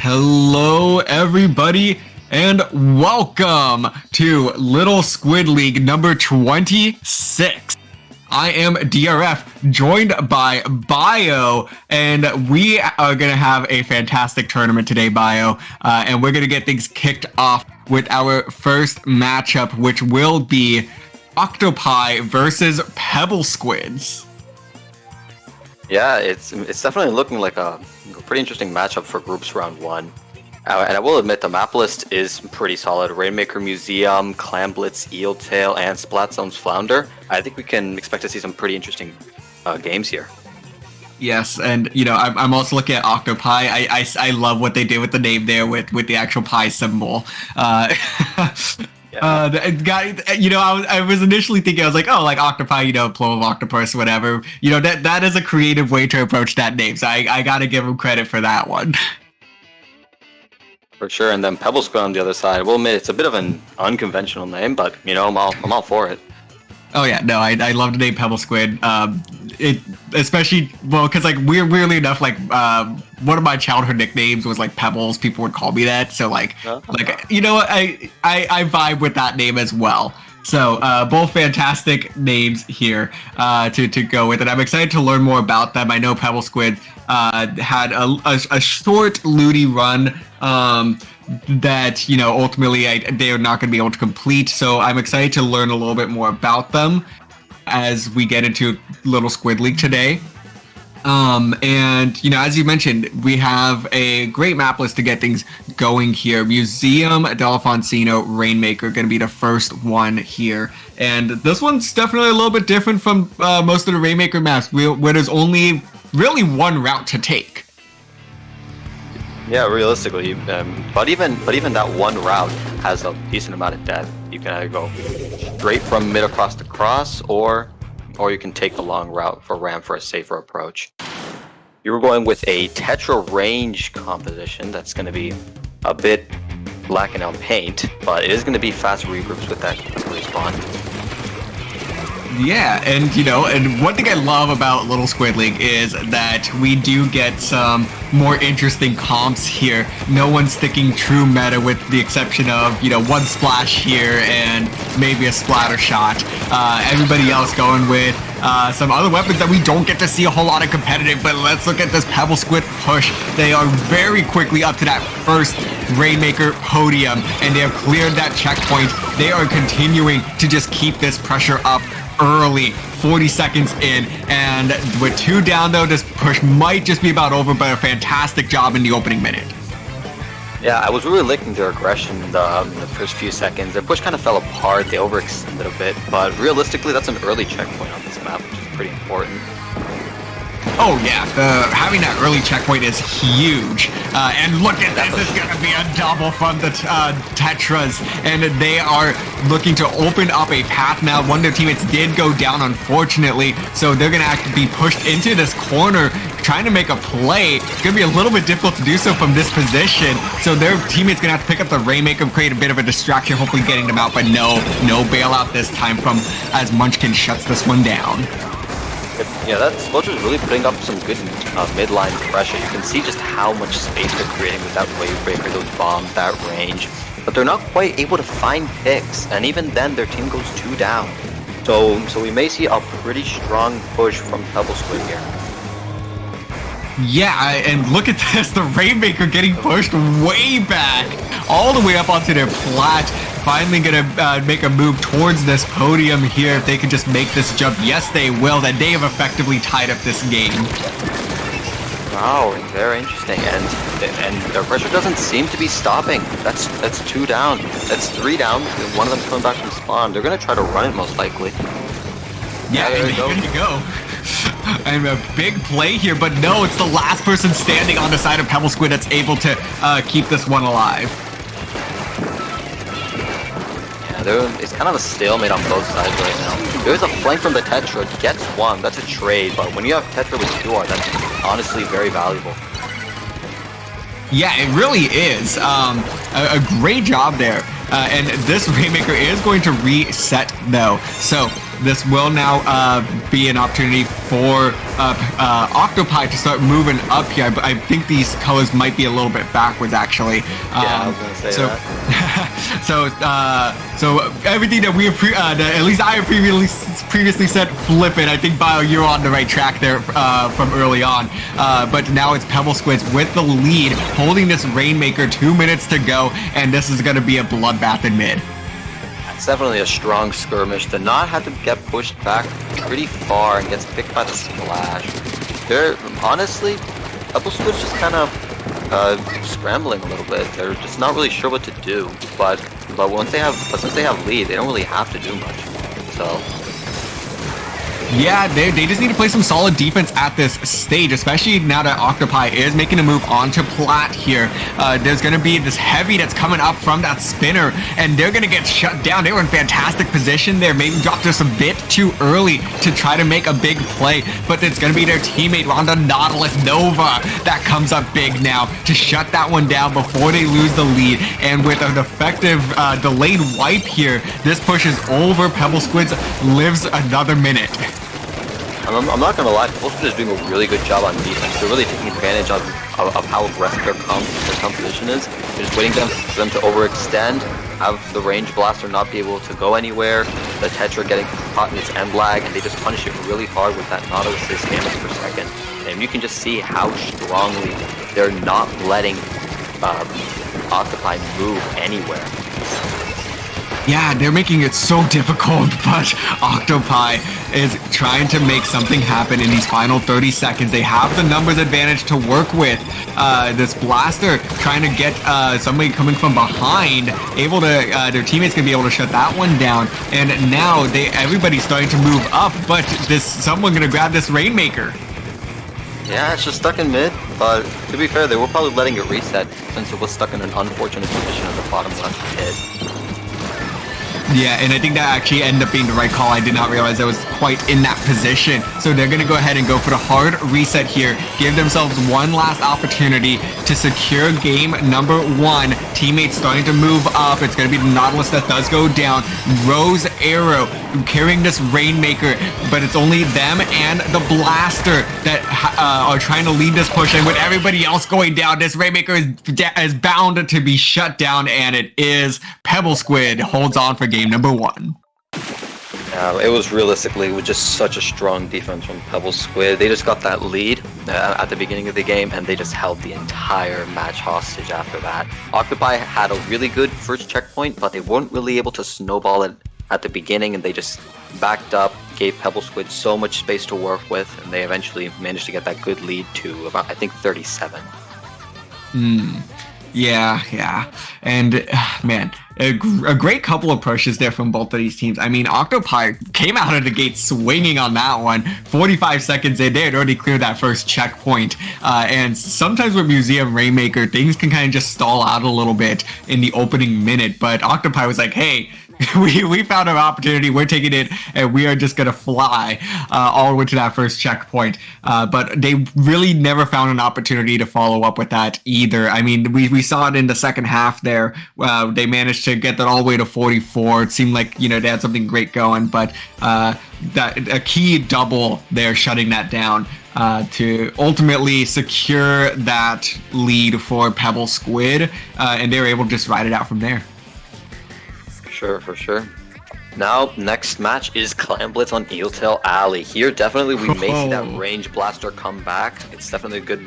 Hello, everybody, and welcome to Little Squid League number 26. I am DRF, joined by Bio, and we are going to have a fantastic tournament today, Bio, and we're going to get things kicked off with our first matchup, which will be Octopi versus Pebble Squids. Yeah, it's definitely looking like a pretty interesting matchup for groups round one. And I will admit the map list is pretty solid. Rainmaker Museum, Clam Blitz, Eel Tail, and Splat Zone's Flounder. I think we can expect to see some pretty interesting games here. Yes, and I'm also looking at Octopi. I love what they did with the name there with the actual pie symbol. I was initially thinking, I was like, oh, like octopi, plural of octopus, whatever. That is a creative way to approach that name. So I gotta give him credit for that one. For sure, and then Pebble Squid on the other side. We'll admit it's a bit of an unconventional name, but I'm all for it. Oh yeah, no, I love the name Pebble Squid. It especially because weirdly enough, one of my childhood nicknames was like Pebbles. People would call me that, so I vibe with that name as well. So both fantastic names here to go with, and I'm excited to learn more about them. I know Pebble Squid had a short looty run that ultimately they are not going to be able to complete. So I'm excited to learn a little bit more about them as we get into Little Squid League today. And as you mentioned, we have a great map list to get things going here. Museum, Delfonsino, Rainmaker going to be the first one here, and this one's definitely a little bit different from most of the Rainmaker maps, where there's only really one route to take. Yeah, realistically, but even that one route has a decent amount of depth. You can either go straight from mid across the cross, or you can take the long route for ramp for a safer approach. You were going with a Tetra range composition that's going to be a bit lacking on paint, but it is going to be fast regroups with that respawn. Yeah, and one thing I love about Little Squid League is that we do get some more interesting comps here. No one's sticking true meta with the exception of, one splash here and maybe a splatter shot. Everybody else going with some other weapons that we don't get to see a whole lot of competitive, but let's look at this Pebble Squid push. They are very quickly up to that first Rainmaker podium, and they have cleared that checkpoint. They are continuing to just keep this pressure up early, 40 seconds in, and with 2 down though, this push might just be about over, but a fantastic job in the opening minute. Yeah, I was really liking their aggression in the first few seconds. Their push kind of fell apart, they overextended a bit, but realistically that's an early checkpoint on this map, which is pretty important. Oh yeah, having that early checkpoint is huge. And look at this, it's going to be a double from the Tetras. And they are looking to open up a path now. One of their teammates did go down, unfortunately. So they're going to have to be pushed into this corner, trying to make a play. It's going to be a little bit difficult to do so from this position. So their teammate's going to have to pick up the Rainmaker, create a bit of a distraction, hopefully getting them out. But no bailout this time from as Munchkin shuts this one down. Yeah, that Splodger's really putting up some good midline pressure. You can see just how much space they're creating with that wave breaker, those bombs, that range. But they're not quite able to find picks, and even then their team goes 2 down. So we may see a pretty strong push from Pebble Squid here. Yeah, and look at this, the Rainmaker getting pushed way back, all the way up onto their plat. Finally gonna make a move towards this podium here. If they can just make this jump, yes they will. That they have effectively tied up this game. Wow, very interesting, and their pressure doesn't seem to be stopping. That's 2 down, that's 3 down. One of them's coming back from spawn. They're gonna try to run it most likely. Yeah, there you go. And a big play here, but no, it's the last person standing on the side of Pebble Squid that's able to keep this one alive. It's kind of a stalemate on both sides right now. There's a flank from the Tetra, gets 1, that's a trade, but when you have Tetra with 2R, that's honestly very valuable. Yeah, it really is. A great job there. And this Rainmaker is going to reset though. So this will now be an opportunity for Octopi to start moving up here. I think these colors might be a little bit backwards, actually. I was gonna say that. So everything that we have, that at least I have previously said, flip it. I think Bio, you're on the right track there from early on. But now it's Pebble Squids with the lead, holding this Rainmaker. 2 minutes to go, and this is going to be a bloodbath in mid. It's definitely a strong skirmish. To not have to get pushed back pretty far and gets picked by the splash. They're honestly, Pebble Squid's just kind of scrambling a little bit. They're just not really sure what to do. But since they have lead, they don't really have to do much. So. Yeah, they just need to play some solid defense at this stage, especially now that Octopi is making a move onto Plat here. There's going to be this heavy that's coming up from that spinner, and they're going to get shut down. They were in fantastic position there, maybe dropped just a bit too early to try to make a big play, but it's going to be their teammate Ronda Nautilus Nova that comes up big now to shut that one down before they lose the lead. And with an effective delayed wipe here, this pushes over. Pebble Squids lives another minute. I'm not gonna lie, Pebble Squid is doing a really good job on defense. They're really taking advantage of how aggressive their composition is. They're just waiting for them to overextend, have the range blaster not be able to go anywhere, the Tetra getting caught in its end lag, and they just punish it really hard with that Nautilus damage per second. And you can just see how strongly they're not letting Octopi move anywhere. Yeah, they're making it so difficult, but Octopi is trying to make something happen in these final 30 seconds. They have the numbers advantage to work with. This blaster trying to get somebody coming from behind, able to, their teammates can be able to shut that one down. And now everybody's starting to move up, but someone gonna grab this Rainmaker. Yeah, it's just stuck in mid, but to be fair, they were probably letting it reset since it was stuck in an unfortunate position in the bottom left pit. Yeah, and I think that actually ended up being the right call. I did not realize I was quite in that position. So they're going to go ahead and go for the hard reset here. Give themselves one last opportunity to secure game number 1. Teammates starting to move up. It's going to be the Nautilus that does go down. Rose Arrow carrying this Rainmaker, but it's only them and the Blaster that are trying to lead this push. And with everybody else going down, this Rainmaker is bound to be shut down, and it is. Pebble Squid holds on for game number 1. It was realistically with just such a strong defense from Pebble Squid. They just got that lead at the beginning of the game, and they just held the entire match hostage after that. Octopi had a really good first checkpoint, but they weren't really able to snowball it at the beginning, and they just backed up, gave Pebble Squid so much space to work with, and they eventually managed to get that good lead to about, I think, 37. Yeah. And, man, a great couple of pushes there from both of these teams. I mean, Octopi came out of the gate swinging on that one. 45 seconds in, they had already cleared that first checkpoint. And sometimes with Museum Rainmaker, things can kind of just stall out a little bit in the opening minute. But Octopi was like, hey, we found an opportunity, we're taking it, and we are just going to fly all the way to that first checkpoint. But they really never found an opportunity to follow up with that either. I mean, we saw it in the second half there. They managed to get that all the way to 44. It seemed like, they had something great going, but a key double there shutting that down to ultimately secure that lead for Pebble Squid, and they were able to just ride it out from there. For sure. Now, next match is Clan Blitz on Eeltail Alley. Here, definitely we may see that range blaster come back. It's definitely a good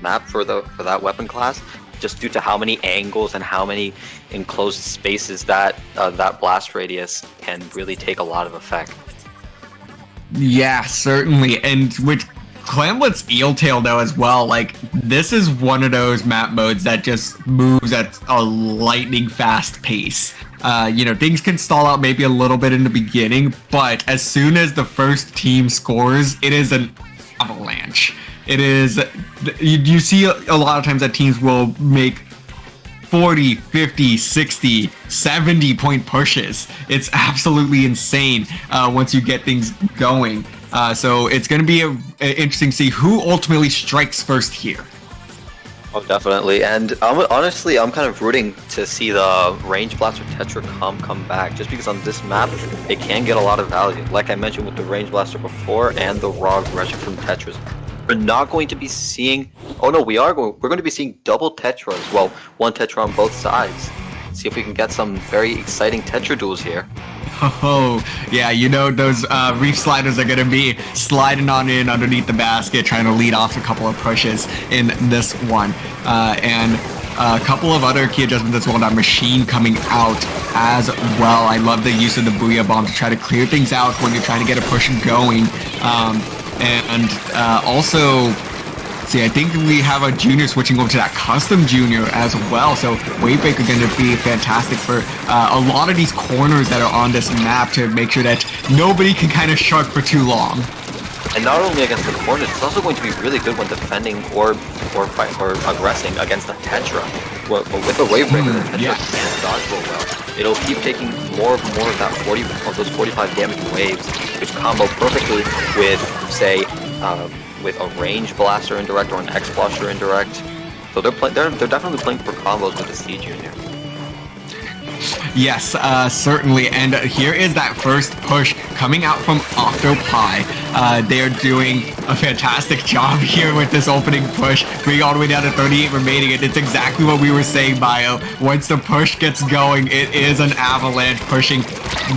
map for that weapon class, just due to how many angles and how many enclosed spaces that that blast radius can really take a lot of effect. Yeah, certainly. And with Clan Blitz Eeltail though as well, like this is one of those map modes that just moves at a lightning fast pace. Things can stall out maybe a little bit in the beginning, but as soon as the first team scores, it is an avalanche. It is, you see a lot of times that teams will make 40, 50, 60, 70 point pushes. It's absolutely insane once you get things going. So it's going to be interesting to see who ultimately strikes first here. Oh, definitely. And honestly, I'm kind of rooting to see the Range Blaster Tetra come back, just because on this map, it can get a lot of value. Like I mentioned with the Range Blaster before and the raw aggression from Tetras. We're not going to be seeing... Oh no, we are going... We're going to be seeing double Tetras. Well, one Tetra on both sides. See if we can get some very exciting Tetra duels here. Oh, yeah, you know those reef sliders are going to be sliding on in underneath the basket, trying to lead off a couple of pushes in this one. And a couple of other key adjustments as well. That machine coming out as well. I love the use of the Booyah Bomb to try to clear things out when you're trying to get a push going. Also... See, I think we have a junior switching over to that custom junior as well. So Wavebreaker going to be fantastic for a lot of these corners that are on this map to make sure that nobody can kind of shark for too long. And not only against the corners, it's also going to be really good when defending or aggressing against a Tetra. With a Wavebreaker, the Tetra can't dodge real well. It'll keep taking more of that 40 of those 45 damage waves, which combo perfectly with, say, with a range blaster indirect or an X blaster indirect. So they're definitely playing for combos with the C Junior. Yes, certainly. And here is that first push coming out from Octopi. They're doing a fantastic job here with this opening push, bringing all the way down to 38 remaining. And it's exactly what we were saying, Bio. Once the push gets going, it is an avalanche pushing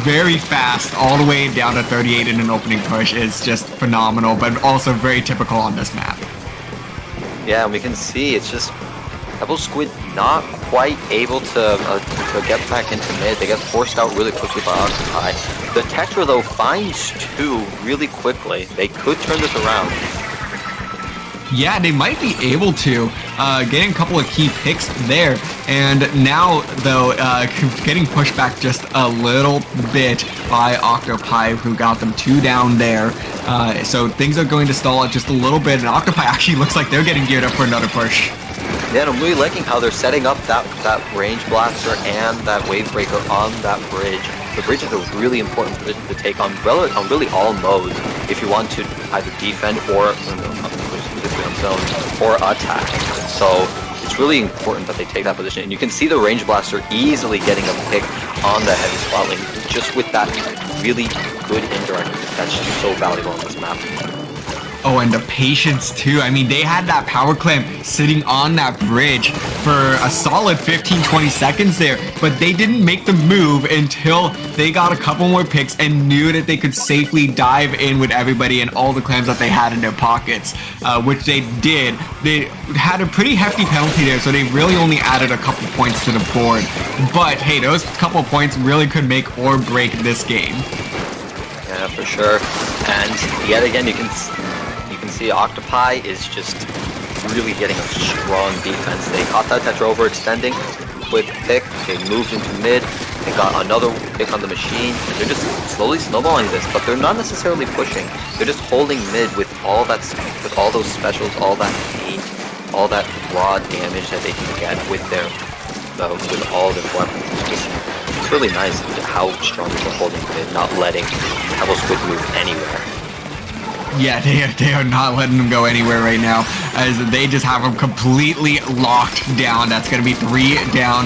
very fast all the way down to 38 in an opening push. Is just phenomenal, but also very typical on this map. Yeah, and we can see it's just Pebble Squid not quite able to get back into mid. They get forced out really quickly by Octopi. The Tetra, though, finds two really quickly. They could turn this around. Yeah, they might be able to, getting a couple of key picks there. And now, though, getting pushed back just a little bit by Octopi, who got them two down there. So things are going to stall out just a little bit, and Octopi actually looks like they're getting geared up for another push. Yeah, and I'm really liking how they're setting up that range blaster and that wave breaker on that bridge. The bridge is a really important position to take on really all modes if you want to either defend or zone or attack. So it's really important that they take that position. And you can see the range blaster easily getting a pick on the heavy spot lane just with that really good indirect that's just so valuable on this map. Oh, and the patience too. I mean, they had that power clamp sitting on that bridge for a solid 15-20 seconds there, but they didn't make the move until they got a couple more picks and knew that they could safely dive in with everybody and all the clams that they had in their pockets, which they did. They had a pretty hefty penalty there, so they really only added a couple points to the board. But hey, those couple points really could make or break this game. Yeah, for sure. And yet again, you can see Octopi is just really getting a strong defense. They caught that Tetra overextending, quick pick, they moved into mid, they got another pick on the machine, and they're just slowly snowballing this, but they're not necessarily pushing. They're just holding mid with all that, with all those specials, all that heat, all that raw damage that they can get with with all their weapons. It's really nice how strong they're holding mid, not letting Pebble Squid move anywhere. Yeah, they are not letting them go anywhere right now, as they just have them completely locked down. That's going to be 3 down.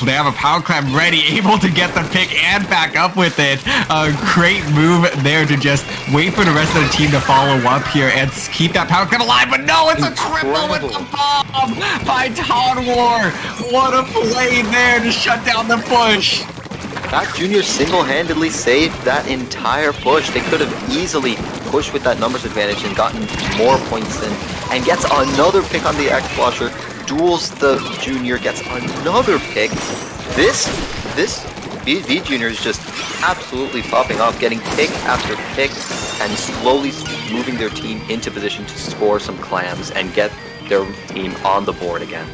They have a power clamp ready, able to get the pick and back up with it. A great move there to just wait for the rest of the team to follow up here and keep that power clamp alive. But no, it's a triple with the bomb by Todd War. What a play there to shut down the push. That Junior single-handedly saved that entire push. They could have easily pushed with that numbers advantage and gotten more points in, and gets another pick on the X Flusher, duels the Junior, gets another pick. This V Junior is just absolutely popping off, getting pick after pick, and slowly moving their team into position to score some clams and get their team on the board again.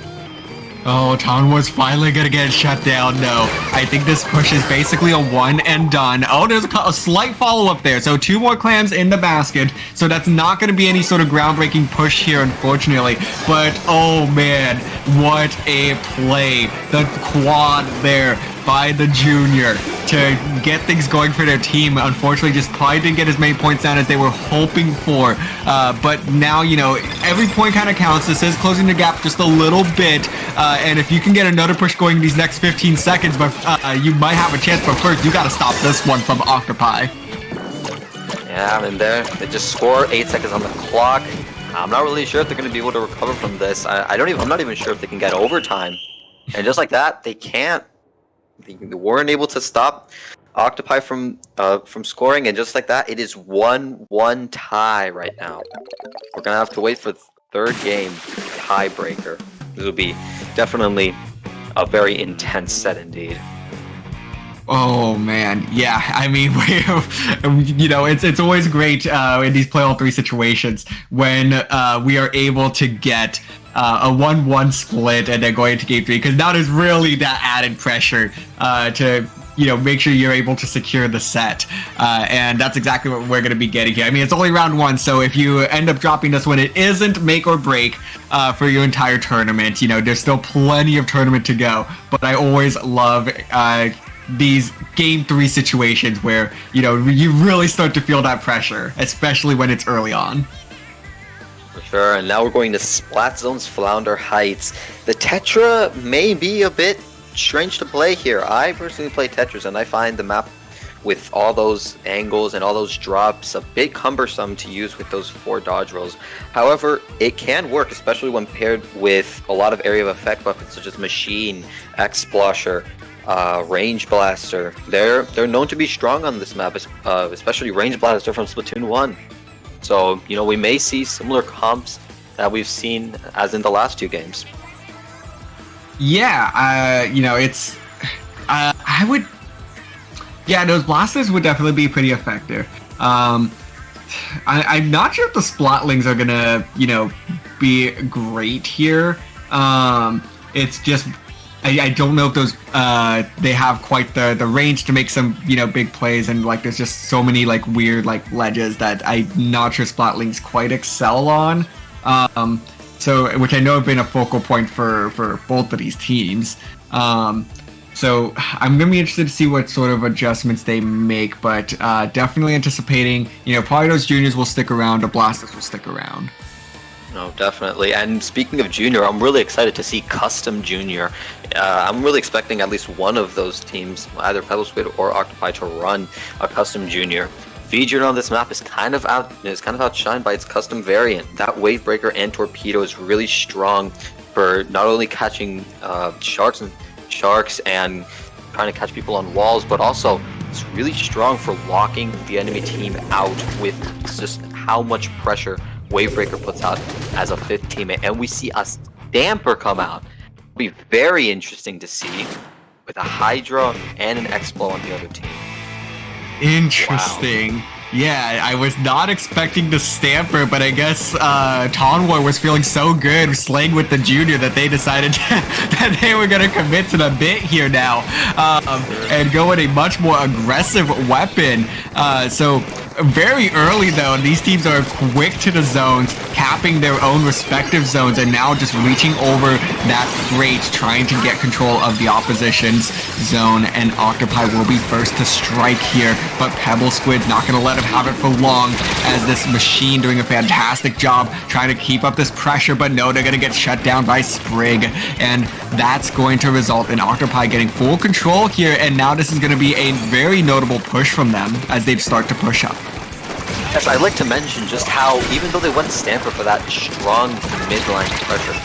Oh, Town was finally gonna get shut down. No, I think this push is basically a one and done. Oh, there's a slight follow-up there. So 2 more clams in the basket. So that's not gonna be any sort of groundbreaking push here, unfortunately. But, oh man, what a play. The quad there by the Junior to get things going for their team. Unfortunately, just probably didn't get as many points down as they were hoping for. But now, you know, every point kind of counts. This is closing the gap just a little bit. And if you can get another push going in these next 15 seconds, but you might have a chance. But first, you got to stop this one from Octopi. Yeah, I'm in there. They just score 8 seconds on the clock. I'm not really sure if they're going to be able to recover from this. I'm not even sure if they can get overtime. And just like that, they can't. They weren't able to stop Octopi from scoring, and just like that, it is 1-1 tie right now. We're gonna have to wait for the third game tiebreaker. This will be definitely a very intense set indeed. Oh man, yeah. I mean, you know, it's always great in these play all three situations when we are able to get a 1-1 split and then going into game 3, because now there's really that added pressure to, you know, make sure you're able to secure the set, and that's exactly what we're going to be getting here. I mean, it's only round 1, so if you end up dropping this one, it isn't make or break for your entire tournament. You know, there's still plenty of tournament to go, but I always love these game 3 situations where, you know, you really start to feel that pressure, especially when it's early on. For sure, and now we're going to Splat Zone's Flounder Heights. The Tetra may be a bit strange to play here. I personally play Tetris, and I find the map with all those angles and all those drops a bit cumbersome to use with those 4 dodge rolls. However, it can work, especially when paired with a lot of area of effect weapons such as Machine, X-Splosher, Range Blaster. They're known to be strong on this map, especially Range Blaster from Splatoon 1. So, you know, we may see similar comps that we've seen as in the last 2 games. Yeah, you know, it's... I would... Yeah, those blasters would definitely be pretty effective. I'm not sure if the Splatlings are gonna, you know, be great here. It's just... I don't know if those they have quite the range to make some, you know, big plays, and like there's just so many like weird like ledges that I'm not sure Splatlings quite excel on. So, which I know have been a focal point for both of these teams. So I'm gonna be interested to see what sort of adjustments they make, but definitely anticipating, you know, probably those juniors will stick around, the blasters will stick around. No, definitely. And speaking of Junior, I'm really excited to see Custom Junior. I'm really expecting at least one of those teams, either Pebble Squid or Octopi, to run a Custom Junior. V-Junior on this map is kind of outshined by its custom variant. That Wave Breaker and Torpedo is really strong for not only catching sharks and trying to catch people on walls, but also it's really strong for locking the enemy team out with just how much pressure Wavebreaker puts out as a 5th teammate. And we see a Stamper come out. It'll be very interesting to see with a Hydra and an Explo on the other team. Interesting. Wow. Yeah, I was not expecting the Stamper, but I guess Tonwar was feeling so good slaying with the Junior that they decided that they were going to commit to the bit here now and go with a much more aggressive weapon. So very early, though, these teams are quick to the zones, capping their own respective zones, and now just reaching over that grate, trying to get control of the opposition's zone, and Octopi will be first to strike here, but Pebble Squid's not going to let him have it for long, as this Machine doing a fantastic job trying to keep up this pressure, but no, they're going to get shut down by Sprig, and that's going to result in Octopi getting full control here, and now this is going to be a very notable push from them as they start to push up. Yes, I'd like to mention just how, even though they went Stamper for that strong midline pressure,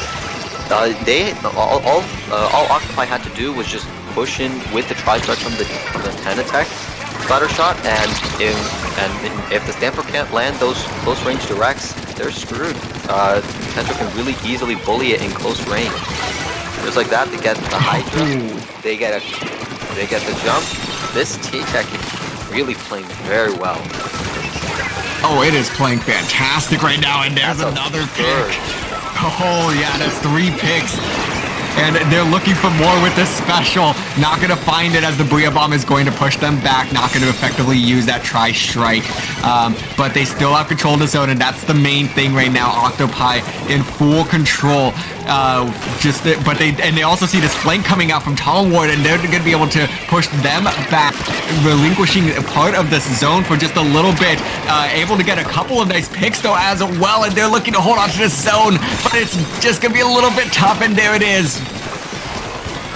all Octopi had to do was just push in with the Tri-Strike from the 10 attack splatter shot, and if the Stamper can't land those close range directs, they're screwed. Tetra can really easily bully it in close range. Just like that, they get the Hydra, they get the jump. This T-Tech is really playing very well. Oh, it is playing fantastic right now, and there's another pick. Oh, yeah, that's 3 picks. and they're looking for more with this special. Not going to find it as the Booyah Bomb is going to push them back. Not going to effectively use that Tri-Strike. But they still have control of the zone, and that's the main thing right now. Octopi in full control. But they also see this flank coming out from Tom Ward, and they're going to be able to push them back, relinquishing part of this zone for just a little bit. Able to get a couple of nice picks though as well, and they're looking to hold on to this zone, but it's just going to be a little bit tough, and there it is.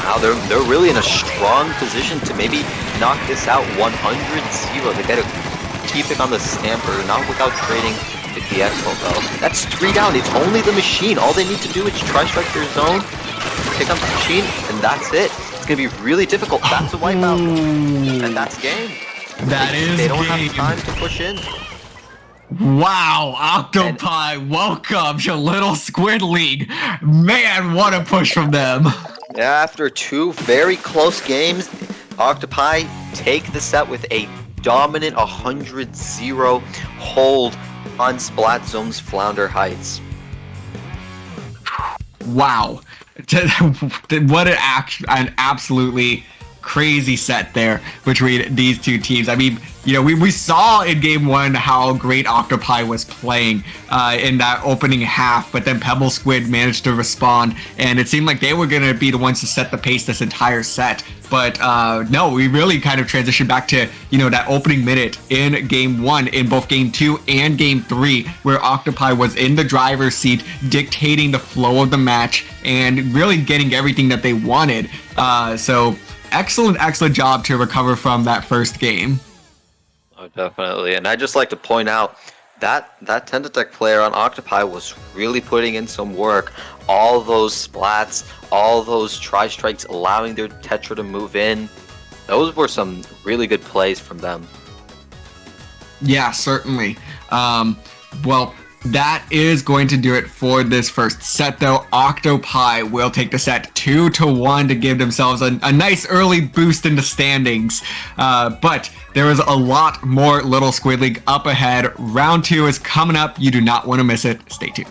Now they're really in a strong position to maybe knock this out 100-0. They got to keep it on the Stamper, not without trading the Expo though. That's 3 down. It's only the machine. All they need to do is Tri-Strike their zone, pick up the machine, and that's it. It's going to be really difficult. That's a wipeout. And that's game. They don't have time to push in. Wow, Octopi, welcome to Little Squid League. Man, what a push from them. Yeah, after 2 very close games, Octopi take the set with a dominant 100-0 hold on Splat Zone's Flounder Heights. Wow. What an absolutely crazy set there between these two teams. I mean, you know, we saw in game 1 how great Octopi was playing in that opening half, but then Pebble Squid managed to respond, and it seemed like they were going to be the ones to set the pace this entire set. But no, we really kind of transitioned back to, you know, that opening minute in game 1, in both game 2 and game 3, where Octopi was in the driver's seat, dictating the flow of the match and really getting everything that they wanted. So excellent job to recover from that first game. Oh, definitely. And I'd just like to point out that Tentatek player on Octopi was really putting in some work. All those splats, all those Tri-Strikes, allowing their Tetra to move in. Those were some really good plays from them. Yeah, certainly. Well, that is going to do it for this first set, though. Octopi will take the set 2-1 to give themselves a nice early boost in the standings. But there is a lot more Little Squid League up ahead. Round 2 is coming up. You do not want to miss it. Stay tuned.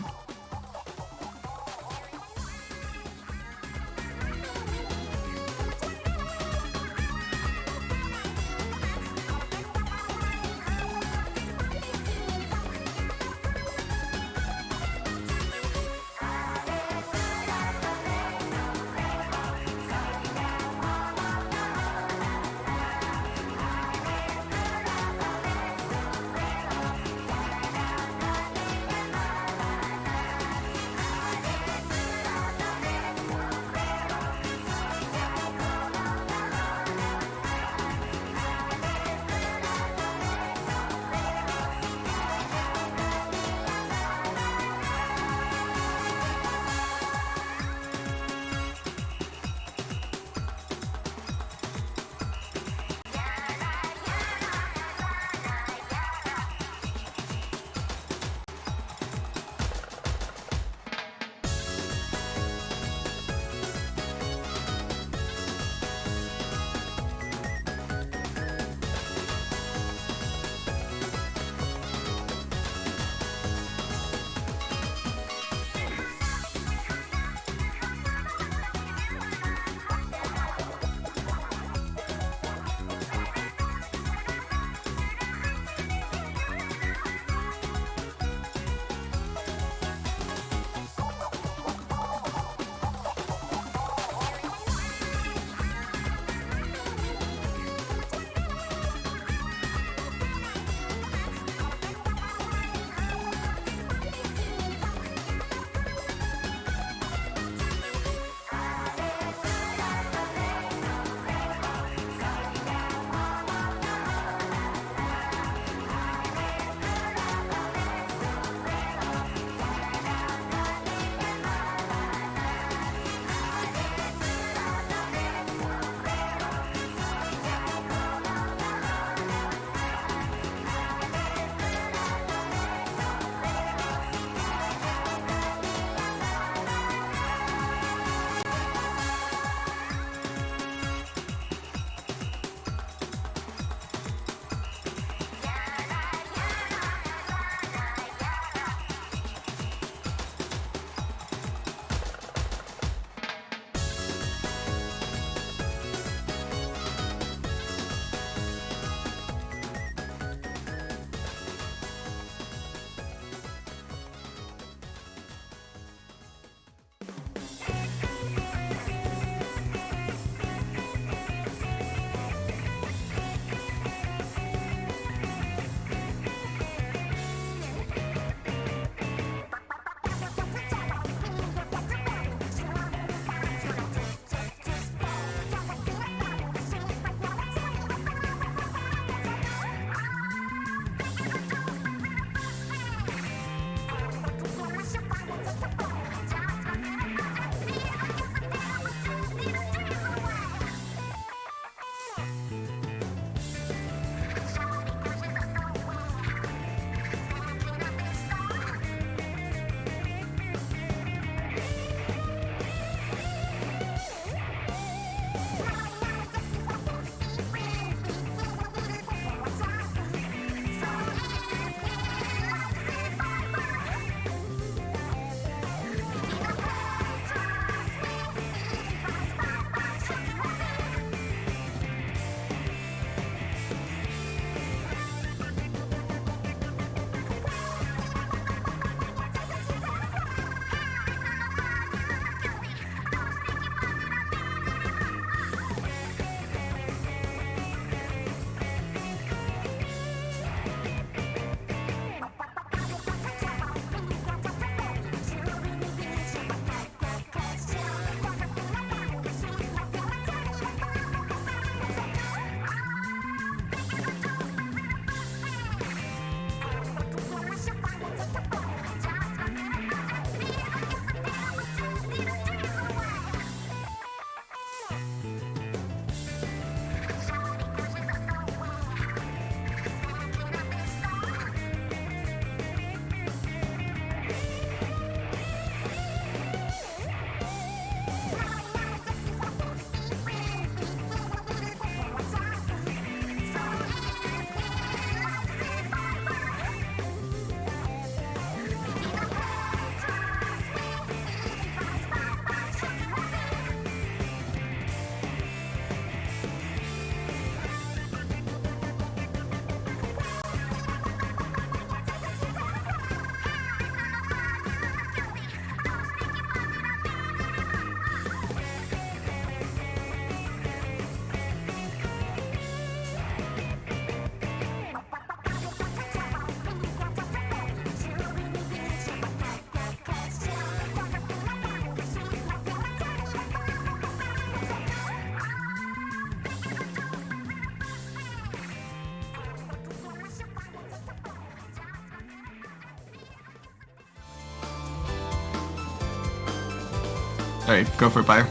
All right, go for it, Bio.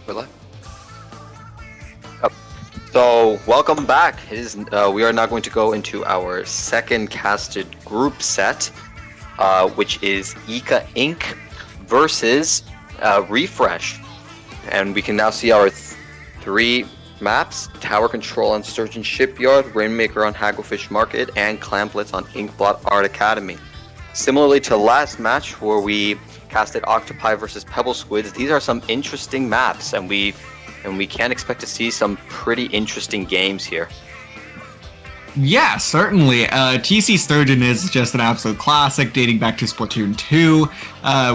We're live. So welcome back. We are now going to go into our second casted group set, which is Ika Inc. versus Refresh, and we can now see our three maps: Tower Control on Sturgeon Shipyard, Rainmaker on Hagglefish Market, and Clamplets on Inkblot Art Academy. Similarly to last match where we casted Octopi versus Pebble Squids, these are some interesting maps, and we can expect to see some pretty interesting games here. Yeah, certainly. TC Sturgeon is just an absolute classic dating back to Splatoon 2,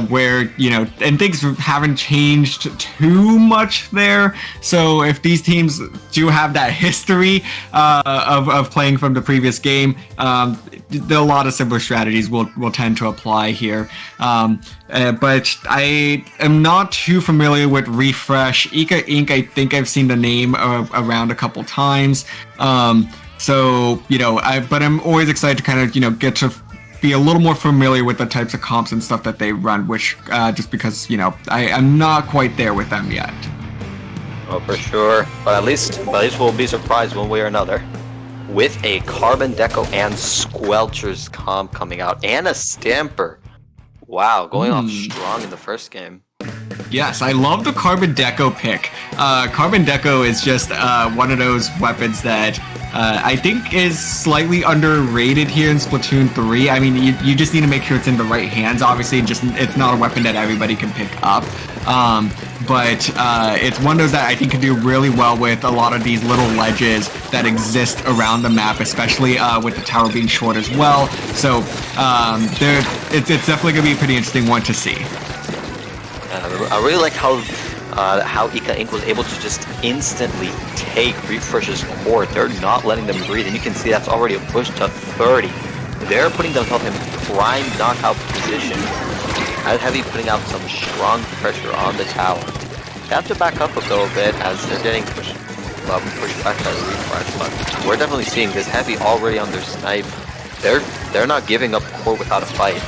where, and things haven't changed too much there. So if these teams do have that history of playing from the previous game, a lot of similar strategies will tend to apply here. But I am not too familiar with Refresh. Ika Inc., I think I've seen the name around a couple times. So, but I'm always excited to kind of, get to be a little more familiar with the types of comps and stuff that they run, which, just because, I'm not quite there with them yet. Oh, for sure. But at least we'll be surprised one way or another. With a Carbon Deco and Squelchers comp coming out, and a Stamper. Wow, going off strong in the first game. Yes, I love the Carbon Deco pick. Carbon Deco is just one of those weapons that I think is slightly underrated here in Splatoon 3. I mean, you just need to make sure it's in the right hands. Obviously, it's not a weapon that everybody can pick up. But it's one of those that I think can do really well with a lot of these little ledges that exist around the map, especially with the tower being short as well. So it's definitely going to be a pretty interesting one to see. I really like how Ika Inc. was able to just instantly take Refresh's core. They're not letting them breathe, and you can see that's already a push to 30. They're putting themselves in prime knockout position. As Heavy putting out some strong pressure on the tower. They have to back up a little bit as they're getting pushed back by Refresh, but we're definitely seeing this Heavy already on their snipe. They're not giving up core without a fight.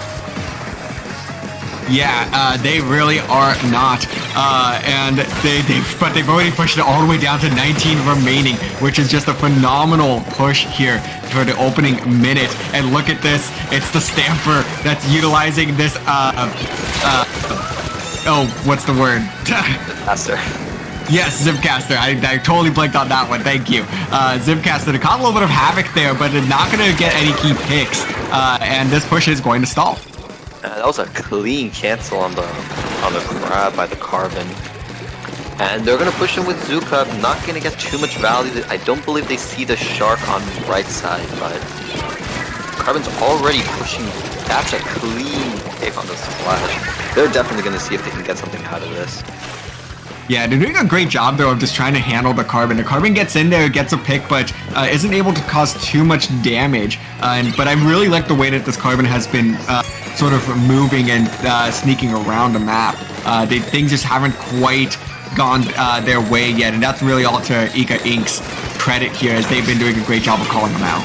Yeah, they really are not, and but they've already pushed it all the way down to 19 remaining, which is just a phenomenal push here for the opening minute. And look at this, it's the Stamper that's utilizing this. What's the word? Zipcaster. Yes, Zipcaster. I totally blanked on that one. Thank you. Zipcaster to cause a little bit of havoc there, but they're not going to get any key picks, and this push is going to stall. That was a clean cancel on the grab by the Carbon. And they're going to push him with Zuka, not going to get too much value. I don't believe they see the Shark on the right side, but Carbon's already pushing. That's a clean pick on the splash. They're definitely going to see if they can get something out of this. Yeah, they're doing a great job, though, of just trying to handle the Carbon. The Carbon gets in there, gets a pick, but isn't able to cause too much damage. But I really like the way that this Carbon has been sort of moving and sneaking around the map. Things just haven't quite gone their way yet, and that's really all to Ika Inc.'s credit here, as they've been doing a great job of calling them out.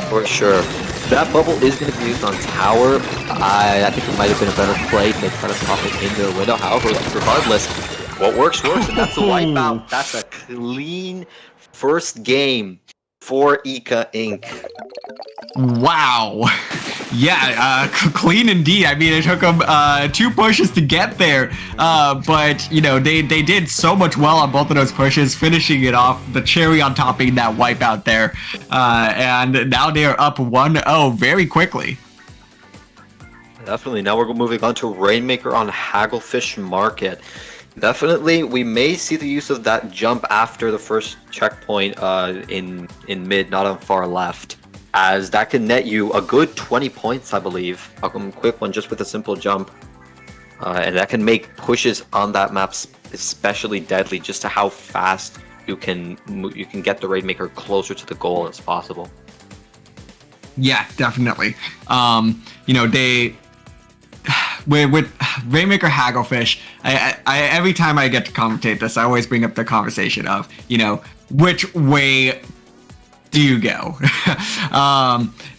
For sure. That bubble is going to be used on tower. I think it might have been a better play to try to pop it in their window. However, regardless, what works, and that's a wipeout. That's a clean first game for Ika Inc. Wow. Yeah, clean indeed. I mean, it took them 2 pushes to get there, but they did so much well on both of those pushes, finishing it off, the cherry on topping that wipeout there, and now they are up 1-0 very quickly. Definitely. Now we're moving on to Rainmaker on Hagglefish Market. Definitely, we may see the use of that jump after the first checkpoint in mid, not on far left, as that can net you a good 20 points, I believe. A quick one just with a simple jump. And that can make pushes on that map especially deadly, just to how fast you can get the Rainmaker closer to the goal as possible. Yeah, definitely. They... With Rainmaker Hagglefish, I every time I get to commentate this, I always bring up the conversation of, which way do you go?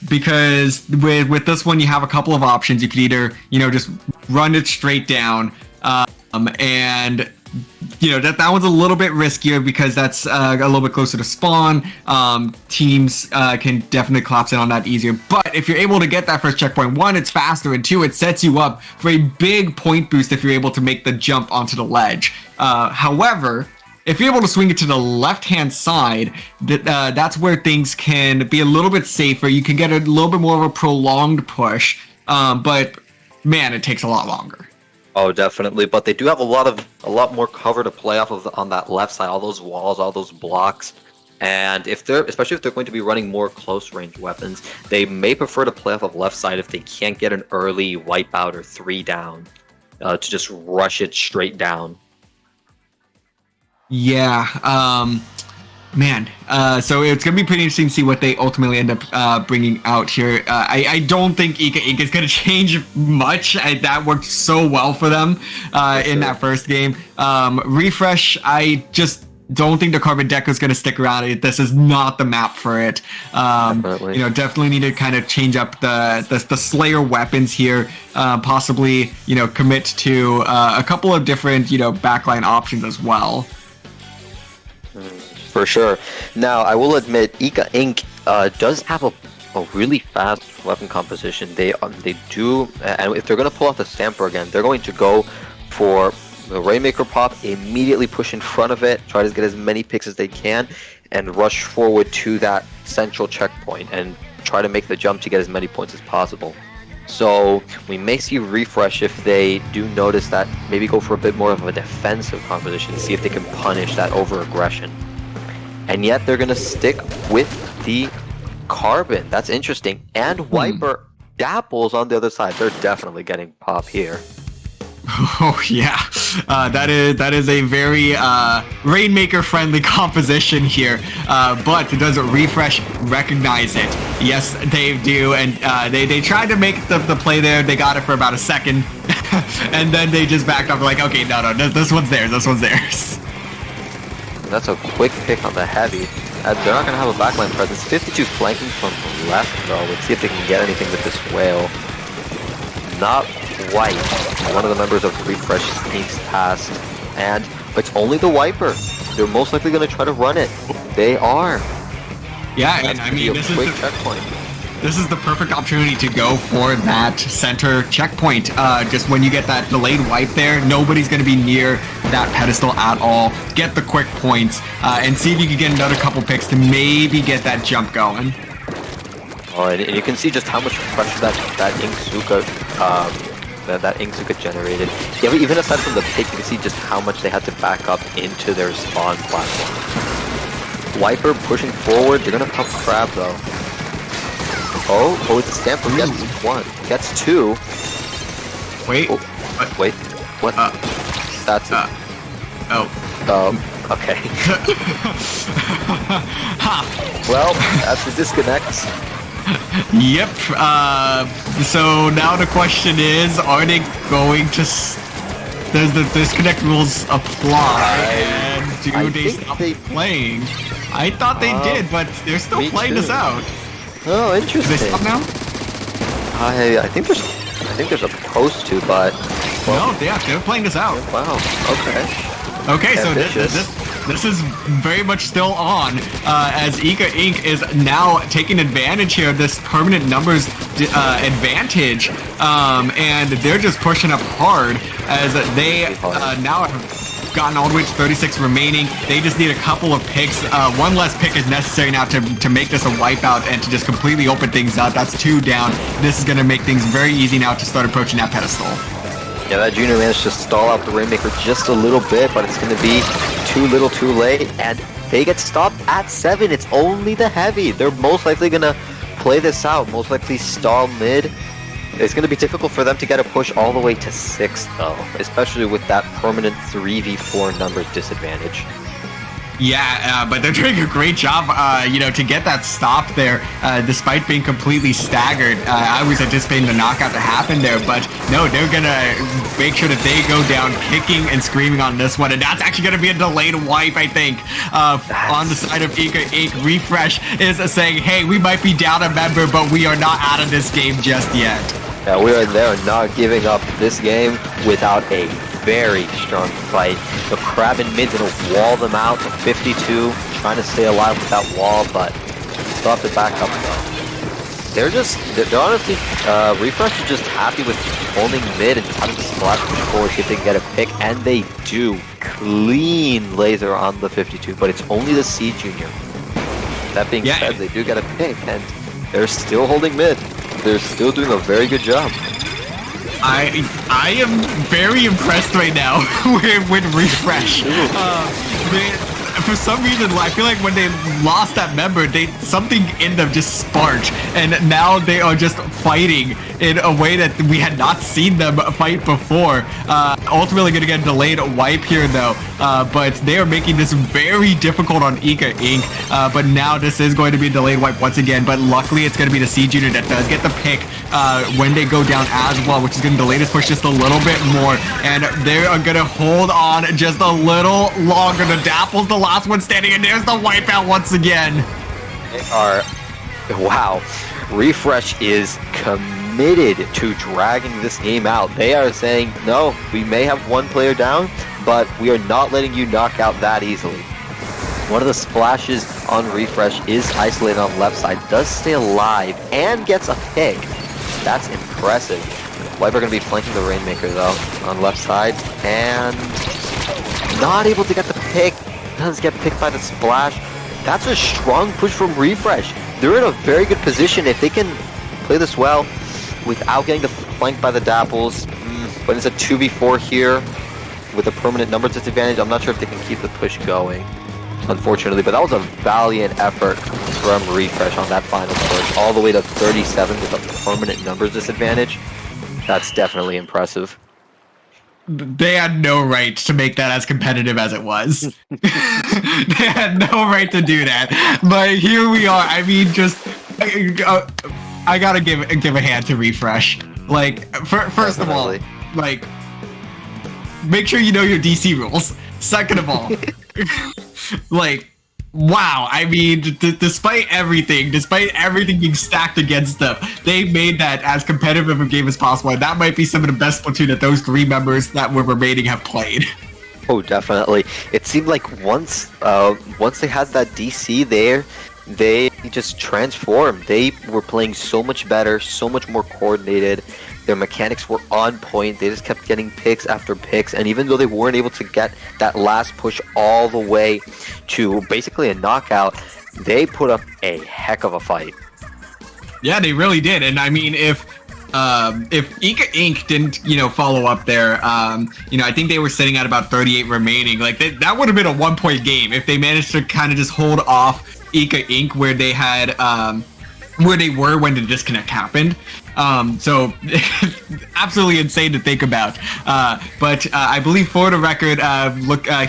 Because with this one, you have a couple of options. You could either, just run it straight down, and that one's a little bit riskier because that's a little bit closer to spawn. Teams can definitely collapse in on that easier. But if you're able to get that first checkpoint, one, it's faster, and two, it sets you up for a big point boost if you're able to make the jump onto the ledge. However, if you're able to swing it to the left-hand side, that's where things can be a little bit safer. You can get a little bit more of a prolonged push, but man, it takes a lot longer. Oh, definitely. But they do have a lot more cover to play off of on that left side. All those walls, all those blocks, and especially if they're going to be running more close-range weapons, they may prefer to play off of left side if they can't get an early wipeout or 3 down, to just rush it straight down. Yeah, man. So it's gonna be pretty interesting to see what they ultimately end up bringing out here. I don't think Ika Inc is gonna change much. That worked so well for them in that first game. Refresh, I just don't think the Carbon Deco is gonna stick around. This is not the map for it. Definitely need to kind of change up the Slayer weapons here. Possibly, commit to a couple of different, backline options as well. For sure. Now, I will admit, Ika Inc. Does have a really fast weapon composition. They do, and if they're going to pull off the Stamper again, they're going to go for the Rainmaker Pop, immediately push in front of it, try to get as many picks as they can, and rush forward to that central checkpoint and try to make the jump to get as many points as possible. So we may see Refresh if they do notice that, maybe go for a bit more of a defensive composition, see if they can punish that over-aggression. And yet they're going to stick with the Carbon. That's interesting. And Wiper Dapples on the other side. They're definitely getting pop here. Oh yeah, that is a very Rainmaker-friendly composition here. But does Refresh recognize it? Yes, they do, and they tried to make the play there. They got it for about a second, and then they just backed off. Like, okay, no, this one's theirs. This one's theirs. That's a quick pick on the heavy. They're not going to have a backline presence. 52 flanking from the left, though. Let's see if they can get anything with this whale. Not quite. One of the members of Refresh sneaks past, and it's only the Wiper. They're most likely going to try to run it. They are. Yeah, and I mean, this is checkpoint. This is the perfect opportunity to go for that center checkpoint. Just when you get that delayed wipe there, nobody's going to be near that pedestal at all. Get the quick points, and see if you can get another couple picks to maybe get that jump going. Oh, and you can see just how much pressure that Inksuka generated. Yeah, even aside from the pick, you can see just how much they had to back up into their spawn platform. Wiper pushing forward. They're gonna pop Crab though. Oh, it's a Stamper. Gets one. Gets two. Wait. Oh, wait. What? That's it. Okay. Well, that's the disconnect. Yep. So now the question is, are they going to... Does the disconnect rules apply? And do they stop playing? I thought they did, but they're still playing this out. Oh, interesting. Do they stop now? I think they're supposed to, but... Well, no, they're playing this out. Wow, okay. Okay, so this is very much still on, as Ika Inc. is now taking advantage here of this permanent numbers advantage, and they're just pushing up hard as they now have gotten all the way to 36 remaining. They just need a couple of picks. One less pick is necessary now to make this a wipeout and to just completely open things up. That's 2 down. This is going to make things very easy now to start approaching that pedestal. Yeah, that Junior managed to stall out the Rainmaker just a little bit, but it's going to be too little too late, and they get stopped at 7. It's only the Heavy. They're most likely going to play this out, most likely stall mid. It's going to be difficult for them to get a push all the way to 6, though, especially with that permanent 3v4 numbers disadvantage. Yeah, but they're doing a great job, to get that stop there, despite being completely staggered. I was anticipating the knockout to happen there, but no, they're gonna make sure that they go down kicking and screaming on this one, and that's actually gonna be a delayed wipe, I think, on the side of Ika Inc. Refresh is saying, hey, we might be down a member, but we are not out of this game just yet. Yeah, we are there, not giving up this game without a very strong fight. The Crab in mid gonna wall them out to 52, trying to stay alive with that wall, but still have to back up though. They're honestly, Refresh is just happy with holding mid and just having to splash forward, see if they can get a pick, and they do. Clean laser on the 52, but it's only the C Junior. That being said, they do get a pick, and they're still holding mid. They're still doing a very good job. I am very impressed right now with Refresh. For some reason, I feel like when they lost that member, something in them just sparked, and now they are just fighting in a way that we had not seen them fight before. Ultimately going to get a delayed wipe here, though, but they are making this very difficult on Ika Inc. But now this is going to be a delayed wipe once again, but luckily it's going to be the C Junior that does get the pick when they go down as well, which is going to delay this push just a little bit more, and they are going to hold on just a little longer. The Dapple's the last one standing, and there's the wipeout once again. They are, wow, Refresh is committed to dragging this game out. They are saying, no, we may have one player down, but we are not letting you knock out that easily. One of the splashes on Refresh is isolated on the left side, does stay alive, and gets a pick. That's impressive. Viper going to be flanking the Rainmaker, though, on left side, and not able to get the pick. Does get picked by the splash. That's a strong push from Refresh. They're in a very good position if they can play this well without getting flanked by the Dapples. But it's a 2v4 here with a permanent number disadvantage. I'm not sure if they can keep the push going, unfortunately. But that was a valiant effort from Refresh on that final push, all the way to 37 with a permanent numbers disadvantage. That's definitely impressive. They had no right to make that as competitive as it was. They had no right to do that. But here we are. I mean, just I gotta give a hand to Refresh. Like, first of all, like, make sure you know your DC rules. Second of all, like, wow, I mean, despite everything being stacked against them, they made that as competitive of a game as possible, and that might be some of the best Splatoon that those three members that were remaining have played. Oh, definitely. It seemed like once they had that DC there, they just transformed. They were playing so much better, so much more coordinated. Their mechanics were on point. They just kept getting picks after picks, and even though they weren't able to get that last push all the way to basically a knockout, they put up a heck of a fight. Yeah, they really did. And I mean, if Ika Inc. didn't, follow up there, I think they were sitting at about 38 remaining. Like, that would have been a 1-point game if they managed to kind of just hold off Ika Inc. where they had, where they were when the disconnect happened. So absolutely insane to think about. But I believe for the record,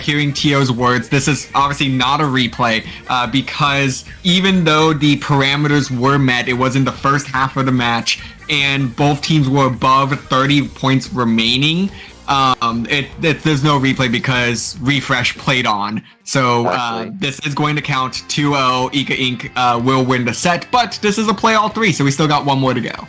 hearing Tio's words, this is obviously not a replay, because even though the parameters were met, it was in the first half of the match, and both teams were above 30 points remaining. There's no replay because Refresh played on. So this is going to count 2-0. Ika Inc. Will win the set, but this is a play all three, so we still got one more to go.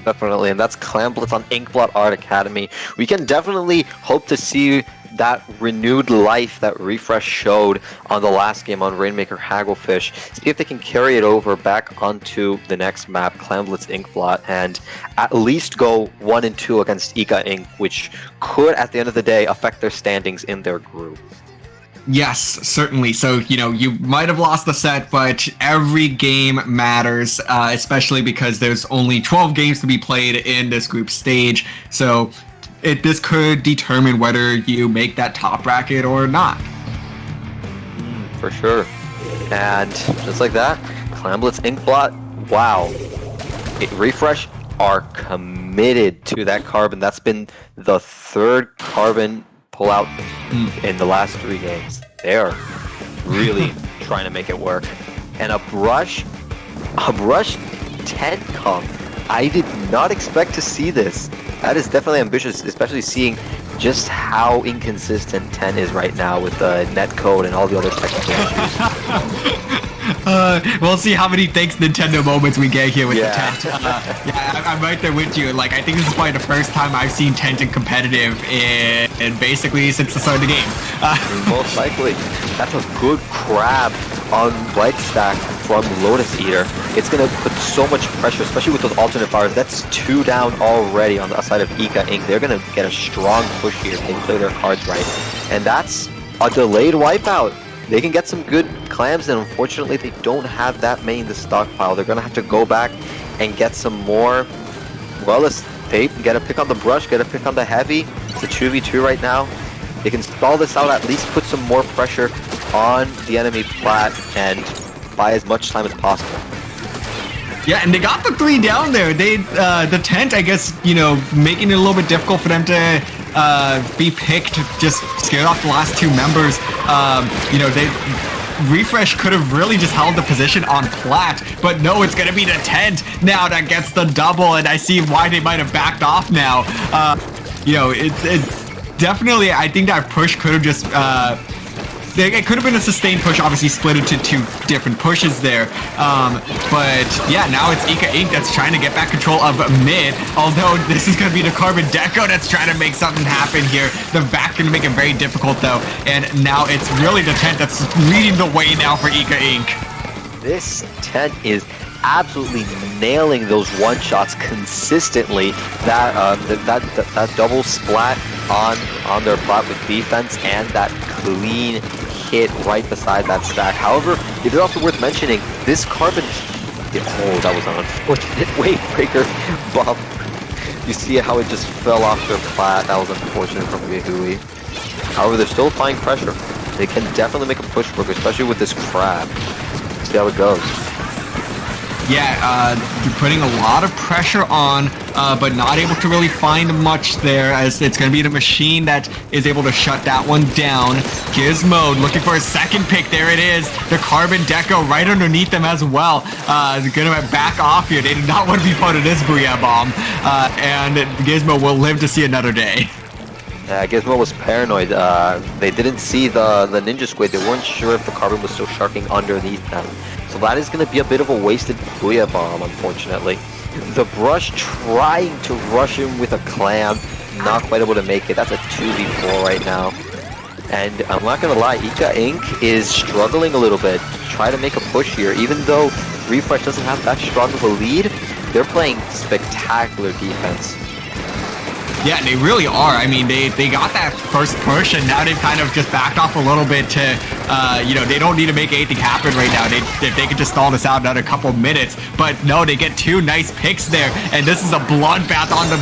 Definitely, and that's Clamblitz on Inkblot Art Academy. We can definitely hope to see that renewed life that Refresh showed on the last game on Rainmaker Hagglefish. See if they can carry it over back onto the next map, Clamblitz Inkblot, and at least go 1-2 against Ika Inc., which could, at the end of the day, affect their standings in their group. Yes, certainly. So, you might have lost the set, but every game matters, especially because there's only 12 games to be played in this group stage. So this could determine whether you make that top bracket or not. For sure. And just like that, Clamblitz Inkblot, wow. Refresh are committed to that carbon. That's been the third carbon pull out in the last 3 games. They are really trying to make it work. And a brush 10 comp. I did not expect to see this. That is definitely ambitious, especially seeing just how inconsistent 10 is right now with the netcode and all the other technical issues. We'll see how many thanks Nintendo moments we get here with Yeah. the Tent. I'm right there with you. Like, I think this is probably the first time I've seen Tent in competitive in basically since the start of the game. Most likely. That's a good crab on Bright Stack from Lotus Eater. It's going to put so much pressure, especially with those alternate fires. That's 2 down already on the side of Ika Inc. They're going to get a strong push here if they play their cards right. And that's a delayed wipeout. They can get some good clams, and unfortunately they don't have that many in the stockpile. They're going to have to go back and get some more. Well, they get a pick on the brush, get a pick on the heavy. It's a 2v2 right now. They can stall this out, at least put some more pressure on the enemy plat and buy as much time as possible. Yeah, and they got the 3 down there. The Tent, I guess, making it a little bit difficult for them to be picked, just scared off the last 2 members. Refresh could have really just held the position on plat, but no, it's gonna be the Tent now that gets the double, and I see why they might have backed off now. It's definitely, I think that push could have just it could have been a sustained push, obviously split into 2 different pushes there. But yeah, now it's Ika Inc. that's trying to get back control of mid, although this is going to be the Carbon Deco that's trying to make something happen here. The back can make it very difficult though, and now it's really the Tent that's leading the way now for Ika Inc. This Tent is absolutely nailing those one-shots consistently. That double splat on their plat with defense and that clean hit right beside that stack. However, it is also worth mentioning this Carbon. Oh, that was an unfortunate wave breaker bump. You see how it just fell off their plat. That was unfortunate from Yehui. However, they're still applying pressure. They can definitely make a push work, especially with this crab. See how it goes. Yeah, putting a lot of pressure on, but not able to really find much there, as it's going to be the machine that is able to shut that one down. Gizmo looking for a second pick. There it is. The Carbon Deco right underneath them as well. Going to back off here. They do not want to be part of this Booyah Bomb. And Gizmo will live to see another day. Yeah, Gizmo was paranoid. They didn't see the Ninja Squid. They weren't sure if the Carbon was still sharking underneath them. So that is going to be a bit of a wasted Booyah Bomb, unfortunately. The Brush trying to rush him with a clam. Not quite able to make it. That's a 2v4 right now. And I'm not going to lie, Ika Inc. is struggling a little bit to try to make a push here. Even though Refresh doesn't have that strong of a lead, they're playing spectacular defense. Yeah, they really are. I mean, they got that first push, and now they've kind of just backed off a little bit to, they don't need to make anything happen right now. If they could just stall this out another couple minutes. But no, they get 2 nice picks there, and this is a bloodbath on the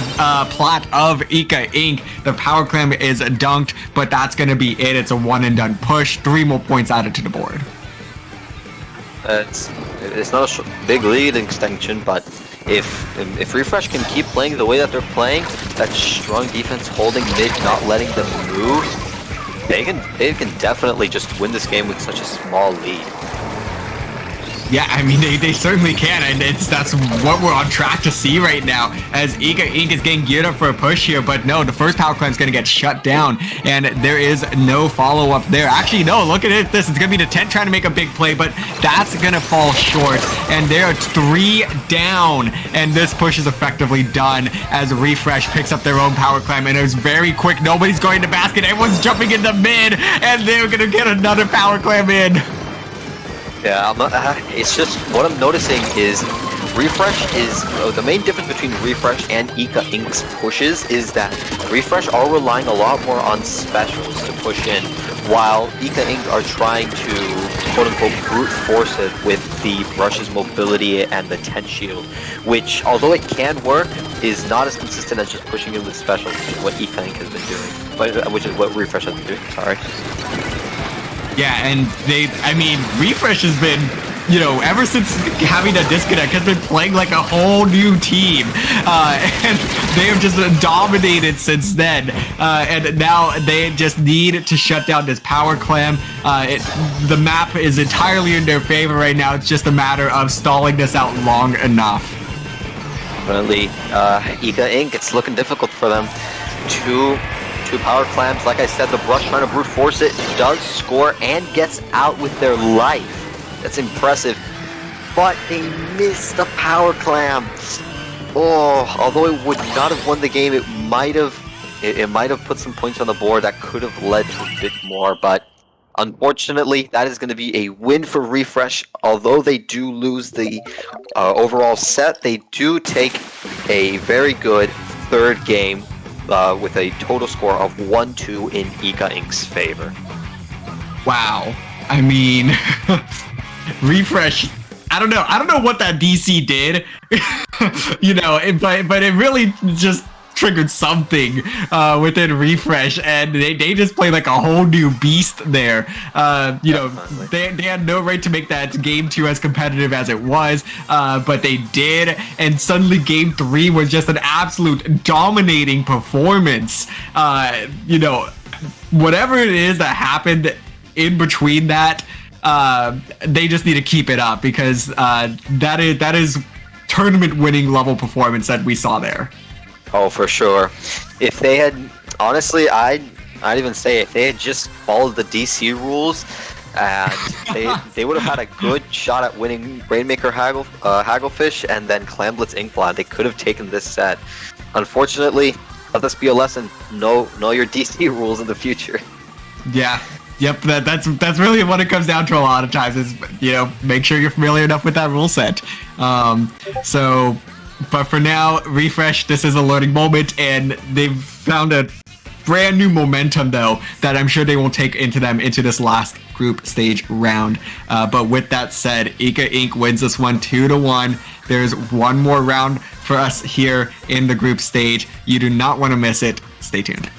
plat of Ika Inc. The power clam is dunked, but that's going to be it. It's a one-and-done push. 3 more points added to the board. It's not a big lead extension, but if Refresh can keep playing the way that they're playing, that strong defense holding mid, not letting them move, they can definitely just win this game with such a small lead. Yeah, I mean, they certainly can, and that's what we're on track to see right now, as Ika Inc. is getting geared up for a push here, but no, the first power clam is going to get shut down, and there is no follow-up there. Actually, no, look at this. It's going to be the Tent trying to make a big play, but that's going to fall short, and they're 3 down, and this push is effectively done as Refresh picks up their own power clam, and it was very quick. Nobody's going to basket. Everyone's jumping into mid, and they're going to get another power clam in. Yeah, it's just what I'm noticing is Refresh is the main difference between Refresh and Ika Inc.'s pushes is that Refresh are relying a lot more on specials to push in, while Ika Inc. are trying to quote-unquote brute force it with the Brush's mobility and the Tent shield, which, although it can work, is not as consistent as just pushing in with specials, which is what Ika Inc. has been doing, which is what Refresh has been doing, sorry. Yeah, and Refresh has been ever since having that disconnect, has been playing like a whole new team, and they have just dominated since then. And now they just need to shut down this power clam. The map is entirely in their favor right now. It's just a matter of stalling this out long enough. Definitely, Ika Inc. It's looking difficult for them. Two power clams. Like I said, the Brush trying to brute force it does score and gets out with their life. That's impressive. But they missed the power clam. Oh, although it would not have won the game, it might have put some points on the board that could have led to a bit more. But unfortunately, that is going to be a win for Refresh. Although they do lose the overall set, they do take a very good third game with a total score of 1-2 in Ika Inc.'s favor. Wow. I mean, Refresh, I don't know what that DC did, but it really just triggered something within Refresh, and they just played like a whole new beast there. They had no right to make that game 2 as competitive as it was, but they did, and suddenly game 3 was just an absolute dominating performance. Whatever it is that happened in between that, they just need to keep it up, because that is tournament winning level performance that we saw there. Oh, for sure. If they had, honestly, I'd even say if they had just followed the DC rules, and they would have had a good shot at winning Rainmaker Hagglefish and then Clamblitz Inkblot. They could have taken this set. Unfortunately, let this be a lesson. Know your DC rules in the future. Yeah. Yep, that's really what it comes down to a lot of times is, make sure you're familiar enough with that rule set. But for now, Refresh, this is a learning moment, and they've found a brand new momentum, though, that I'm sure they will take into this last group stage round. But with that said, Ika Inc. wins this one 2-1. There's one more round for us here in the group stage. You do not want to miss it. Stay tuned.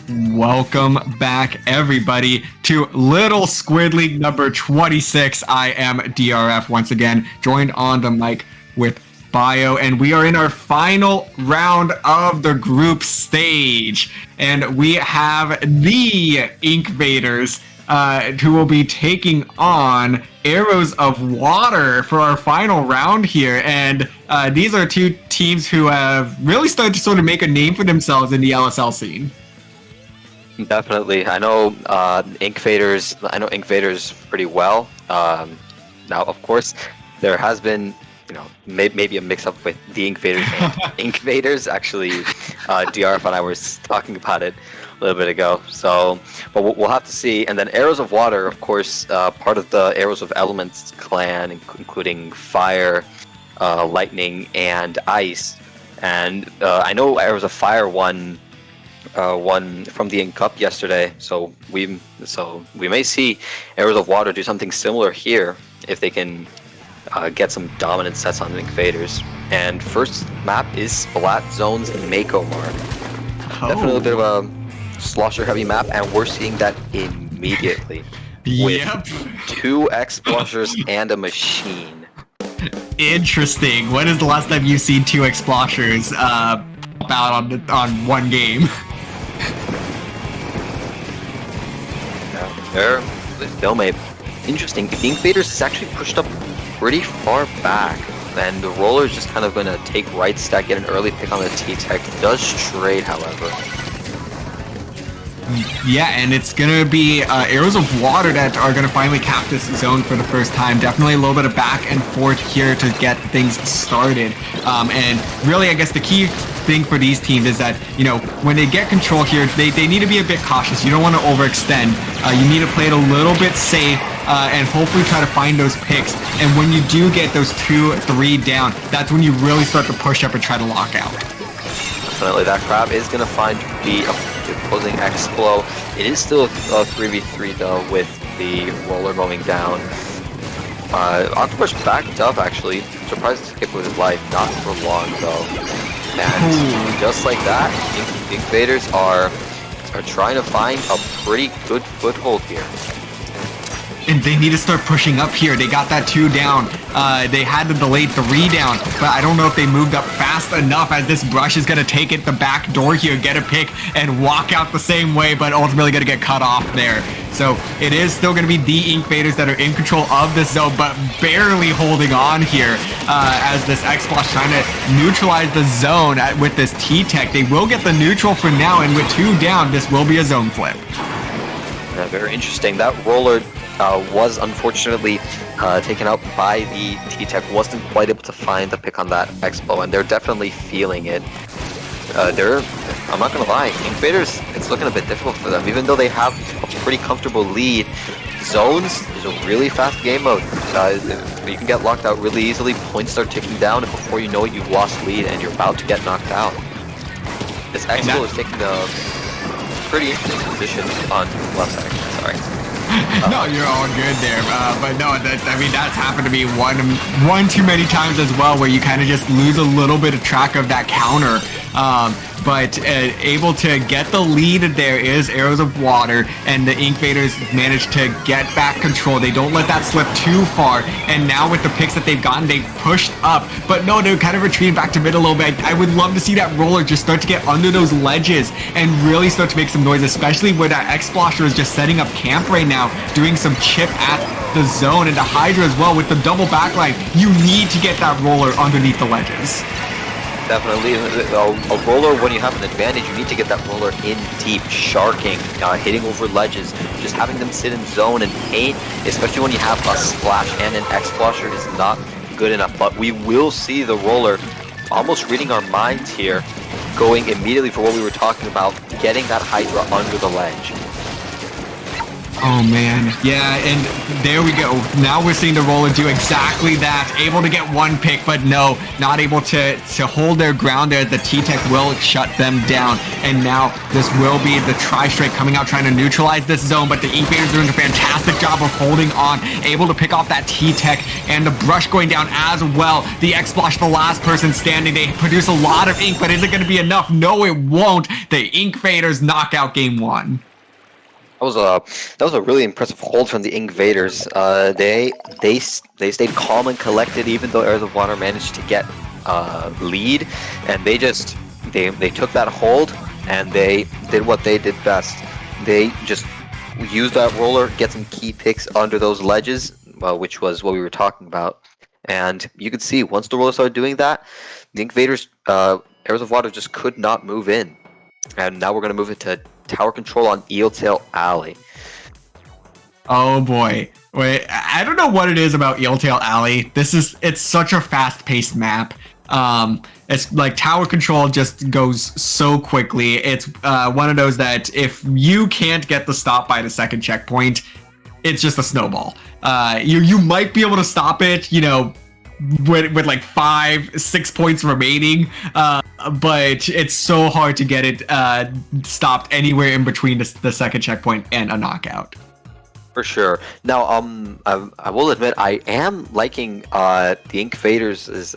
Welcome back, everybody, to Little Squid League number 26. I am DRF once again, joined on the mic with Bio, and we are in our final round of the group stage. And we have the Inkvaders, who will be taking on Arrows of Water for our final round here. And these are two teams who have really started to sort of make a name for themselves in the LSL scene. Definitely. I know Inkvaders pretty well. Now, of course, there has been, maybe a mix-up with the Inkvaders and Inkvaders. Actually, DRF and I were talking about it a little bit ago. So, but we'll have to see. And then Arrows of Water, of course, part of the Arrows of Elements clan, including Fire, Lightning, and Ice. And I know Arrows of Fire won from the Ink Cup yesterday, so we may see Arrows of Water do something similar here if they can get some dominant sets on the Inkvaders. And first map is Splat Zone's Mako Mark. Definitely a bit of a slosher heavy map, and we're seeing that immediately. Yep. With 2 X-Sploshers and a machine. Interesting. When is the last time you've seen 2 X-Sploshers pop out on one game? There, the stalemate. Interesting. The Inkvaders is actually pushed up pretty far back, and the roller is just kind of going to take right stack, get an early pick on the T-Tech. Does trade, however. Yeah, and it's going to be Arrows of Water that are going to finally cap this zone for the first time. Definitely a little bit of back and forth here to get things started. And really, I guess the key thing for these teams is that, when they get control here, they need to be a bit cautious. You don't want to overextend. You need to play it a little bit safe and hopefully try to find those picks. And when you do get those 2-3 down, that's when you really start to push up and try to lock out. Definitely, that Crab is going to find the opposing X-Blow. It is still a 3v3 though, with the roller going down. Octopus backed up, actually. Surprised to skip with his life, not for long though. And just like that, Inkvaders are trying to find a pretty good foothold here. And they need to start pushing up here. They got that 2 down. They had the delayed 3 down, but I don't know if they moved up fast enough, as this Brush is going to take it the back door here, get a pick, and walk out the same way, but ultimately going to get cut off there. So it is still going to be the Inkvaders that are in control of this zone, but barely holding on here as this X-Splosh trying to neutralize the zone with this T-Tech. They will get the neutral for now, and with 2 down, this will be a zone flip. Yeah, very interesting. That roller was unfortunately taken out by the T-Tech. Wasn't quite able to find the pick on that Expo, and they're definitely feeling it. I'm not gonna lie, Inkvaders, it's looking a bit difficult for them, even though they have a pretty comfortable lead. Zones is a really fast game mode. You can get locked out really easily. Points start ticking down, and before you know it, you've lost lead and you're about to get knocked out. This Expo is taking a pretty interesting position on left side. Sorry. No, you're all good there. But no, that's happened to me one too many times as well, where you kind of just lose a little bit of track of that counter. But able to get the lead there is Arrows of Water, and the Inkvaders managed to get back control. They don't let that slip too far, and now with the picks that they've gotten, they've pushed up. But no, they're kind of retreating back to mid a little bit. I would love to see that roller just start to get under those ledges and really start to make some noise, especially where that X-Splasher is just setting up camp right now, doing some chip at the zone, and the Hydra as well with the double backline. You need to get that roller underneath the ledges. Definitely. A roller, when you have an advantage, you need to get that roller in deep, sharking, hitting over ledges, just having them sit in zone and paint, especially when you have a splash and an X-Splasher, is not good enough. But we will see the roller almost reading our minds here, going immediately for what we were talking about, getting that Hydra under the ledge. Oh man, yeah, and there we go. Now we're seeing the roller do exactly that. Able to get one pick, but no, not able to hold their ground there. The T-Tech will shut them down. And now this will be the Tri-Strike coming out trying to neutralize this zone, but the Invaders doing a fantastic job of holding on, able to pick off that T-Tech, and the Brush going down as well. The X-Splosh, the last person standing. They produce a lot of ink, but is it going to be enough? No, it won't. The Invaders knock out game one. That was a really impressive hold from the Invaders. They stayed calm and collected even though Heirs of Water managed to get lead, and they took that hold and they did what they did best. They just used that roller, get some key picks under those ledges, which was what we were talking about. And you could see once the roller started doing that, the Invaders, Heirs of Water just could not move in. And now we're going to move into tower control on Eeltail Alley. Oh boy. Wait, I don't know what it is about Eeltail Alley. It's such a fast-paced map. It's like tower control just goes so quickly. It's one of those that if you can't get the stop by the second checkpoint, it's just a snowball. You might be able to stop it, you know, with like 5-6 points remaining, but it's so hard to get it stopped anywhere in between the second checkpoint and a knockout. For sure. Now, I will admit I am liking the Invaders'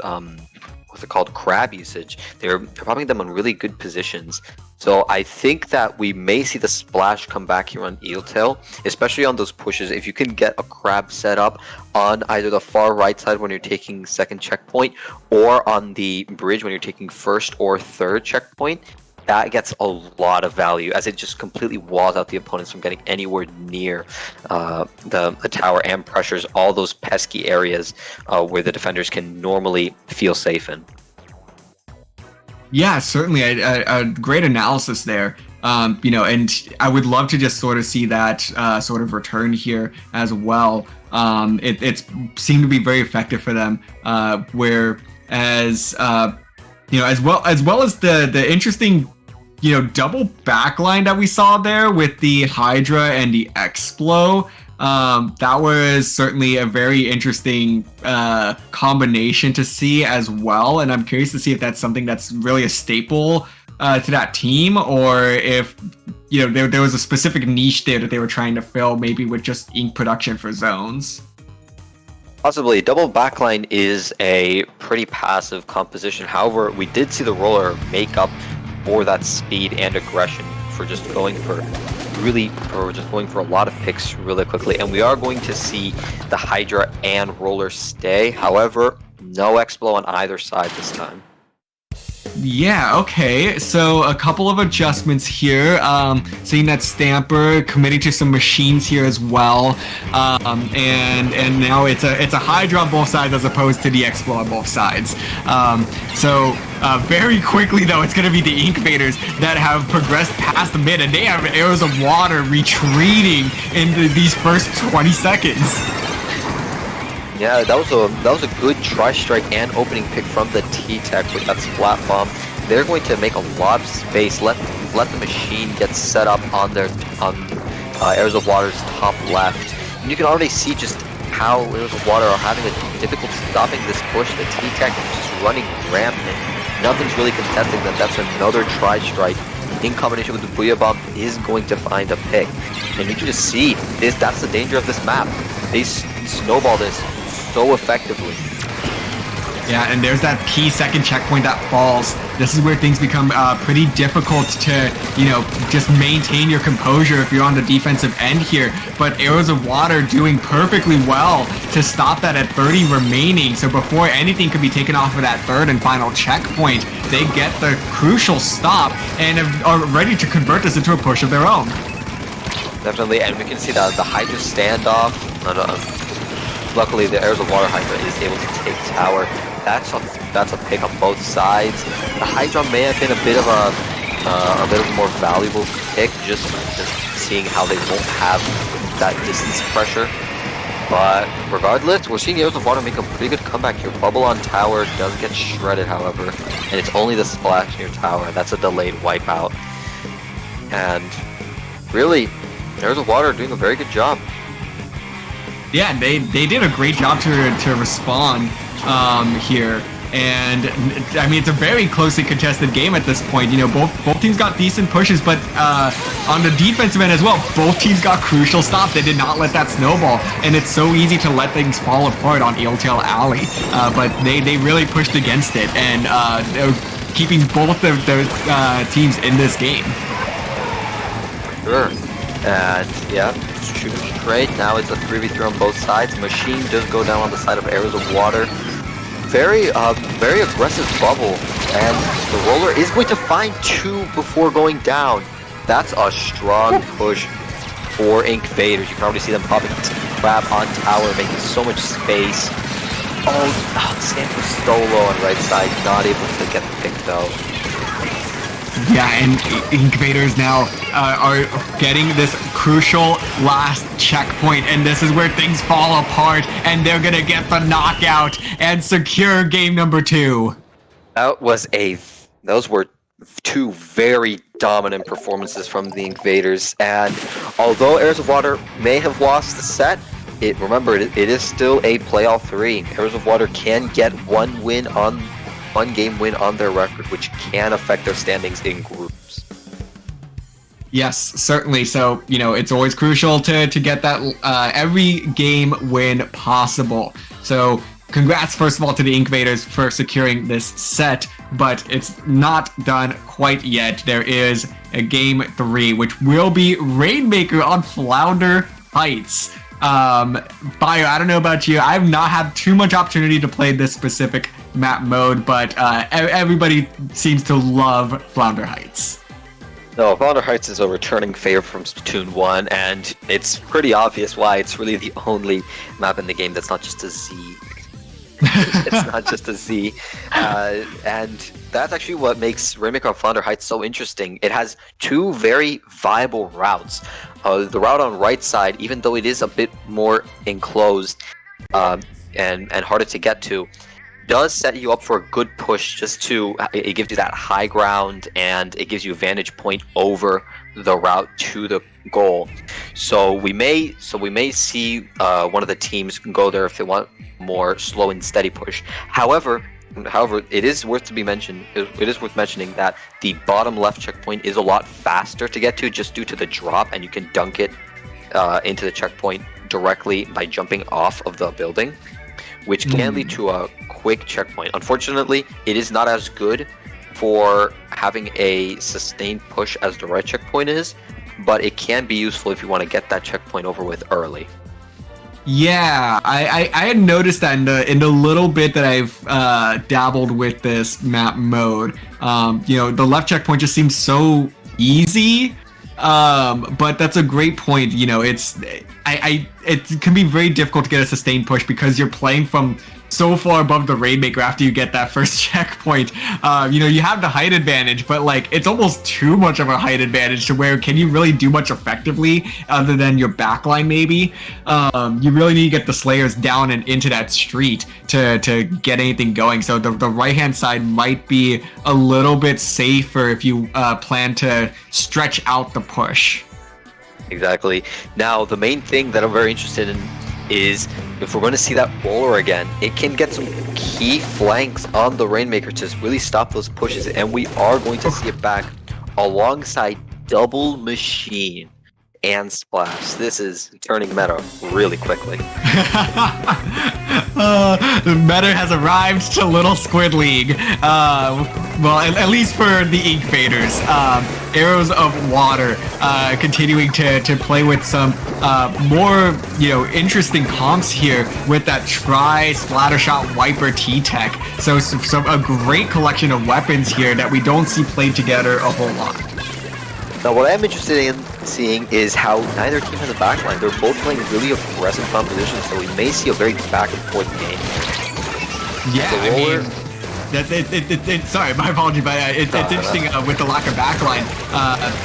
what's it called, crab usage. They're popping them on really good positions. So I think that we may see the splash come back here on Eeltail, especially on those pushes. If you can get a crab set up on either the far right side when you're taking second checkpoint, or on the bridge when you're taking first or third checkpoint, that gets a lot of value as it just completely walls out the opponents from getting anywhere near the tower and pressures all those pesky areas where the defenders can normally feel safe in. Yeah, certainly a great analysis there. You know, and I would love to just sort of see that sort of return here as well. It's seemed to be very effective for them, whereas you know, as well as the interesting, you know, double backline that we saw there with the Hydra and the Explo. That was certainly a very interesting combination to see as well, and I'm curious to see if that's something that's really a staple to that team, or if, you know, there was a specific niche there that they were trying to fill, maybe with just ink production for zones. Possibly. Double backline is a pretty passive composition. However, we did see the roller make up for that speed and aggression for just going for a lot of picks really quickly. And we are going to see the Hydra and roller stay. However, no Explo on either side this time. Yeah, okay. So a couple of adjustments here. Seeing that Stamper committing to some machines here as well. And now it's a Hydra on both sides as opposed to the Explo on both sides. So very quickly though, it's gonna be the Invaders that have progressed past the mid, and they have Heirs of Water retreating in these first 20 seconds. Yeah, that was a good Tri-Strike and opening pick from the T-Tech with that Splat Bomb. They're going to make a lot of space, let the machine get set up on Heirs of Water's top left. And you can already see just how Heirs of Water are having a difficult stopping this push. The T-Tech is just running rampant. Nothing's really contesting them. That's another Tri-Strike. In combination with the Booyah Bomb is going to find a pick. And you can just see that's the danger of this map. They snowball this so effectively. Yeah, and there's that key second checkpoint that falls. This is where things become pretty difficult to, you know, just maintain your composure if you're on the defensive end here. But Heirs of Water doing perfectly well to stop that at 30 remaining. So before anything could be taken off of that third and final checkpoint, they get the crucial stop and are ready to convert this into a push of their own. Definitely, and we can see the Hydra standoff. Luckily, the Heirs of Water Hydra is able to take tower. That's a pick on both sides. The Hydra may have been a bit of a more valuable pick, just seeing how they won't have that distance pressure. But regardless, we're seeing Heirs of Water make a pretty good comeback here. Bubble on tower does get shredded, however, and it's only the splash near tower. That's a delayed wipeout. And really, Arrows of Water are doing a very good job. Yeah, they did a great job to respond here. And I mean, it's a very closely contested game at this point. You know, both teams got decent pushes, but on the defensive end as well, both teams got crucial stops. They did not let that snowball, and it's so easy to let things fall apart on Eeltail Alley. But they really pushed against it, and they're keeping both of their teams in this game. Sure. And yeah, shooting straight. Now it's a 3v3 on both sides. Machine does go down on the side of Arrows of Water. Very aggressive bubble, and the roller is going to find 2 before going down. That's a strong push for Invaders. You can already see them popping crab on tower, making so much space. Oh, Sam was so low on right side, not able to get the pick though. Yeah, and Invaders now are getting this crucial last checkpoint, and this is where things fall apart, and they're gonna get the knockout and secure game number 2. Those were 2 very dominant performances from the Invaders, and although Arrows of Water may have lost the set, remember it is still a playoff 3. Arrows of Water can get one game win on their record, which can affect their standings in groups. Yes, certainly. So, you know, it's always crucial to get that every game win possible. So, congrats, first of all, to the Invaders for securing this set, but it's not done quite yet. There is a game 3, which will be Rainmaker on Flounder Heights. Bio, I don't know about you. I've not had too much opportunity to play this specific map mode, but everybody seems to love Flounder Heights. No, Flounder Heights is a returning favorite from Splatoon 1, and it's pretty obvious why. It's really the only map in the game that's not just a Z. It's not just a Z. And that's actually what makes Rainmaker on Flounder Heights so interesting. It has 2 very viable routes. The route on right side, even though it is a bit more enclosed and harder to get to, does set you up for a good push. It gives you that high ground, and it gives you a vantage point over the route to the goal. So we may see one of the teams go there if they want more slow and steady push. However, it is worth mentioning that the bottom left checkpoint is a lot faster to get to, just due to the drop, and you can dunk it into the checkpoint directly by jumping off of the building, which can lead to a quick checkpoint. Unfortunately, it is not as good for having a sustained push as the right checkpoint is, but it can be useful if you want to get that checkpoint over with early. Yeah, I had noticed that in the little bit that I've dabbled with this map mode. You know, the left checkpoint just seems so easy. But that's a great point. You know, it can be very difficult to get a sustained push because you're playing from so far above the Rainmaker after you get that first checkpoint. You know, you have the height advantage, but like it's almost too much of a height advantage to where can you really do much effectively other than your backline maybe? You really need to get the Slayers down and into that street to get anything going. So the right-hand side might be a little bit safer if you plan to stretch out the push. Exactly. Now, the main thing that I'm very interested in is if we're going to see that roller again, it can get some key flanks on the Rainmaker to really stop those pushes, and we are going to see it back alongside Double Machine and Splash. This is turning meta really quickly. The meta has arrived to Little Squid League. Well, at least for the Invaders. Arrows of Water continuing to play with some more, you know, interesting comps here with that Splattershot Wiper T-Tech. So a great collection of weapons here that we don't see played together a whole lot. Now, what I'm interested in seeing is how neither team has a backline. They're both playing really aggressive compositions, so we may see a very back and forth game. Yeah, I mean, sorry, my apology, but it's interesting with the lack of backline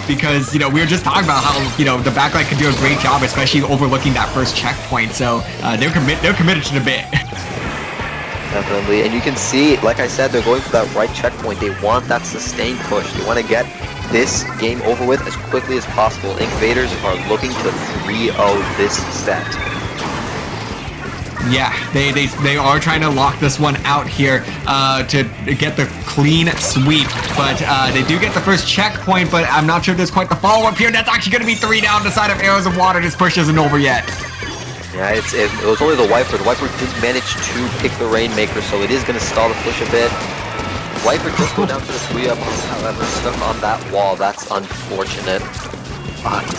because, you know, we were just talking about how, you know, the backline can do a great job, especially overlooking that first checkpoint. So they're committed to the bit. Definitely, and you can see, like I said, they're going for that right checkpoint. They want that sustained push. They want to get this game over with as quickly as possible. Invaders are looking to 3-0 this set. Yeah, they are trying to lock this one out here to get the clean sweep, but they do get the first checkpoint, but I'm not sure there's quite the follow-up here. That's actually going to be 3 down the side of Arrows of Water. This push isn't over yet. Yeah, it was only the Wiper. The Wiper did manage to pick the Rainmaker, so it is going to stall the push a bit. Wiper does go down to the 3-up, however, stuck on that wall. That's unfortunate.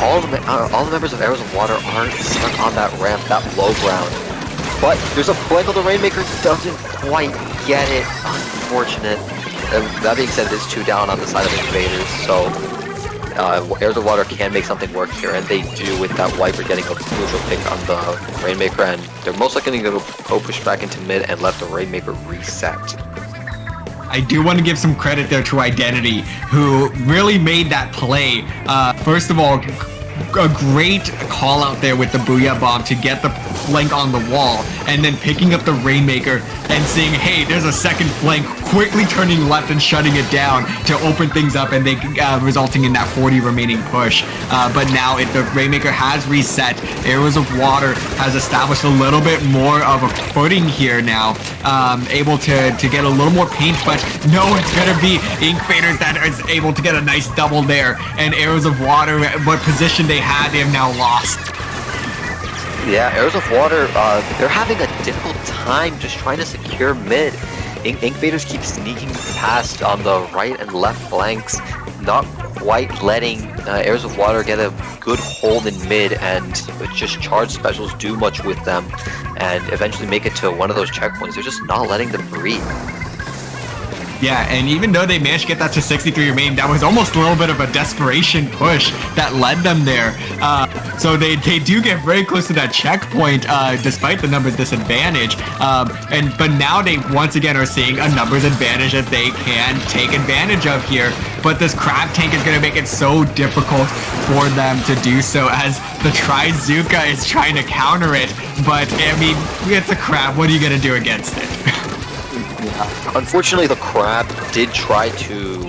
All the members of Arrows of Water are stuck on that ramp, that low ground. But there's a flank on the Rainmaker, doesn't quite get it. Unfortunate. That being said, it is 2 down on the side of Invaders, so Arrows of Water can make something work here, and they do with that Wiper getting a crucial pick on the Rainmaker, and they're most likely going to go push back into mid and let the Rainmaker reset. I do want to give some credit there to Identity, who really made that play. First of all, a great call out there with the Booyah Bomb to get the flank on the wall, and then picking up the Rainmaker and seeing, hey, there's a second flank, quickly turning left and shutting it down to open things up, and they resulting in that 40 remaining push. But now the Rainmaker has reset. Arrows of Water has established a little bit more of a footing here now, able to get a little more paint, but no, it's gonna be Inkfaders that is able to get a nice double there, and Arrows of Water, what position they had, they have now lost. Yeah, Arrows of Water, they're having a difficult time just trying to secure mid. Inkfaders keep sneaking past on the right and left flanks, not quite letting Arrows of Water get a good hold in mid, and just charge specials do much with them, and eventually make it to one of those checkpoints. They're just not letting them breathe. Yeah, and even though they managed to get that to 63 remaining, that was almost a little bit of a desperation push that led them there. So they do get very close to that checkpoint, despite the numbers disadvantage. But now they once again are seeing a numbers advantage that they can take advantage of here. But this crab tank is going to make it so difficult for them to do so, as the Trizuka is trying to counter it. But I mean, it's a crab. What are you going to do against it? Unfortunately, the Crab did try to,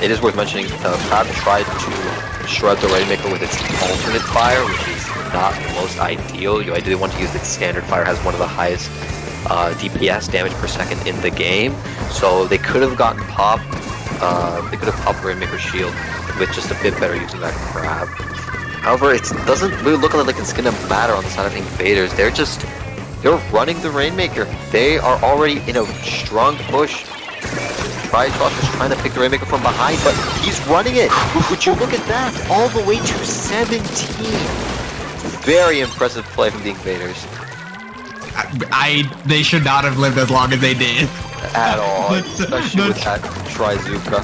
it is worth mentioning, the Crab tried to shred the Rainmaker with its alternate fire, which is not the most ideal. You ideally want to use its standard fire, has one of the highest DPS, damage per second, in the game. So they could have gotten popped, they could have popped the Rainmaker's shield with just a bit better using that Crab. However, it doesn't really look like it's going to matter on the side of Invaders. They're running the Rainmaker. They are already in a strong push. Tritross is trying to pick the Rainmaker from behind, but he's running it. Would you look at that? All the way to 17. Very impressive play from the Invaders. They should not have lived as long as they did. At all, especially with that Trizuka.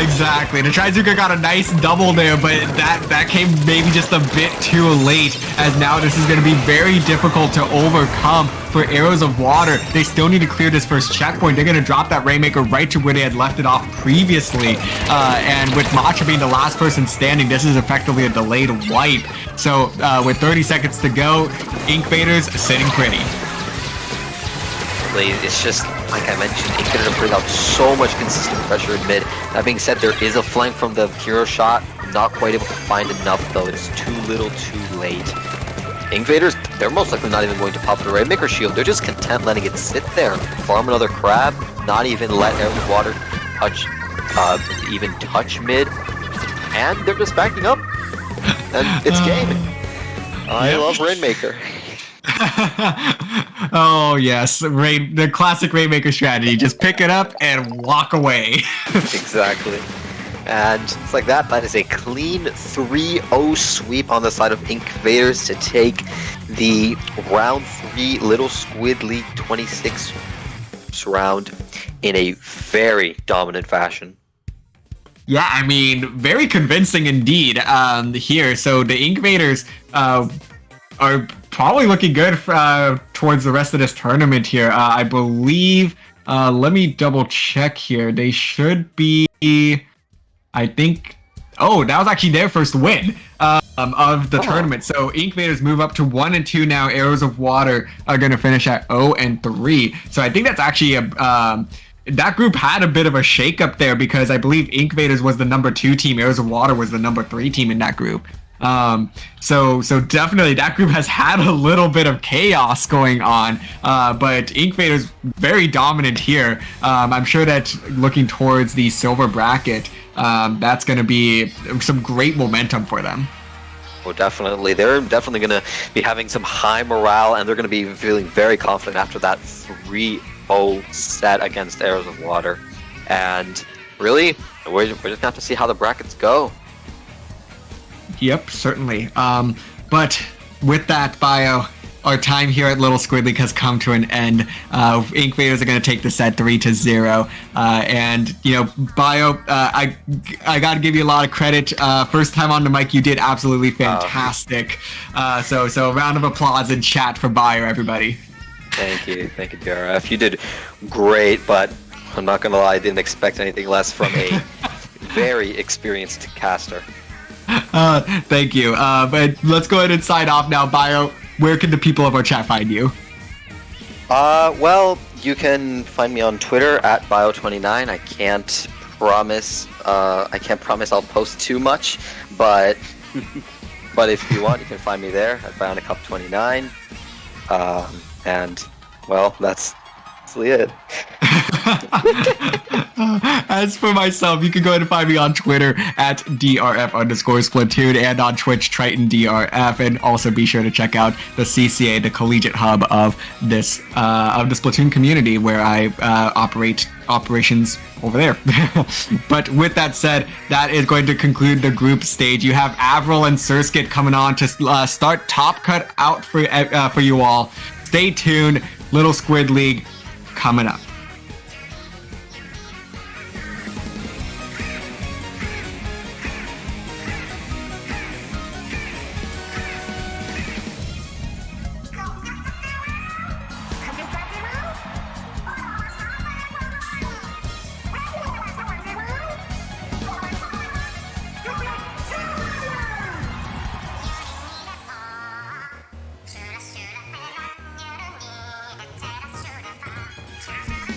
Exactly. The Trizuka got a nice double there, but that came maybe just a bit too late, as now this is going to be very difficult to overcome for Arrows of Water. They still need to clear this first checkpoint. They're going to drop that Rainmaker right to where they had left it off previously. And with Matcha being the last person standing, this is effectively a delayed wipe. So with 30 seconds to go, Inkfaders sitting pretty. It's just, like I mentioned, Inkfaders are putting out so much consistent pressure in mid. That being said, there is a flank from the hero shot. Not quite able to find enough, though. It's too little, too late. Inkfaders, they're most likely not even going to pop the Rainmaker shield. They're just content letting it sit there. Farm another crab, not even let Arrows of Water touch mid. And they're just backing up. And it's game. I love Rainmaker. Oh yes, the classic Rainmaker strategy. Just pick it up and walk away. Exactly. And it's like that. That is a clean 3-0 sweep on the side of Inkfaders to take the round 3 Little Squid League 26 round in a very dominant fashion. Yeah, I mean, very convincing indeed here. So the Inkfaders are probably looking good towards the rest of this tournament here. I believe, let me double check here. They should be, I think, oh, that was actually their first win of the tournament. So Inkfaders move up to 1 and 2 now. Arrows of Water are going to finish at 0 and 3. So I think that's actually that group had a bit of a shakeup there because I believe Inkvaders was the number 2 team, Arrows of Water was the number 3 team in that group. So definitely that group has had a little bit of chaos going on, but Inkvaders very dominant here. I'm sure that looking towards the silver bracket, that's going to be some great momentum for them. Well, definitely. They're definitely going to be having some high morale, and they're going to be feeling very confident after that 3-0 set against Arrows of Water. And really, we're just going to have to see how the brackets go. Yep, certainly. But with that, Bio, our time here at Little Squid League has come to an end. Inkvaders are going to take the set 3-0. And, Bio, I got to give you a lot of credit. First time on the mic, you did absolutely fantastic. So a round of applause in chat for Bio, everybody. Thank you, DRF. You did great, but I'm not going to lie, I didn't expect anything less from a very experienced caster. Thank you. But let's go ahead and sign off now. Bio, where can the people of our chat find you? Well, you can find me on Twitter at Bio29. I can't promise I'll post too much, but if you want, you can find me there at BionicUp29. And well, that's it. As for myself, you can go ahead and find me on Twitter at DRF_Splatoon and on Twitch TritonDRF, and also be sure to check out the CCA, the collegiate hub of this of the Splatoon community, where I operate operations over there. But with that said, that is going to conclude the group stage. You have Avril and Surskit coming on to start Top Cut out for you all. Stay tuned. Little Squid League coming up. Shoulda, shoulda,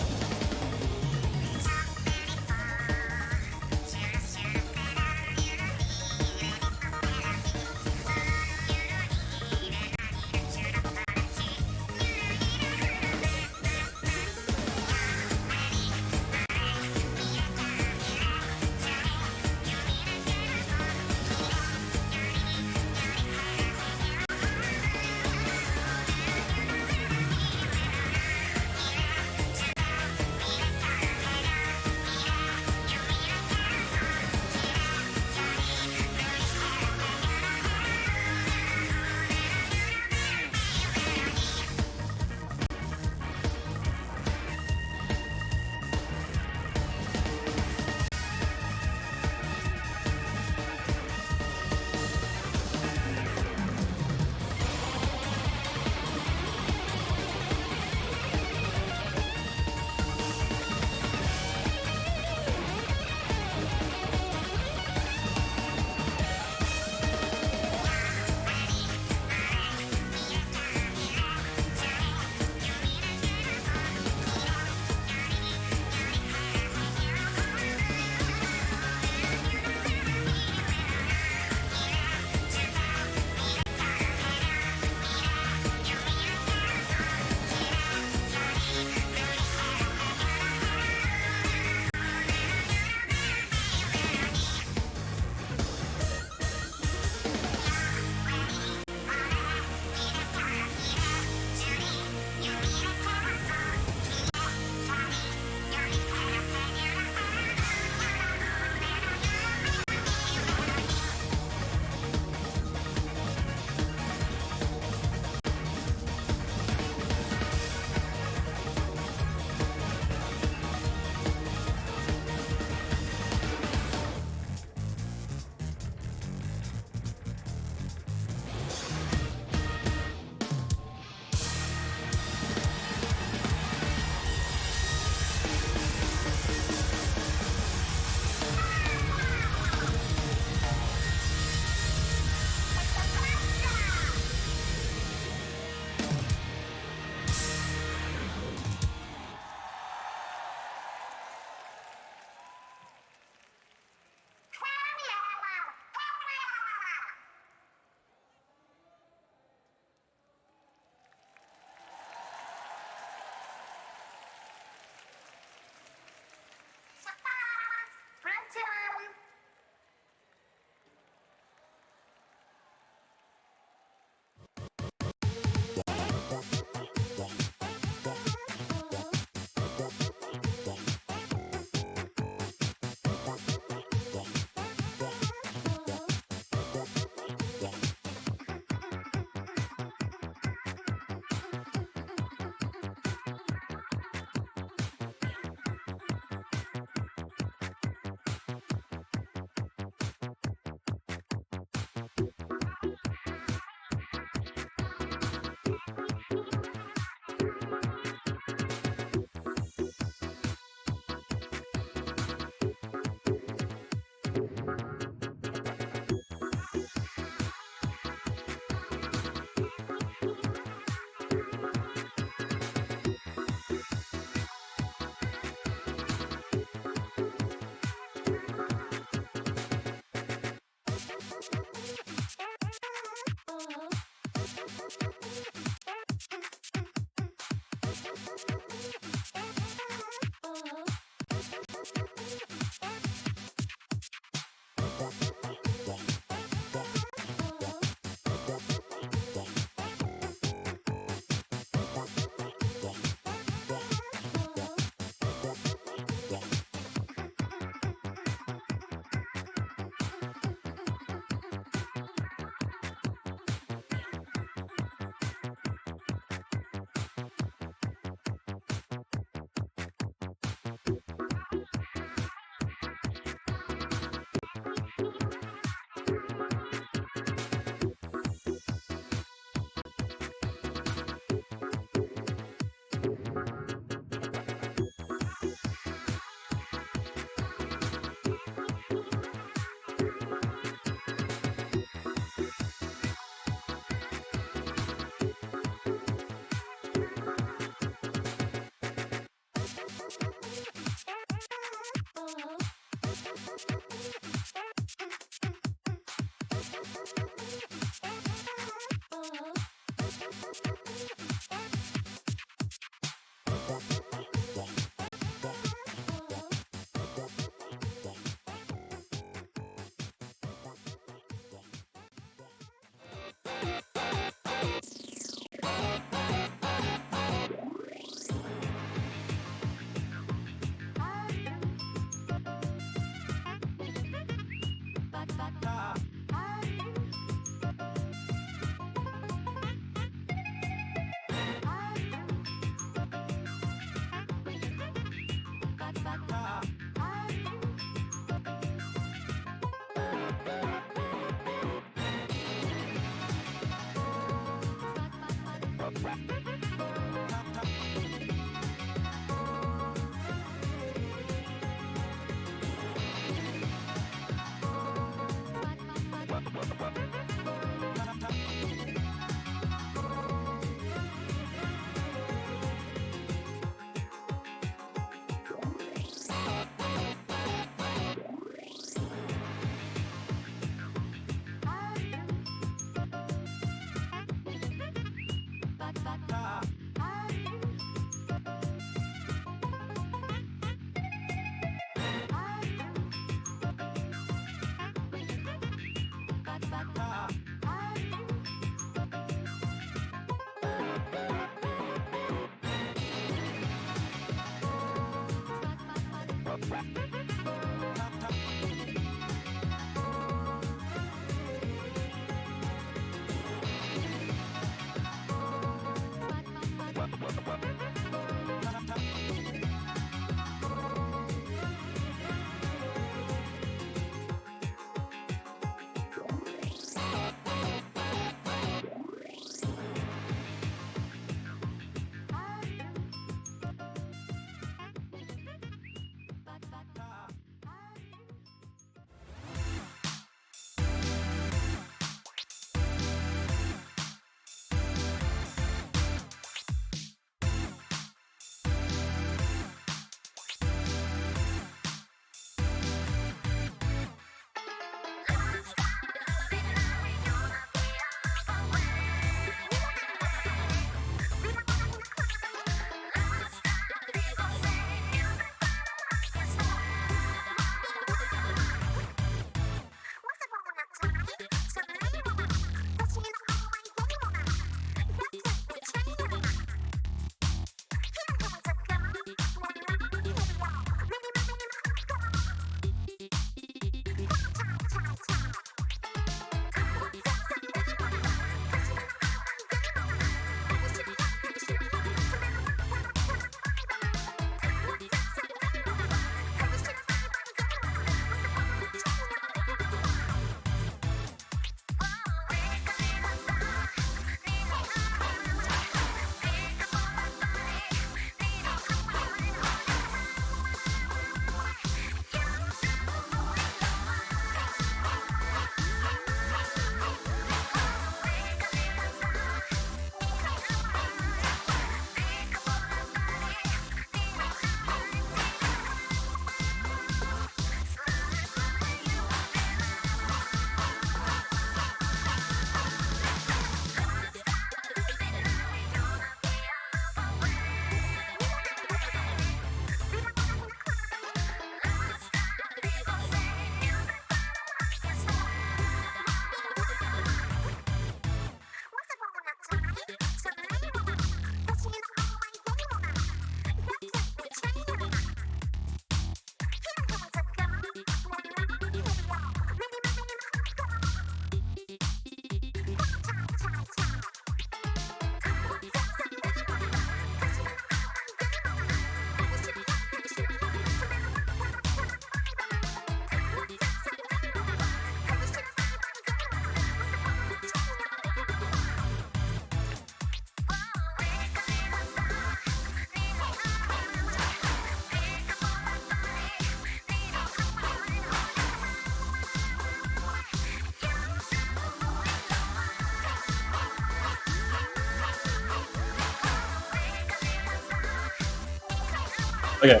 Okay,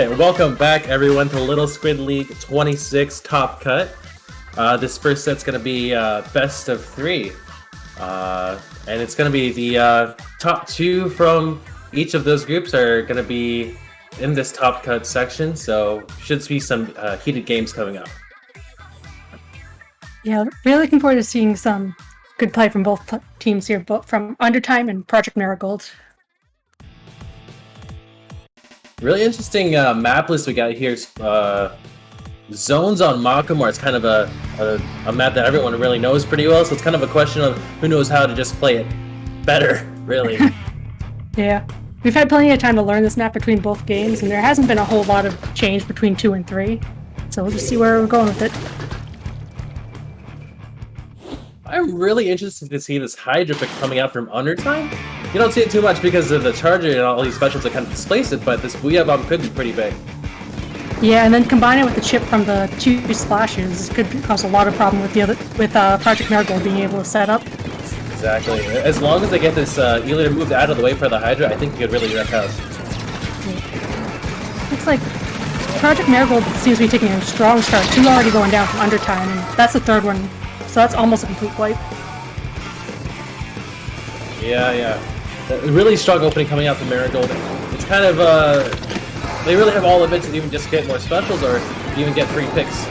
welcome back everyone to Little Squid League 26 Top Cut. This first set's gonna be best of 3. And it's gonna be the top 2 from each of those groups are gonna be in this Top Cut section, so should be some heated games coming up. Yeah, really looking forward to seeing some good play from both teams here, both from Undertime and Project Marigold. Really interesting map list we got here. Zones on Makamar is kind of a map that everyone really knows pretty well, so it's kind of a question of who knows how to just play it better, really. Yeah, we've had plenty of time to learn this map between both games, and there hasn't been a whole lot of change between 2 and 3, so we'll just see where we're going with it. I'm really interested to see this Hydra pick coming out from Undertime. You don't see it too much because of the Charger and all these specials that kind of displace it, but this Booyah Bomb could be pretty big. Yeah, and then combine it with the chip from the 2 splashes could cause a lot of problem with Project Marigold being able to set up. Exactly. As long as they get this E-Leader moved out of the way for the Hydra, I think it could really wreck house. Looks like Project Marigold seems to be taking a strong start. 2 already going down from Undertime, and that's the 3rd one. So that's almost a complete wipe. Yeah. A really strong opening coming out from Marigold. It's kind of, they really have all of it to even just get more specials or even get free picks.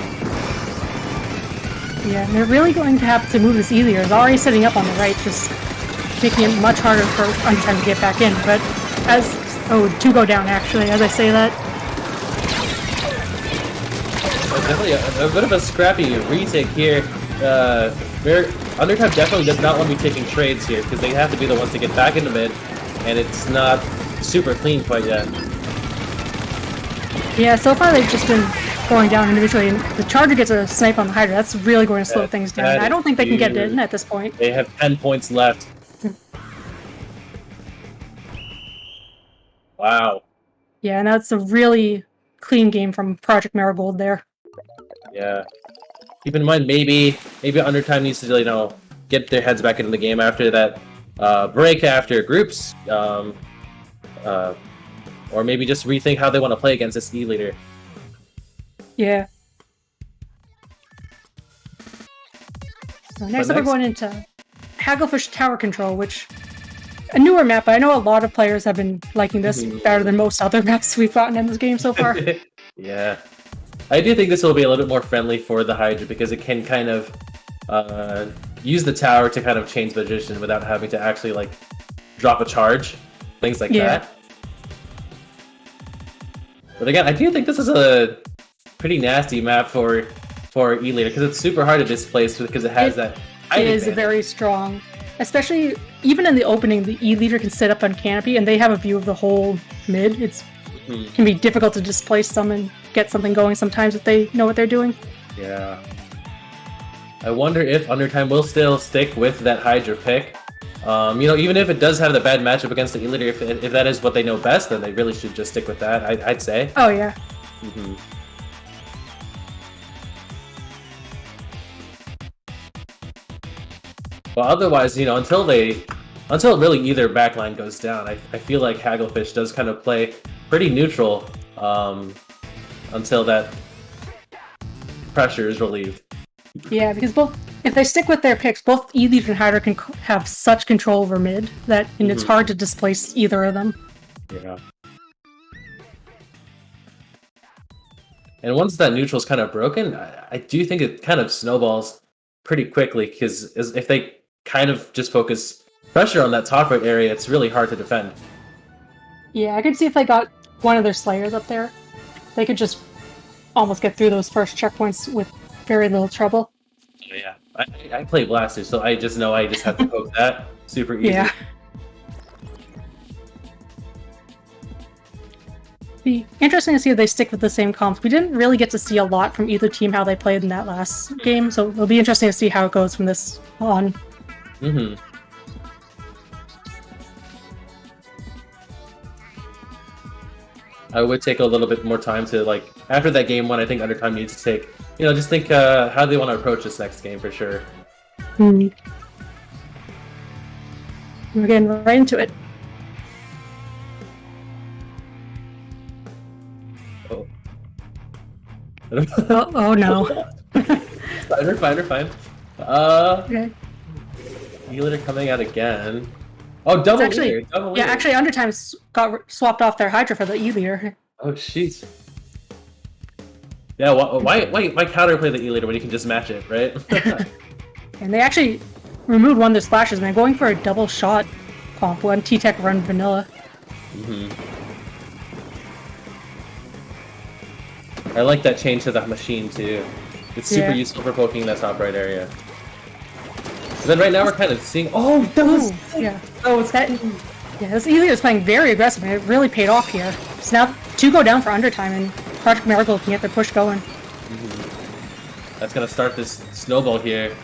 Yeah, and they're really going to have to move this E-Leader. It's already setting up on the right, just making it much harder for Undertime to get back in. But as... Oh, 2 go down, actually, as I say that. Definitely a bit of a scrappy retake here. Undertime definitely does not want to be taking trades here because they have to be the ones to get back into mid, and it's not super clean quite yet. Yeah, so far they've just been going down individually, and the Charger gets a snipe on the Hydra. That's really going to slow things down. I don't think they can get it in at this point. They have 10 points left. Wow. Yeah, and that's a really clean game from Project Marigold there. Yeah. Keep in mind, maybe Undertime needs to, get their heads back into the game after that break after groups, or maybe just rethink how they want to play against this E-Leader. Yeah. So next up we're going into Hagglefish Tower Control, which a newer map, but I know a lot of players have been liking this better than most other maps we've gotten in this game so far. Yeah. I do think this will be a little bit more friendly for the Hydra because it can kind of use the tower to kind of change position without having to actually drop a charge, things like that. But again, I do think this is a pretty nasty map for E-Leader because it's super hard to displace because it has that height advantage. Very strong, especially even in the opening. The E-Leader can sit up on canopy and they have a view of the whole mid. It can be difficult to displace them and get something going sometimes if they know what they're doing. Yeah. I wonder if Undertime will still stick with that Hydra pick. Even if it does have the bad matchup against the E-Leader, if that is what they know best, then they really should just stick with that, I'd say. Oh, yeah. Well, otherwise, until really either backline goes down, I feel like Hagglefish does kind of play pretty neutral until that pressure is relieved. Yeah, because if they stick with their picks, both E-Leader and Hydra can have such control over mid that it's hard to displace either of them. Yeah. And once that neutral is kind of broken, I do think it kind of snowballs pretty quickly because if they kind of just focus pressure on that top right area, it's really hard to defend. Yeah, I could see if they got one of their Slayers up there, they could just almost get through those first checkpoints with very little trouble. Yeah, I play Blaster, so I just know I just have to poke that. Super easy. Yeah. Be interesting to see if they stick with the same comps. We didn't really get to see a lot from either team how they played in that last game, so it'll be interesting to see how it goes from this on. I would take a little bit more time to after that game one. I think Undertime needs to take, just think how they want to approach this next game for sure. We're getting right into it. Oh no. We're fine. Okay. E-Leader coming out again. Oh, double actually- leader. Double Yeah, leader. actually, Undertime got swapped off their Hydra for the E-Leader. Oh, jeez. Yeah, why counterplay the E-Leader when you can just match it, right? And they actually removed one of their splashes, man, going for a double shot comp, one T-Tech run vanilla. I like that change to the machine, too. It's super Yeah. useful for poking in that top right area. So then right now we're kind of seeing... Oh, that was... Ooh, yeah. Oh, it's That, yeah, this E-Leader is playing very aggressive, and it really paid off here. So now 2 go down for Undertime, and Project Marigold can get their push going. That's gonna start this snowball here.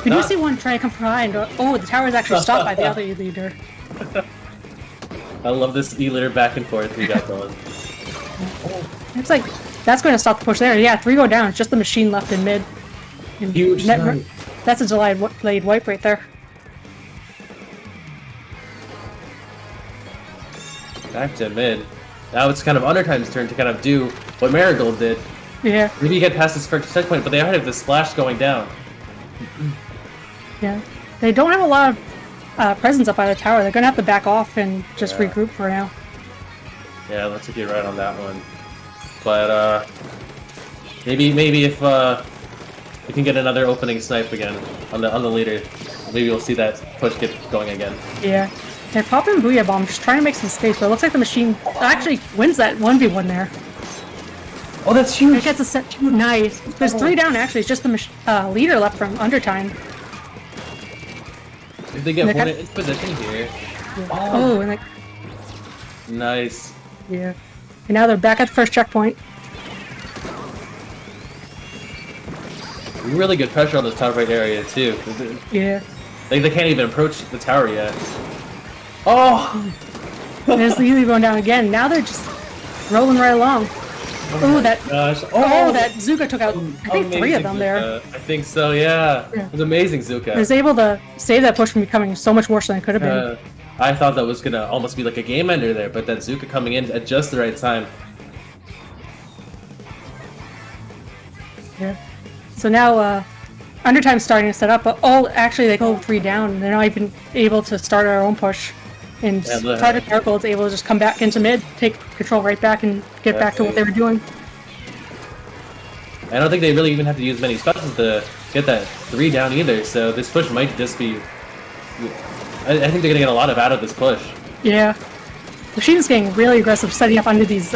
We do see one trying to come from behind. Oh, the tower is actually stopped by the other E-Leader. I love this E-Leader back and forth we got going. Looks like that's going to stop the push there. Yeah, 3 go down. It's just the machine left in mid. And Huge snipe. That's a delayed wipe right there. Back to mid. Now it's kind of Undertime's turn to kind of do what Marigold did. Yeah, Maybe get past this first checkpoint, but they already have the splash going down. yeah. They don't have a lot of presence up by the tower. They're going to have to back off and just Yeah. regroup for now. Yeah, looks like you're right on that one. But maybe if we can get another opening snipe again on the leader, maybe we'll see that push get going again. Yeah. They're popping Booyah Bomb, just trying to make some space, but it looks like the machine actually wins that 1v1 there. Oh, that's It huge! gets a set 2, nice. There's 3 down actually, it's just the leader left from Undertime. If they get They're one kind- in position here. Oh, and like, Nice. yeah. And now they're back at the first checkpoint. Really good pressure on this top right area too. Yeah. They can't even approach the tower yet. Oh! There's the Healy going down again. Now they're just rolling right along. Oh, that Gosh. oh, that Zuka took out, I think, 3 of them there. I think so, yeah. Yeah. It was amazing, Zuka. Was able to save that push from becoming so much worse than it could have been. I thought that was gonna almost be like a game ender there, but that Zuka coming in at just the right time. Yeah. So now, Undertime's starting to set up, but actually they go 3 down. They're not even able to start our own push. And Yeah, Project Miracle's able to just come back into mid, take control right back, and get back to what they were doing. I don't think they really even have to use many specials to get that 3 down either, so this push might just be... I think they're gonna get a lot out of this push. Yeah. Machine's getting really aggressive, setting up under these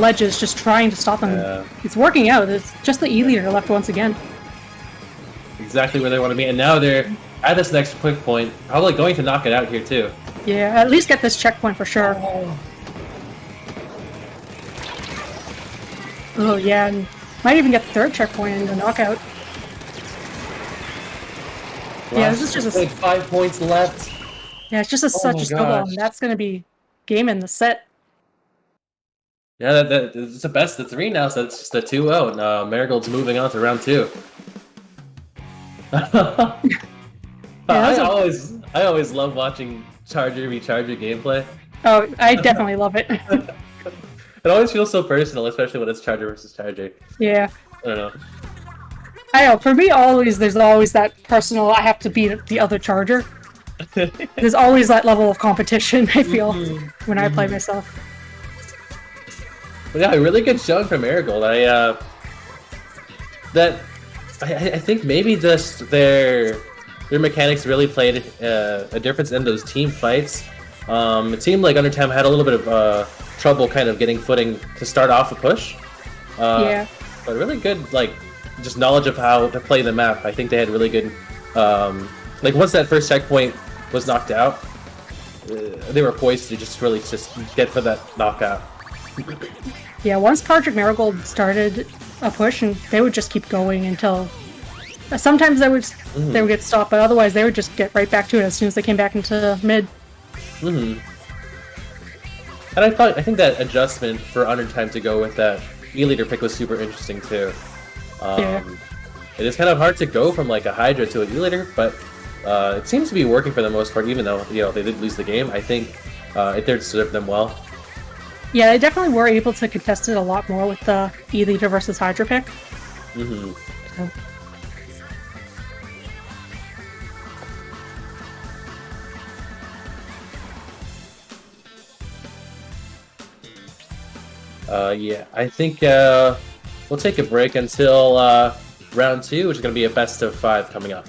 ledges, just trying to stop them. Yeah. It's working out. It's just the E-Leader left once again. Exactly where they want to be, and now they're at this next quick point, probably going to knock it out here too. Yeah, at least get this checkpoint for sure. Oh yeah, and might even get the 3rd checkpoint in the knockout. Yeah, this is just a, like 5 points left. yeah, it's just such my a snowball, gosh. and that's gonna be game in the set. Yeah, it's the best of 3 now, so it's just a 2-0, and Marigold's moving on to round 2. that's I always love watching Charger v Charger gameplay. Oh, I definitely love it. It always feels so personal, especially when it's Charger versus Charger. Yeah. I don't know. I know, for me, there's always that personal, I have to beat the other charger. There's always that level of competition, I feel, when I play myself. But yeah, a really good showing from Marigold. I think maybe just their mechanics really played a difference in those team fights. It seemed like Undertime had a little bit of trouble kind of getting footing to start off a push. Yeah. But really good, like, just knowledge of how to play the map. I think they had really good, like, once that first checkpoint was knocked out, they were poised to just really just get for that knockout. Yeah, once Project Marigold started a push, and they would just keep going until... Sometimes they would get stopped, but otherwise they would just get right back to it as soon as they came back into mid. And I think that adjustment for Undertime to go with that E-Leader pick was super interesting too. Yeah. It is kind of hard to go from like a Hydra to an E-Leader, but it seems to be working for the most part, even though they did lose the game. I think it did serve them well. Yeah, they definitely were able to contest it a lot more with the E-liter versus Hydra pick. Mm-hmm. Yeah, I think we'll take a break until round 2, which is going to be a best of 5 coming up.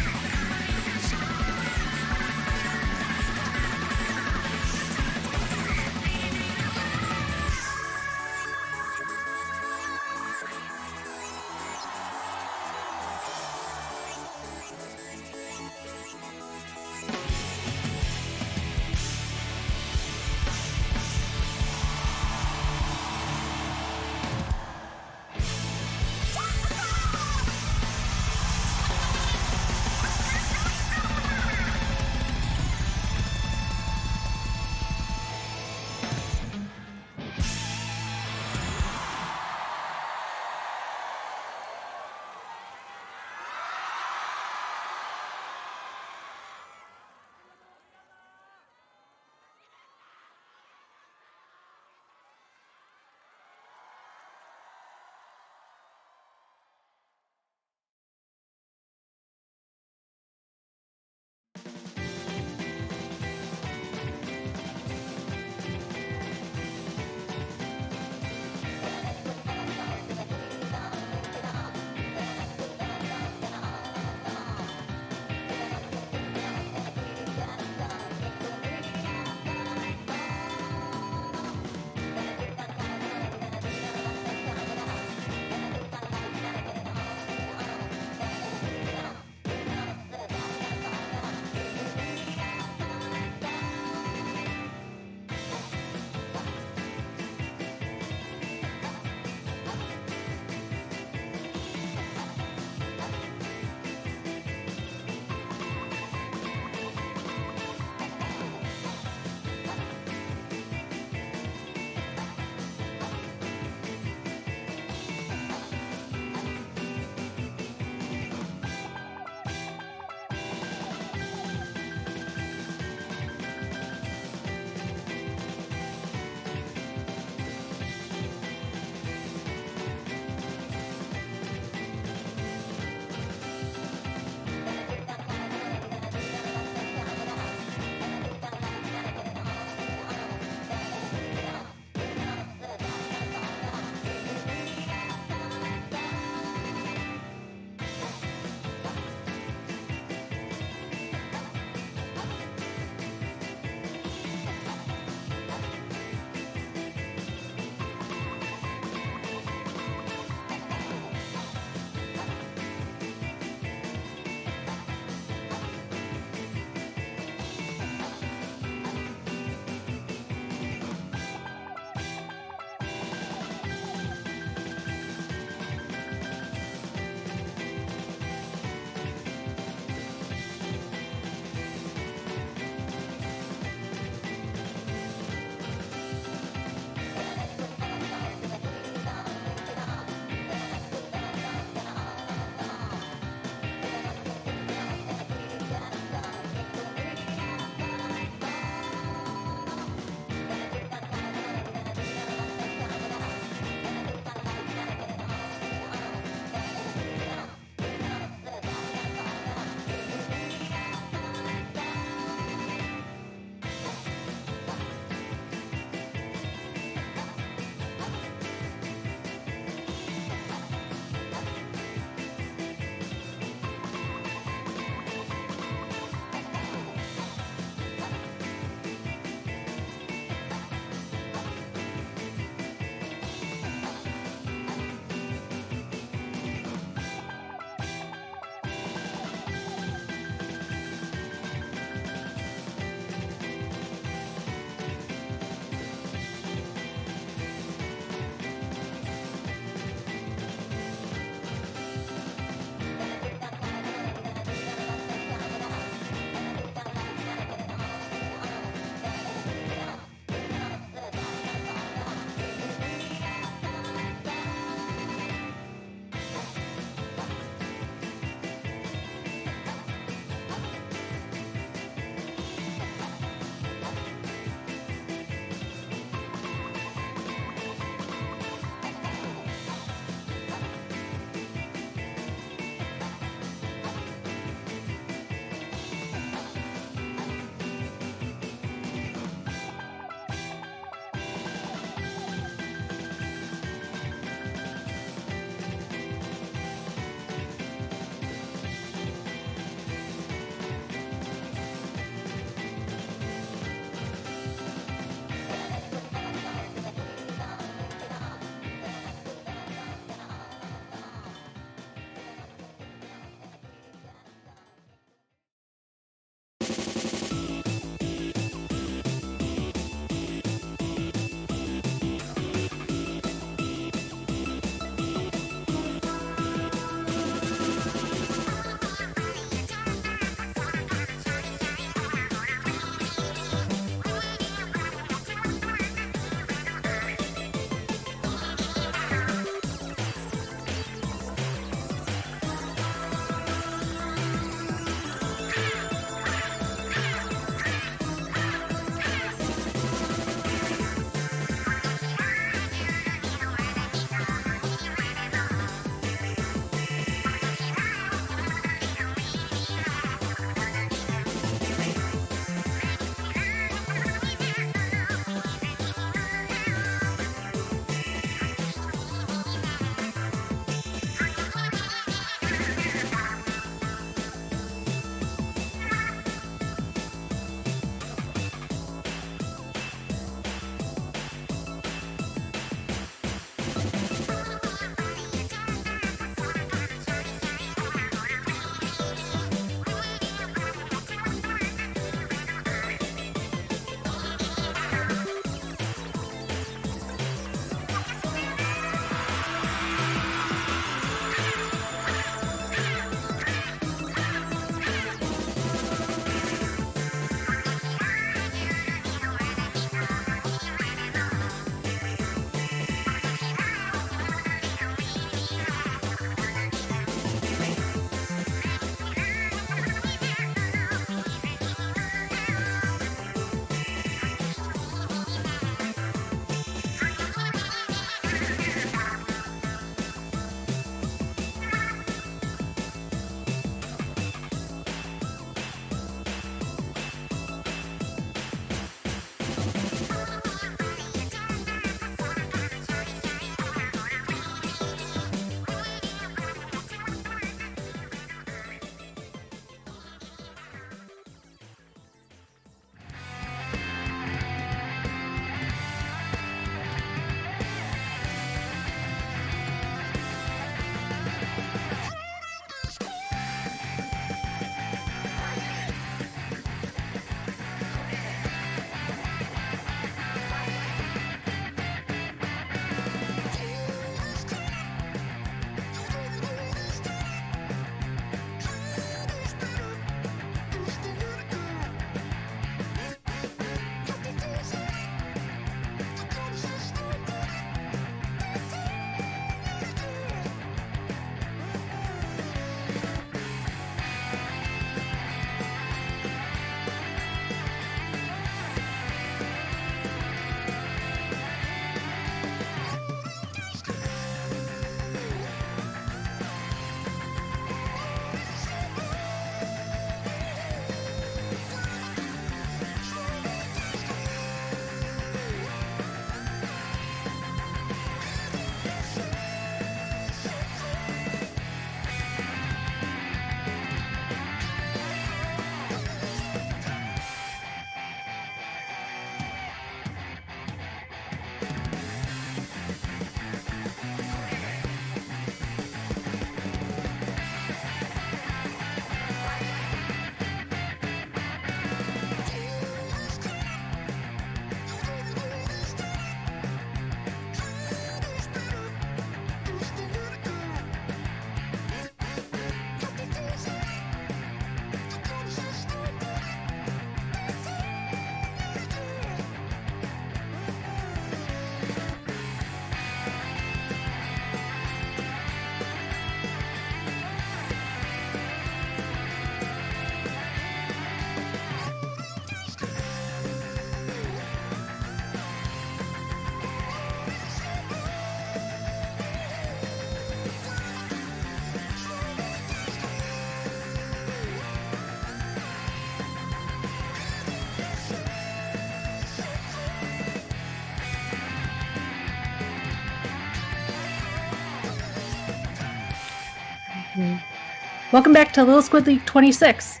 Welcome back to Little Squid League 26.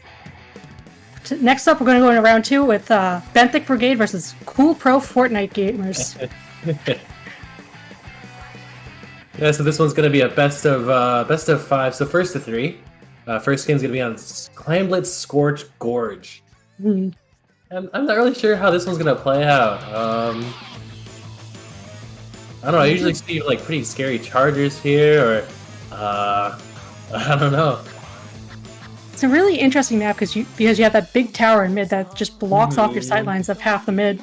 Next up, we're going to go into round 2 with Benthic Brigade versus Cool Pro Fortnite Gamers. Yeah, so this one's going to be a best of 5, so first to 3. First game's going to be on Clamblitz Scorch Gorge. Hmm. I'm not really sure how this one's going to play out. I don't know, I usually see like pretty scary chargers here, or I don't know. It's a really interesting map because you have that big tower in mid that just blocks off your sightlines of half the mid.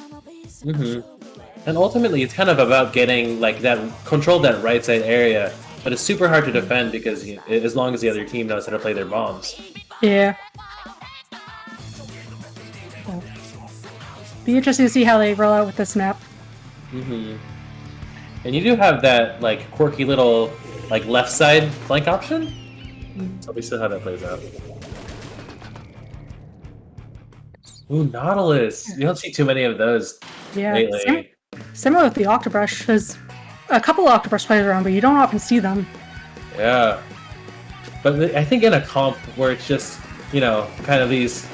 And ultimately, it's kind of about getting like control that right side area, but it's super hard to defend because as long as the other team knows how to play their bombs. Yeah. So, be interesting to see how they roll out with this map. And you do have that like quirky little like left side flank option, so we see how that plays out. Ooh, Nautilus! You don't see too many of those lately. Similar with the Octobrush. There's a couple of Octobrush players around, but you don't often see them. Yeah, but I think in a comp where it's just kind of these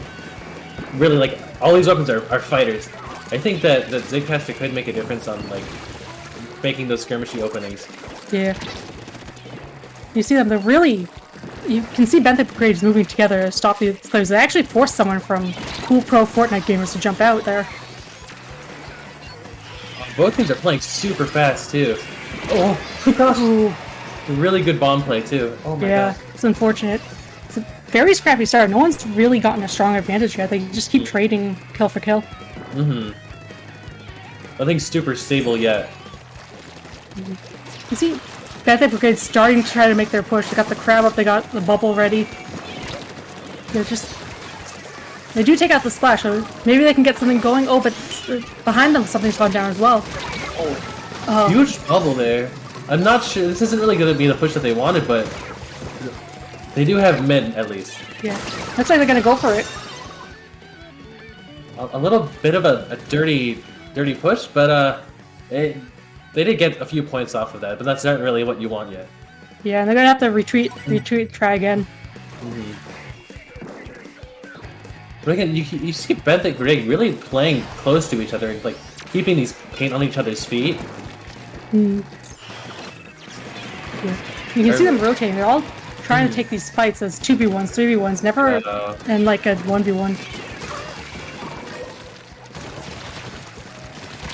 really like all these weapons are fighters. I think that Zigcaster could make a difference on like making those skirmishy openings. Yeah. You see them, they're really... You can see Benthic Brigades moving together to stop these players. They actually forced someone from Cool Pro Fortnite Gamers to jump out there. Both teams are playing super fast, too. Oh, gosh. Ooh. Really good bomb play, too. Oh my god. It's unfortunate. It's a very scrappy start. No one's really gotten a strong advantage yet. They just keep trading kill for kill. Nothing's super stable yet. You see Benthic Brigade's starting to try to make their push. They got the crab up, they got the bubble ready. They do take out the splash, so maybe they can get something going. Oh, but behind them something's gone down as well. Huge bubble there. I'm not sure, this isn't really going to be the push that they wanted, but they do have mid at least. Yeah, looks like they're going to go for it. A little bit of a dirty push, but they did get a few points off of that, but that's not really what you want yet. Yeah, and they're gonna have to retreat, try again. But again, you see Benthic Brigade really playing close to each other, like keeping these paint on each other's feet. Yeah. You can see them rotating. They're all trying to take these fights as 2v1s, 3v1s, never in like a 1v1.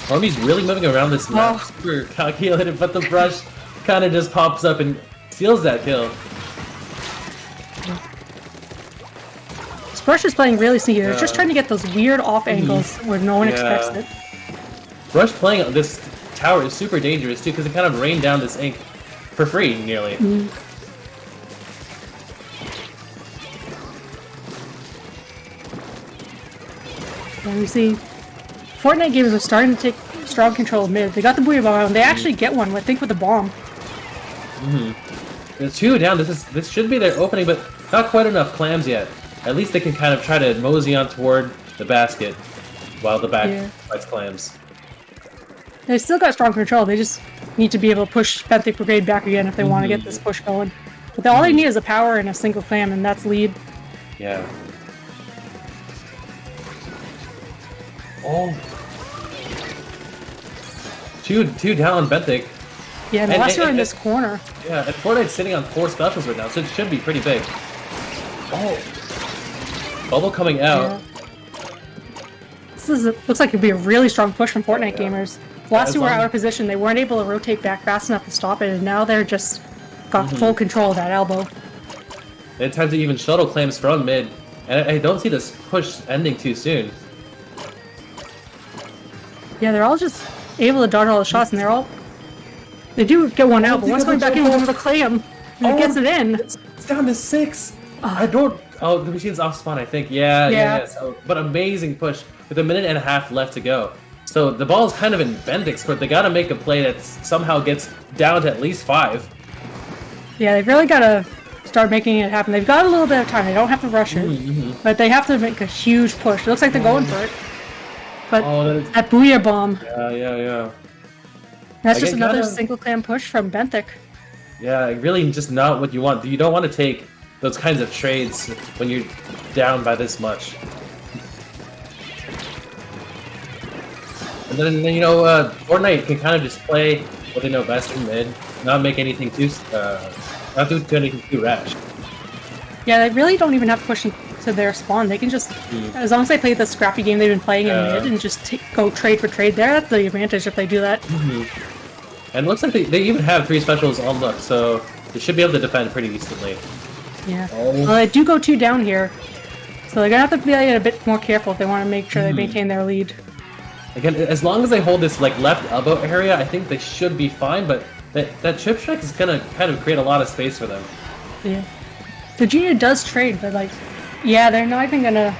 Army's really moving around this map, super calculated, but the brush kind of just pops up and steals that kill. This brush is playing really sneaky. They're just trying to get those weird off angles where no one expects it. Brush playing this tower is super dangerous too, because it kind of rained down this ink for free, nearly. And we see Fortnite gamers are starting to take strong control of mid. They got the Booyah Bomb, and they actually get one, I think, with the bomb. There's 2 down. This should be their opening, but not quite enough clams yet. At least they can kind of try to mosey on toward the basket while the back fights clams. They still got strong control. They just need to be able to push Benthic Brigade back again if they want to get this push going. But all they need is a power and a single clam, and that's lead. Yeah. Oh. Two down on Benthic. Yeah, and the last are in this corner. Yeah, and Fortnite's sitting on 4 specials right now, so it should be pretty big. Oh. Bubble coming out. This looks like it'd be a really strong push from Fortnite gamers. The last two were out of position. They weren't able to rotate back fast enough to stop it, and now they're just got full control of that elbow. They had time to even shuttle clams from mid, and I don't see this push ending too soon. Yeah, they're all just able to dodge all the shots, and they do get one out, but one's going back in with a clam, and it gets it in. It's down to 6. Oh, the machine's off spawn, I think. Yeah. So, but amazing push with 1.5 minutes left to go. So the ball is kind of in Bendic's court. They got to make a play that somehow gets down to at least 5. Yeah, they've really got to start making it happen. They've got a little bit of time. They don't have to rush it, but they have to make a huge push. It looks like they're going for it. But that Booyah Bomb. Yeah. That's just another single clam push from Benthic. Yeah, really just not what you want. You don't want to take those kinds of trades when you're down by this much. And then Fortnite can kind of just play what they know best in mid, not make anything too, not do anything too rash. Yeah, they really don't even have to push into their spawn. They can just, as long as they play the scrappy game they've been playing in mid and just go trade for trade, they're at the advantage if they do that. And it looks like they even have 3 specials on look, so they should be able to defend pretty decently. Yeah. Well, they do go 2 down here, so they're gonna have to be a bit more careful if they want to make sure they maintain their lead. Again, as long as they hold this like left elbow area, I think they should be fine. But that chip strike is gonna kind of create a lot of space for them. Yeah. The Junior does trade, but like, yeah, they're not even gonna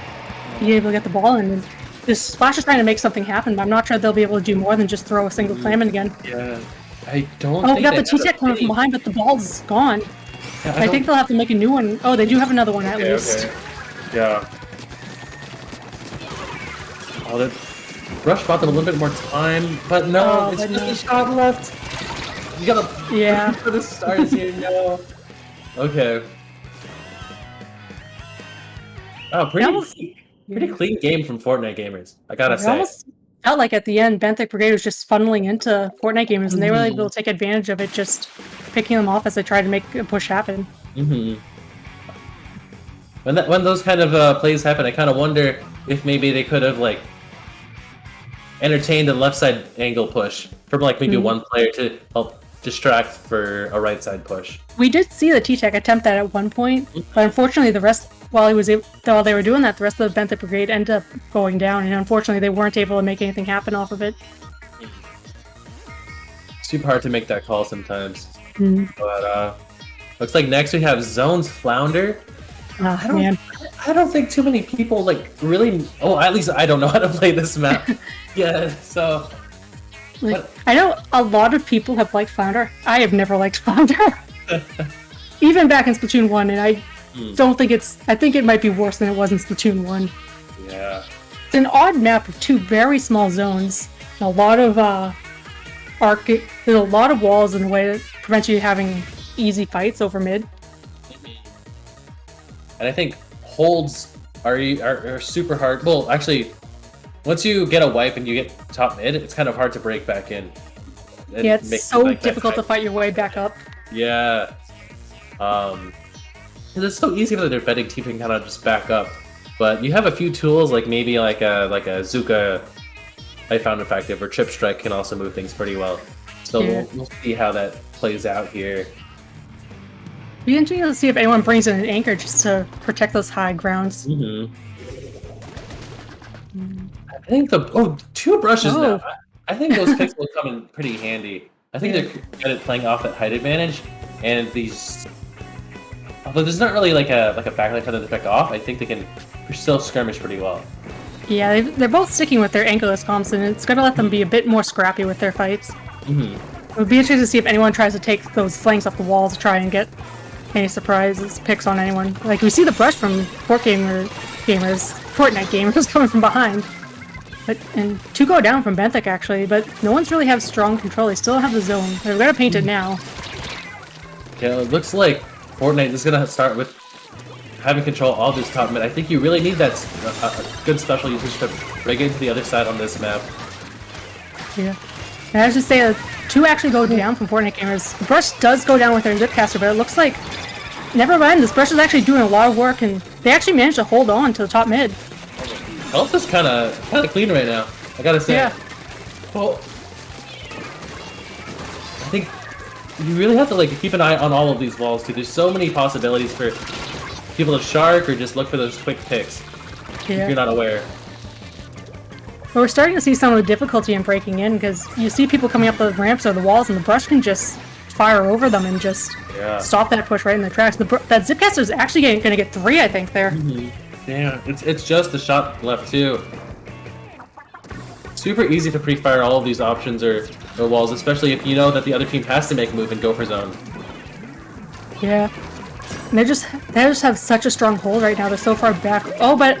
be able to get the ball in. And this Splash is trying to make something happen, but I'm not sure they'll be able to do more than just throw a single clam in again. Yeah, I don't. Oh, think we got they the T-Tech coming from behind, but the ball's gone. Yeah, I think they'll have to make a new one. Oh, they do have another one at least. Okay. Yeah. Oh, that Rush bought them a little bit more time, but no, it's just a shot left. You gotta for the stars here, no. Okay. Oh, pretty clean game from Fortnite gamers, I gotta say. Almost felt like at the end, Benthic Brigade was just funneling into Fortnite gamers, and they were able to take advantage of it, just picking them off as they tried to make a push happen. When those kind of plays happen, I kind of wonder if maybe they could have like entertained a left side angle push from like maybe one player to help distract for a right side push. We did see the T-Tech attempt that at one point, but unfortunately the rest, while they were doing that, the rest of the Benthic Brigade ended up going down, and unfortunately they weren't able to make anything happen off of it. Super hard to make that call sometimes. But looks like next we have Zone's Flounder. I don't think too many people like really. Oh, at least I don't know how to play this map. Yeah, so. I know a lot of people have liked Flounder. I have never liked Flounder. Even back in Splatoon 1, and I don't think I think it might be worse than it was in Splatoon 1. Yeah. It's an odd map with 2 very small zones. And a lot of there's a lot of walls in the way that prevents you having easy fights over mid. And I think holds are super hard. Well, actually, once you get a wipe and you get top mid, it's kind of hard to break back in. Yeah, it's so difficult to fight your way back up. Yeah. It's so easy for the defending team to kind of just back up. But you have a few tools, like maybe like a Zuka I found effective, or Chip Strike can also move things pretty well. So we'll see how that plays out here. Be interesting to see if anyone brings in an anchor just to protect those high grounds. I think 2 brushes now. I think those picks will come in pretty handy. I think they're good at playing off that height advantage, and these. Although there's not really like a backline for them to pick off, I think they can still skirmish pretty well. Yeah, they're both sticking with their anchorless comps, and it's going to let them be a bit more scrappy with their fights. It would be interesting to see if anyone tries to take those flanks off the wall to try and get any surprises picks on anyone. Like, we see the brush from Fortnite gamers coming from behind. And 2 go down from Benthic, actually, but no one's really have strong control. They still have the zone. They've got to paint it now. Yeah, it looks like Fortnite is going to start with having control all this top mid. I think you really need that a good special usage to break into the other side on this map. Yeah. And I was just saying, 2 actually go down from Fortnite gamers. The brush does go down with their Zipcaster, but it looks like, never mind, this brush is actually doing a lot of work, and they actually managed to hold on to the top mid. Health is kind of clean right now, I gotta say. Yeah. Well, I think you really have to like keep an eye on all of these walls too. There's so many possibilities for people to shark or just look for those quick picks if you're not aware. But we're starting to see some of the difficulty in breaking in, because you see people coming up the ramps or the walls, and the brush can just fire over them and just stop that push right in their tracks. That Zipcaster is actually going to get 3, I think, there. Yeah, it's just a shot left too. Super easy to pre-fire all of these options or walls, especially if you know that the other team has to make a move and go for zone. Yeah. And they just have such a strong hold right now. They're so far back. Oh, but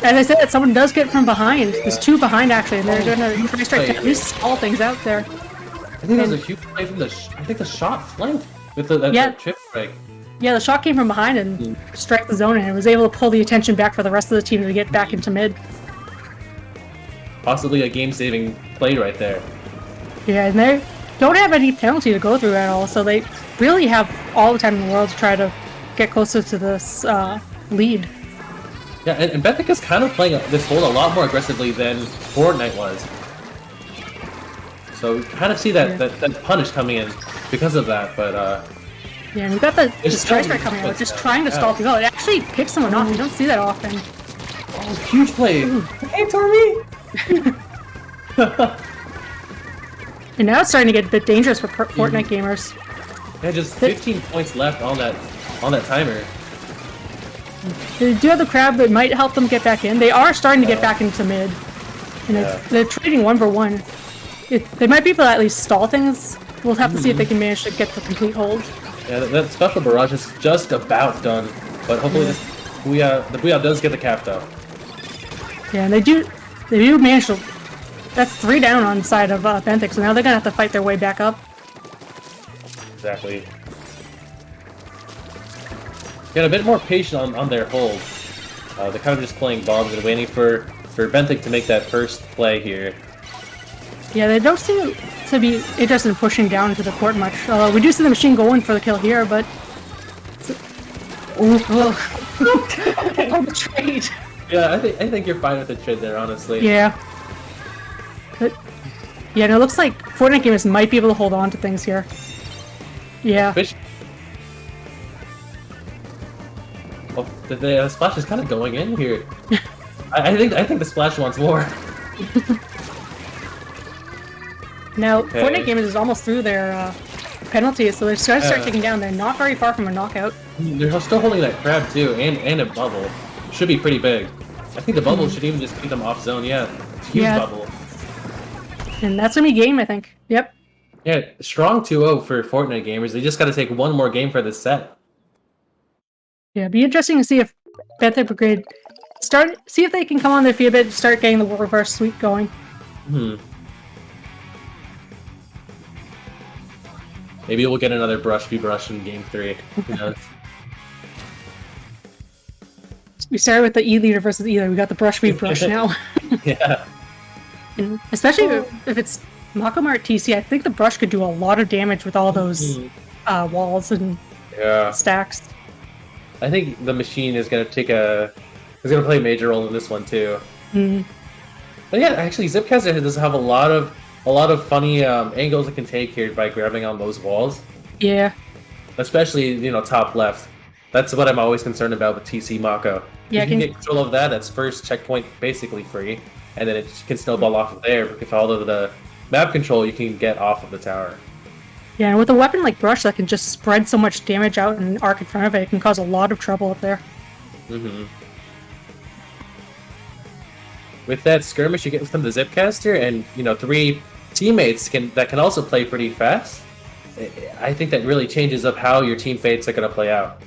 as I said, someone does get from behind. There's 2 behind, actually, and they're going to try to at least stall things out there. I think that was a huge play from I think the shot flanked with that chip strike. Yeah, the shot came from behind and struck the zone, and it was able to pull the attention back for the rest of the team to get back into mid. Possibly a game-saving play right there. Yeah, and they don't have any penalty to go through at all, so they really have all the time in the world to try to get closer to this lead. Yeah, and Benthic is kind of playing this hold a lot more aggressively than Fortnite was. So we kind of see that punish coming in because of that, but yeah, and we got the It's strike still- coming out, just trying to stall people. It actually picks someone off. You don't see that often. oh, huge play! Hey, Tormy! And now it's starting to get a bit dangerous for Fortnite gamers. Yeah, just 15 points left on that timer. They do have the crab that might help them get back in. They are starting to get back into mid. And they're trading 1v1. They might be able to at least stall things. We'll have to see if they can manage to get the complete hold. Yeah, that special barrage is just about done, but hopefully the Booyah does get the cap though. Yeah, and they do manage to... That's 3 down on the side of Benthic, so now they're gonna have to fight their way back up. Exactly. Get a bit more patient on their hold. They're kind of just playing bombs and waiting for Benthic to make that first play here. Yeah, they don't seem to be interested in pushing down into the court much. We do see the machine going for the kill here, but... Oh, the trade! Yeah, I think you're fine with the trade there, honestly. Yeah. But, yeah, and it looks like Fortnite gamers might be able to hold on to things here. Yeah. Fish. Oh, the splash is kind of going in here. I think the splash wants more. Now, Okay. Fortnite gamers is almost through their penalties, so they're starting to start taking down. They're not very far from a knockout. They're still holding that crab too, and a bubble. Should be pretty big. I think the bubble should even just keep them off zone. Yeah, it's a huge Yeah. bubble. And that's gonna be game, I think. Yep. Yeah, strong 2-0 for Fortnite gamers. They just got to take one more game for this set. Yeah, it'd be interesting to see if Benthic Brigade see if they can come on their feet a bit and start getting the reverse sweep going. Maybe we'll get another brush v brush in game 3. Who knows? We started with the E leader versus E leader. We got the brush v brush now. Yeah. And especially if it's Makomart TC, I think the brush could do a lot of damage with all those walls and Yeah. stacks. I think the machine is gonna play a major role in this one too. But yeah, actually, Zipcaster does have a lot of funny angles it can take here by grabbing on those walls. Yeah. Especially, top left. That's what I'm always concerned about with TC Mako. Yeah, If you can get control of that, that's first checkpoint basically free, and then it can snowball off of there with all of the map control you can get off of the tower. Yeah, and with a weapon like Brush that can just spread so much damage out and arc in front of it, it can cause a lot of trouble up there. With that skirmish you get from the Zipcaster and 3 teammates that can also play pretty fast, I think that really changes up how your team fates are going to play out.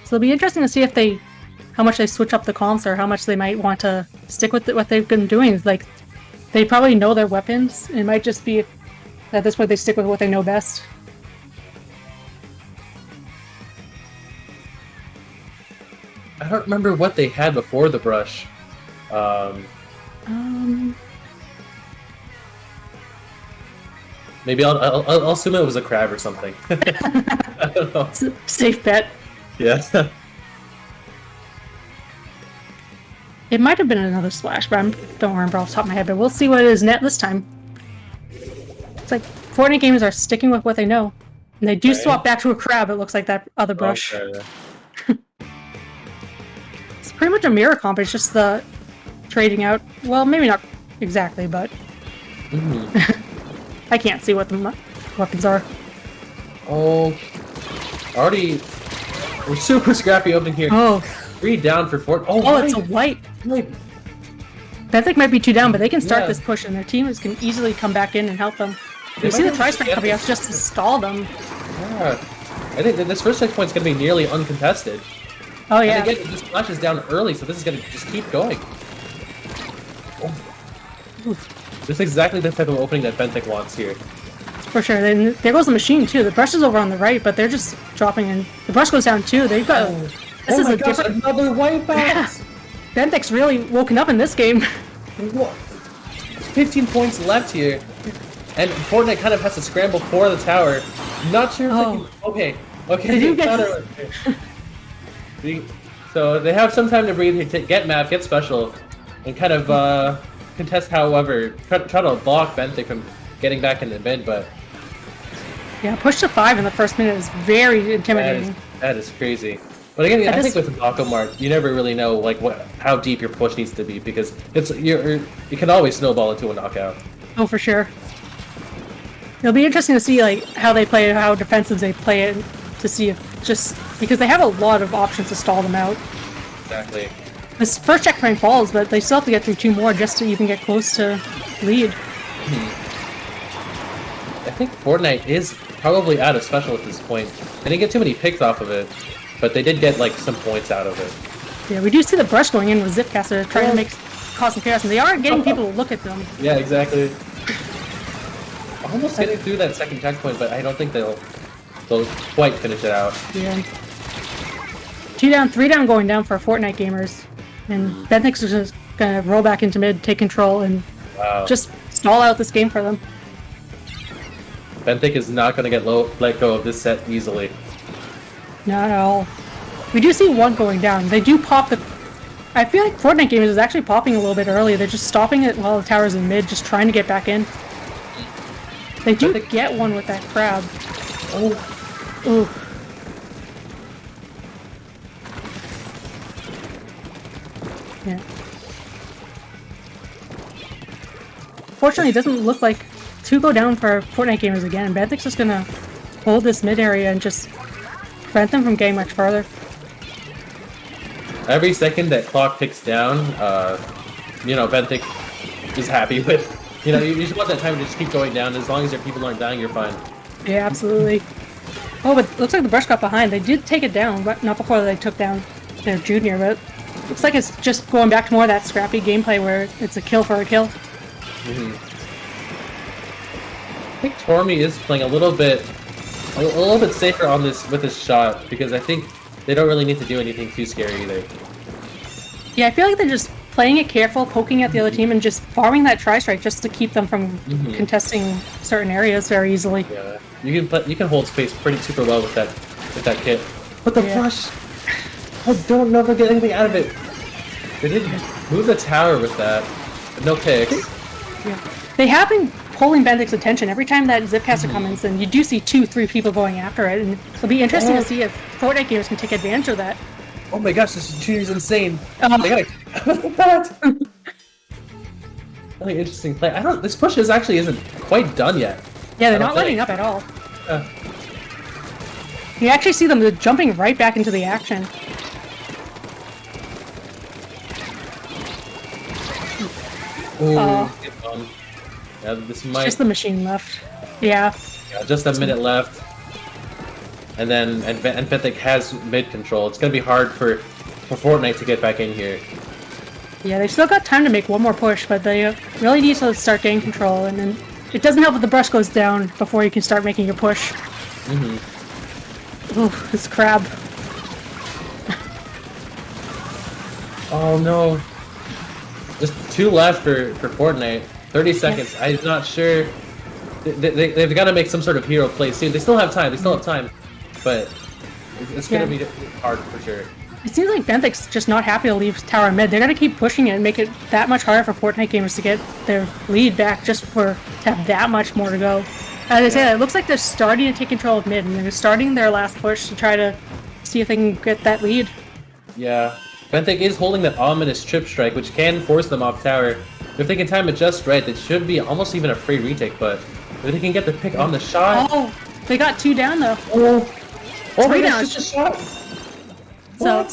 So it'll be interesting to see if how much they switch up the comps or how much they might want to stick with what they've been doing. Like, they probably know their weapons. It might just be that this way they stick with what they know best. I don't remember what they had before the brush. Maybe I'll assume it was a crab or something. I don't know. It's a safe bet. Yeah. It might have been another splash, but I don't remember off the top of my head. But we'll see what it is net this time. It's like Fortnite gamers are sticking with what they know. And they do swap back to a crab, it looks like that other brush. Okay. It's pretty much a mirror comp, it's just the trading out. Well, maybe not exactly, but I can't see what the weapons are. Oh, already we're super scrappy opening here. Oh, 3 down for Fort. oh, it's a white. Benthic might be 2 down, but they can start Yeah. this push, and their teams can easily come back in and help them. You might see the have tri-strike to coming out just to stall them. Yeah. I think that this first checkpoint's going to be nearly uncontested. Oh yeah. And again, this splash is down early, so this is going to just keep going. Oh. This is exactly the type of opening that Benthic wants here. For sure. Then there goes the machine too. The brush is over on the right, but they're just dropping in. The brush goes down too. They've got. This is my a gosh, different. another wipeout! Yeah. Benthick's really woken up in this game. What? 15 points left here. And Fortnite kind of has to scramble for the tower. Not sure if they can... Okay. They do get counter- So they have some time to breathe, get map, get special, and kind of contest however. Try to block Benthick from getting back in the mid, but... Yeah, push to 5 in the first minute is very intimidating. That is crazy. But again, I think with Knocko Mark, you never really know like how deep your push needs to be because it can always snowball into a knockout. Oh, for sure. It'll be interesting to see like how they play it, how defensive they play it, to see if just because they have a lot of options to stall them out. Exactly. This first checkpoint falls, but they still have to get through 2 more just to even get close to lead. I think Fortnite is probably out of special at this point. They didn't get too many picks off of it, but they did get like some points out of it. Yeah, we do see the brush going in with Zipcaster trying to cause some chaos, and they are getting people to look at them. Yeah, exactly. Almost getting through that second checkpoint, but I don't think they'll quite finish it out. Yeah. 2 down, 3 down going down for Fortnite gamers. And Benthick's just gonna roll back into mid, take control, and just stall out this game for them. Benthick is not gonna let go of this set easily. Not at all. We do see 1 going down. They do pop the... I feel like Fortnite gamers is actually popping a little bit early. They're just stopping it while the tower's in mid, just trying to get back in. They do get one with that crab. Oh. Ooh. Yeah. Fortunately, it doesn't look like 2 go down for Fortnite gamers again. Benthick's just gonna hold this mid area and just prevent them from getting much farther. Every second that clock ticks down, you know, Benthick is happy with. You know, you just want that time to just keep going down. As long as your people aren't dying, you're fine. Yeah, absolutely. Oh, but looks like the brush got behind. They did take it down, but not before they took down their junior. But looks like it's just going back to more of that scrappy gameplay where it's a kill for a kill. I think Tormy is playing a little bit safer on this with his shot because I think they don't really need to do anything too scary either. Yeah, I feel like they're just playing it careful, poking at the other team, and just farming that tri-strike just to keep them from contesting certain areas very easily. Yeah, you can hold space pretty super well with that kit. But the brush, I don't know if I get anything out of it. They did move the tower with that, but no picks. Yeah. They have been pulling Benthick's attention every time that Zipcaster comes in. You do see 2-3 people going after it, and it'll be interesting to see if Fortnite gamers can take advantage of that. Oh my gosh, this junior's insane. They gotta that. Really interesting play. This push isn't quite done yet. Yeah, they're not letting up at all. You actually see them jumping right back into the action. Ooh, yeah, this might... Just the machine left. Yeah. Yeah, just a minute left. And then and Benthick has mid control. It's gonna be hard for Fortnite to get back in here. Yeah, they've still got time to make one more push, but they really need to start getting control, and then it doesn't help if the brush goes down before you can start making your push. Ooh, this crab. Oh no. Just 2 left for Fortnite. 30 seconds. I'm not sure. They've got to make some sort of hero play soon. They still have time. But it's going to be hard for sure. It seems like Benthick's just not happy to leave tower mid. They're going to keep pushing it and make it that much harder for Fortnite gamers to get their lead back just to have that much more to go. As I say, it looks like they're starting to take control of mid, and they're starting their last push to try to see if they can get that lead. Yeah. Benthick is holding that ominous trip strike, which can force them off tower. If they can time it just right, it should be almost even a free retake, but if they can get the pick on the shot... Oh, they got 2 down, though. Oh, 3 down. Just a shot. So,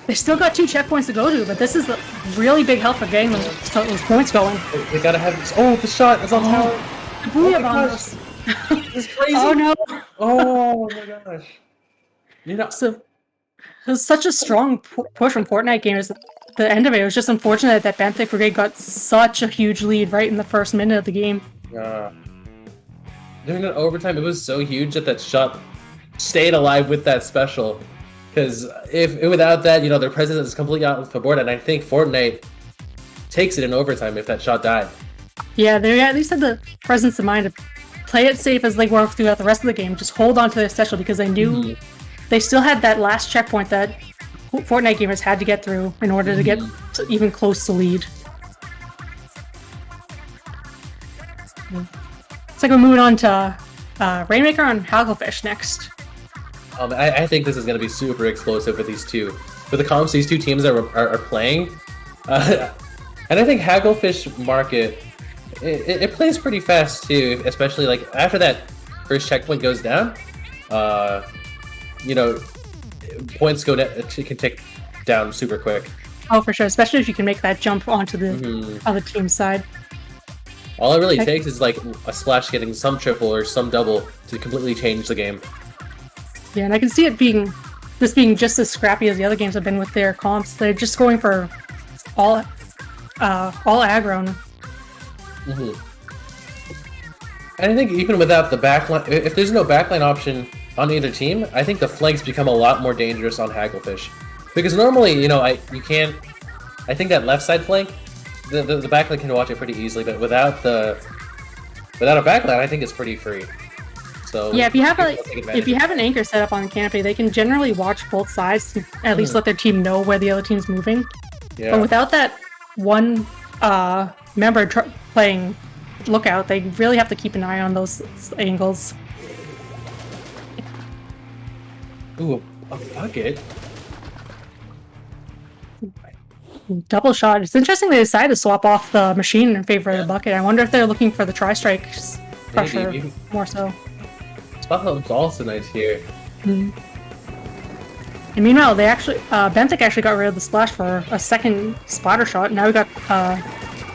they still got 2 checkpoints to go to, but this is the really big help for getting those points going. They gotta have this. Oh, the shot is on tower. The booyah bombs. This is crazy. Oh no. Oh my gosh. You know, So, it was such a strong push from Fortnite gamers. The end of it was just unfortunate that Benthick Brigade got such a huge lead right in the first minute of the game. during that overtime, it was so huge that that shot stayed alive with that special. Because if without that, you know, their presence is completely out of the board, and I think Fortnite takes it in overtime if that shot died. Yeah, they at least had the presence of mind to play it safe as they were throughout the rest of the game. Just hold on to their special because they knew they still had that last checkpoint that Fortnite gamers had to get through in order to get even close to lead. It's like we're moving on to Rainmaker on Hagglefish next. I think this is going to be super explosive with these two. For the comps these two teams are playing. And I think Hagglefish Market, it plays pretty fast too, especially like after that first checkpoint goes down. You know, points can tick down super quick. Oh, for sure, especially if you can make that jump onto the other team's side. All it really takes is like a splash getting some triple or some double to completely change the game. Yeah, and I can see it being just as scrappy as the other games have been with their comps. They're just going for all aggro. And I think even without the backline, if there's no backline option on either team, I think the flanks become a lot more dangerous on Hagglefish. Because normally, you know, you can't. I think that left side flank, the backline can watch it pretty easily, but without a backline, I think it's pretty free. So yeah, if you have an anchor set up on the canopy, they can generally watch both sides to at least let their team know where the other team's moving. Yeah. But without that one member playing lookout, they really have to keep an eye on those angles. Ooh, a bucket. Double shot. It's interesting they decided to swap off the machine in favor of the bucket. I wonder if they're looking for the tri-strike pressure Maybe. more so. Spotlight's also nice here. And meanwhile, they actually Benthic actually got rid of the splash for a second spotter shot. Now we got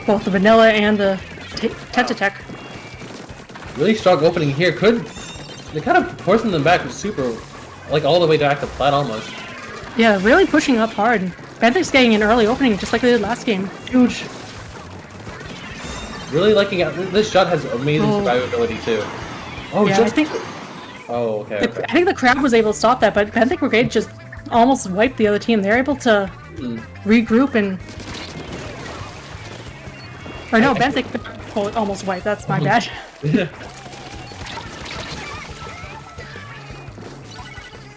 both the vanilla and the Tetatech. Really strong opening here. They kind of forcing them back super, like all the way back to plat almost. Yeah, really pushing up hard. Benthic's getting an early opening just like they did last game. Huge. Really liking it. This shot has amazing survivability too. Oh, yeah, just I think. Oh, okay. I think the crowd was able to stop that, but Benthic Brigade just almost wiped the other team. They're able to regroup and. Or no, Benthic almost wiped. That's my bad.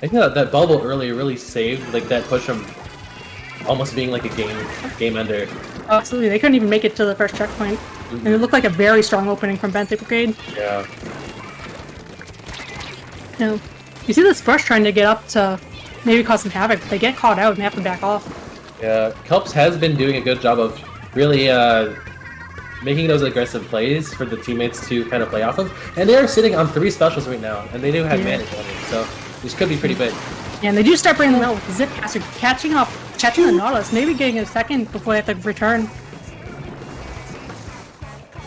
I think that bubble earlier really saved like that push from almost being like a game ender. Absolutely, they couldn't even make it to the first checkpoint. And it looked like a very strong opening from Benthic Brigade. Yeah. No. You see this brush trying to get up to maybe cause some havoc, but they get caught out and they have to back off. Yeah, Kelps has been doing a good job of really making those aggressive plays for the teammates to kind of play off of. And they are sitting on 3 specials right now, and they do have mana coming, so this could be pretty big. Yeah, and they do start bringing them out with the Zip Caster, catching the Nautilus, maybe getting a second before they have to return.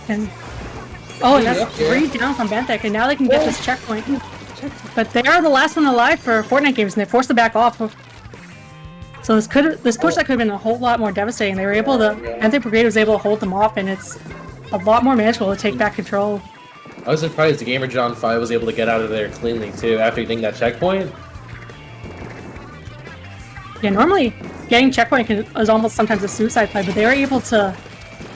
And and that's 3 down from Benthic, and now they can get this checkpoint. But they are the last one alive for Fortnite games, and they're forced to back off. So this push that could have been a whole lot more devastating. They were able to, Benthic Brigade was able to hold them off, and it's a lot more manageable to take back control. I was surprised the Gamer John 5 was able to get out of there cleanly too after getting that checkpoint. Yeah, normally getting checkpoint is almost sometimes a suicide play, but they were able to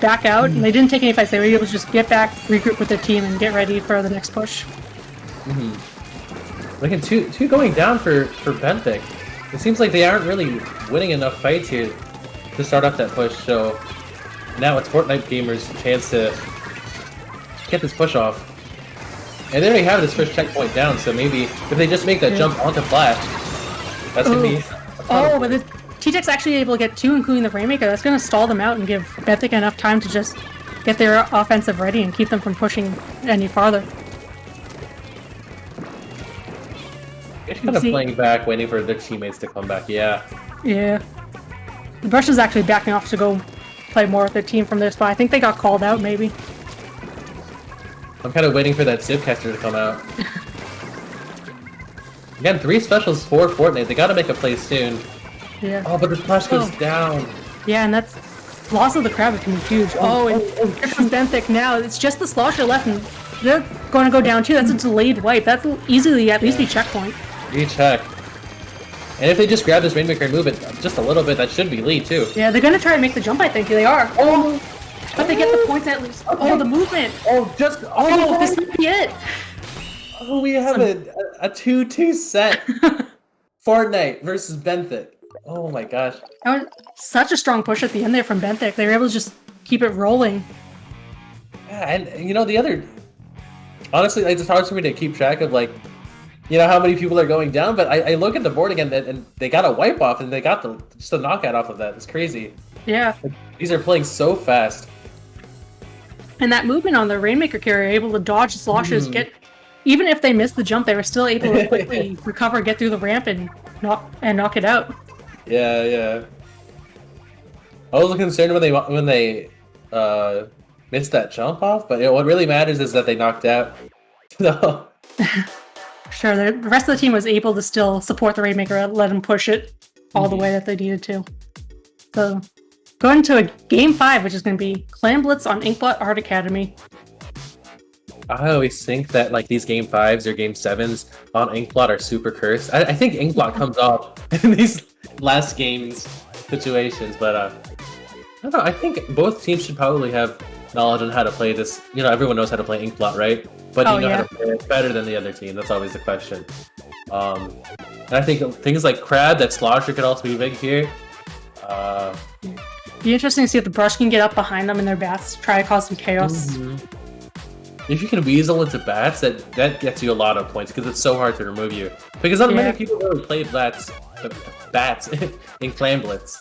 back out, and they didn't take any fights. They were able to just get back, regroup with their team, and get ready for the next push. Like in two going down for Benthic. It seems like they aren't really winning enough fights here to start off that push, so now it's Fortnite gamers' chance to get this push off. And they already have this first checkpoint down, so maybe if they just make that jump onto flat, that's gonna be but the T-Tech's actually able to get 2, including the Rainmaker. That's gonna stall them out and give Benthic enough time to just get their offensive ready and keep them from pushing any farther. They're kind of playing back, waiting for their teammates to come back, yeah. Yeah. The Brush is actually backing off to go play more with their team from their spot. I think they got called out, maybe. I'm kind of waiting for that Zipcaster to come out. Again, 3 specials for Fortnite. They gotta make a play soon. Yeah. Oh, but the splash goes down. Yeah, and that's loss of the crab can be huge. And here comes Benthic now. It's just the Slosher left, and they're going to go down too. That's a delayed wipe. That's easily at least be checkpoint. Recheck. And if they just grab this Rainmaker and move it just a little bit, that should be lead too. Yeah, they're going to try and make the jump, I think. They are. Oh! But they get the points at least. Okay. Oh, the movement! Oh, Oh, this might be it! Oh, we have a 2-2 set. Fortnite versus Benthic. Oh my gosh. That was such a strong push at the end there from Benthic. They were able to just keep it rolling. Yeah, and you know, the other... Honestly, it's hard for me to keep track of, like, you know, how many people are going down, but I look at the board again, and they got a wipe off, and they got just a knockout off of that. It's crazy. Yeah. These are playing so fast. And that movement on the Rainmaker carrier, able to dodge the sloshes, get... Even if they missed the jump, they were still able to quickly recover, get through the ramp, and knock it out. Yeah, yeah. I was concerned when they missed that jump off, but what really matters is that they knocked out. So... Sure, the rest of the team was able to still support the Rainmaker, let them push it all the way that they needed to. So, going to a Game 5, which is going to be Clan Blitz on Inkblot Art Academy. I always think that like these Game 5s or Game 7s on Inkblot are super cursed. I think Inkblot comes off in these last games situations, but I don't know. I think both teams should probably have knowledge on how to play this. You know, everyone knows how to play Inkblot, right? But do you know how to play it better than the other team? That's always the question. And I think things like Crab, that Slosher could also be big here. Be interesting to see if the brush can get up behind them in their bats, try to cause some chaos. If you can weasel into bats, that gets you a lot of points because it's so hard to remove you. Because not many people really play bats in Clan Blitz.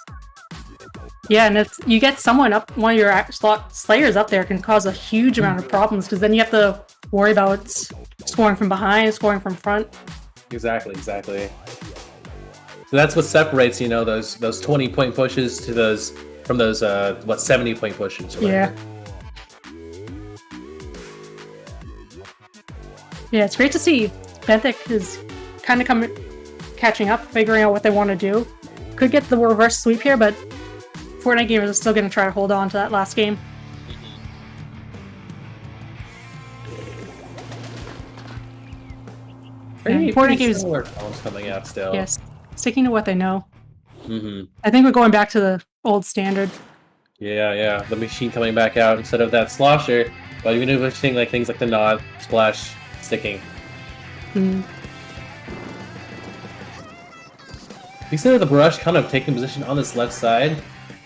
Yeah, and if you get someone up, one of your Slayers up there can cause a huge amount of problems because then you have to worry about scoring from behind, scoring from front. Exactly. So that's what separates, you know, those 20-point pushes to those 70-point pushes. Or yeah. Yeah, it's great to see Benthic is kind of catching up, figuring out what they want to do. Could get the reverse sweep here, but Fortnite gamers are still going to try to hold on to that last game. Fortnite gamers coming out still. Yes, sticking to what they know. I think we're going back to the old standard. Yeah. The machine coming back out instead of that slosher, but even if we're seeing like things like the nod, splash, sticking. You see the brush kind of taking position on this left side.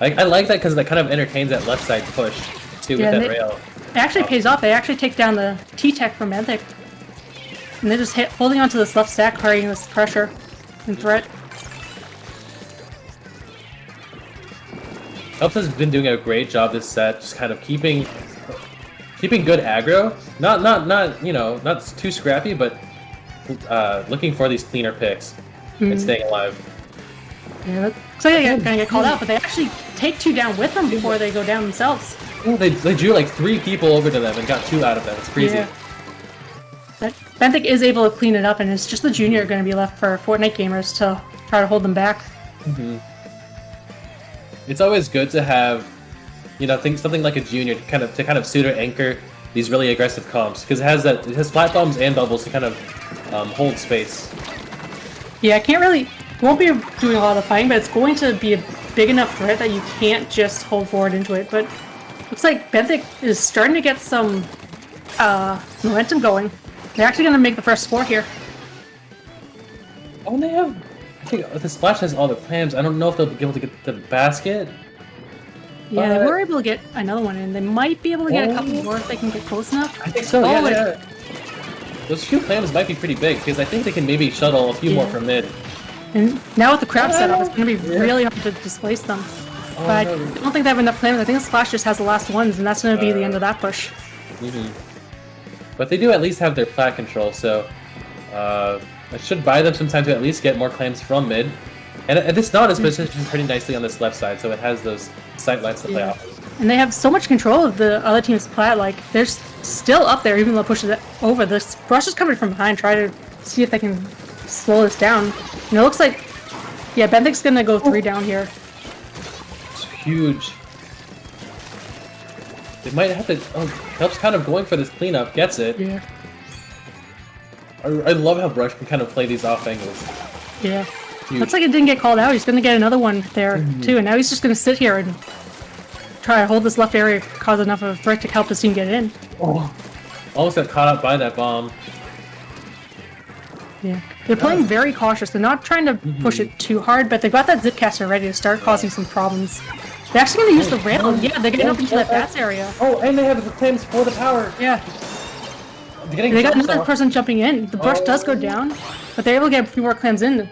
I like that because that kind of entertains that left side push too with that rail. It actually pays off. They actually take down the T-Tech from Benthic. And they're just holding onto this left stack, carrying this pressure and threat. Helps has been doing a great job this set, just kind of keeping good aggro. Not too scrappy, but looking for these cleaner picks and staying alive. Yeah, looks like they're gonna get called out, but they actually take 2 down with them before they go down themselves. Oh, they drew like 3 people over to them and got 2 out of them. It's crazy. Yeah. But Benthic is able to clean it up, and it's just the junior going to be left for Fortnite gamers to try to hold them back. It's always good to have, you know, something like a junior to kind of suit or anchor these really aggressive comps because it has flat bombs and bubbles to kind of hold space. Yeah, won't be doing a lot of fighting, but it's going to be a big enough threat that you can't just hold forward into it. But looks like Benthic is starting to get some momentum going. They're actually going to make the first score here. Oh, I think the splash has all the clams. I don't know if they'll be able to get the basket. Yeah, they were able to get another one in. They might be able to get a couple more if they can get close enough. I think so, yeah. Those few clams might be pretty big because I think they can maybe shuttle a few more from mid. And now with the crab setup, it's going to be really hard to displace them. But I don't think they have enough clams. I think the splash just has the last ones, and that's going to be the end of that push. But they do at least have their plat control, so I should buy them some time to at least get more clams from mid. And this nod is positioned pretty nicely on this left side, so it has those sight lines to play off. And they have so much control of the other team's plat, like, they're still up there even though it pushes it over. This brush is coming from behind, try to see if they can slow this down. And it looks like, yeah, Benthic's gonna go 3 down here. It's huge. They might have to. Oh, Kelp's kind of going for this cleanup. Gets it. Yeah. I love how Brush can kind of play these off angles. Yeah. Huge. Looks like it didn't get called out. He's going to get another one there, too. And now he's just going to sit here and try to hold this left area, cause enough of a threat to help his team get in. Oh, almost got caught up by that bomb. Yeah. They're playing very cautious. They're not trying to push it too hard, but they've got that Zipcaster ready to start causing some problems. They're actually going to use the rail. Yeah, they're getting up into that bats area. Oh, and they have the claims for the power. Yeah. They're They got jumps another off. person jumping in. The brush does go down, but they're able to get a few more clams in.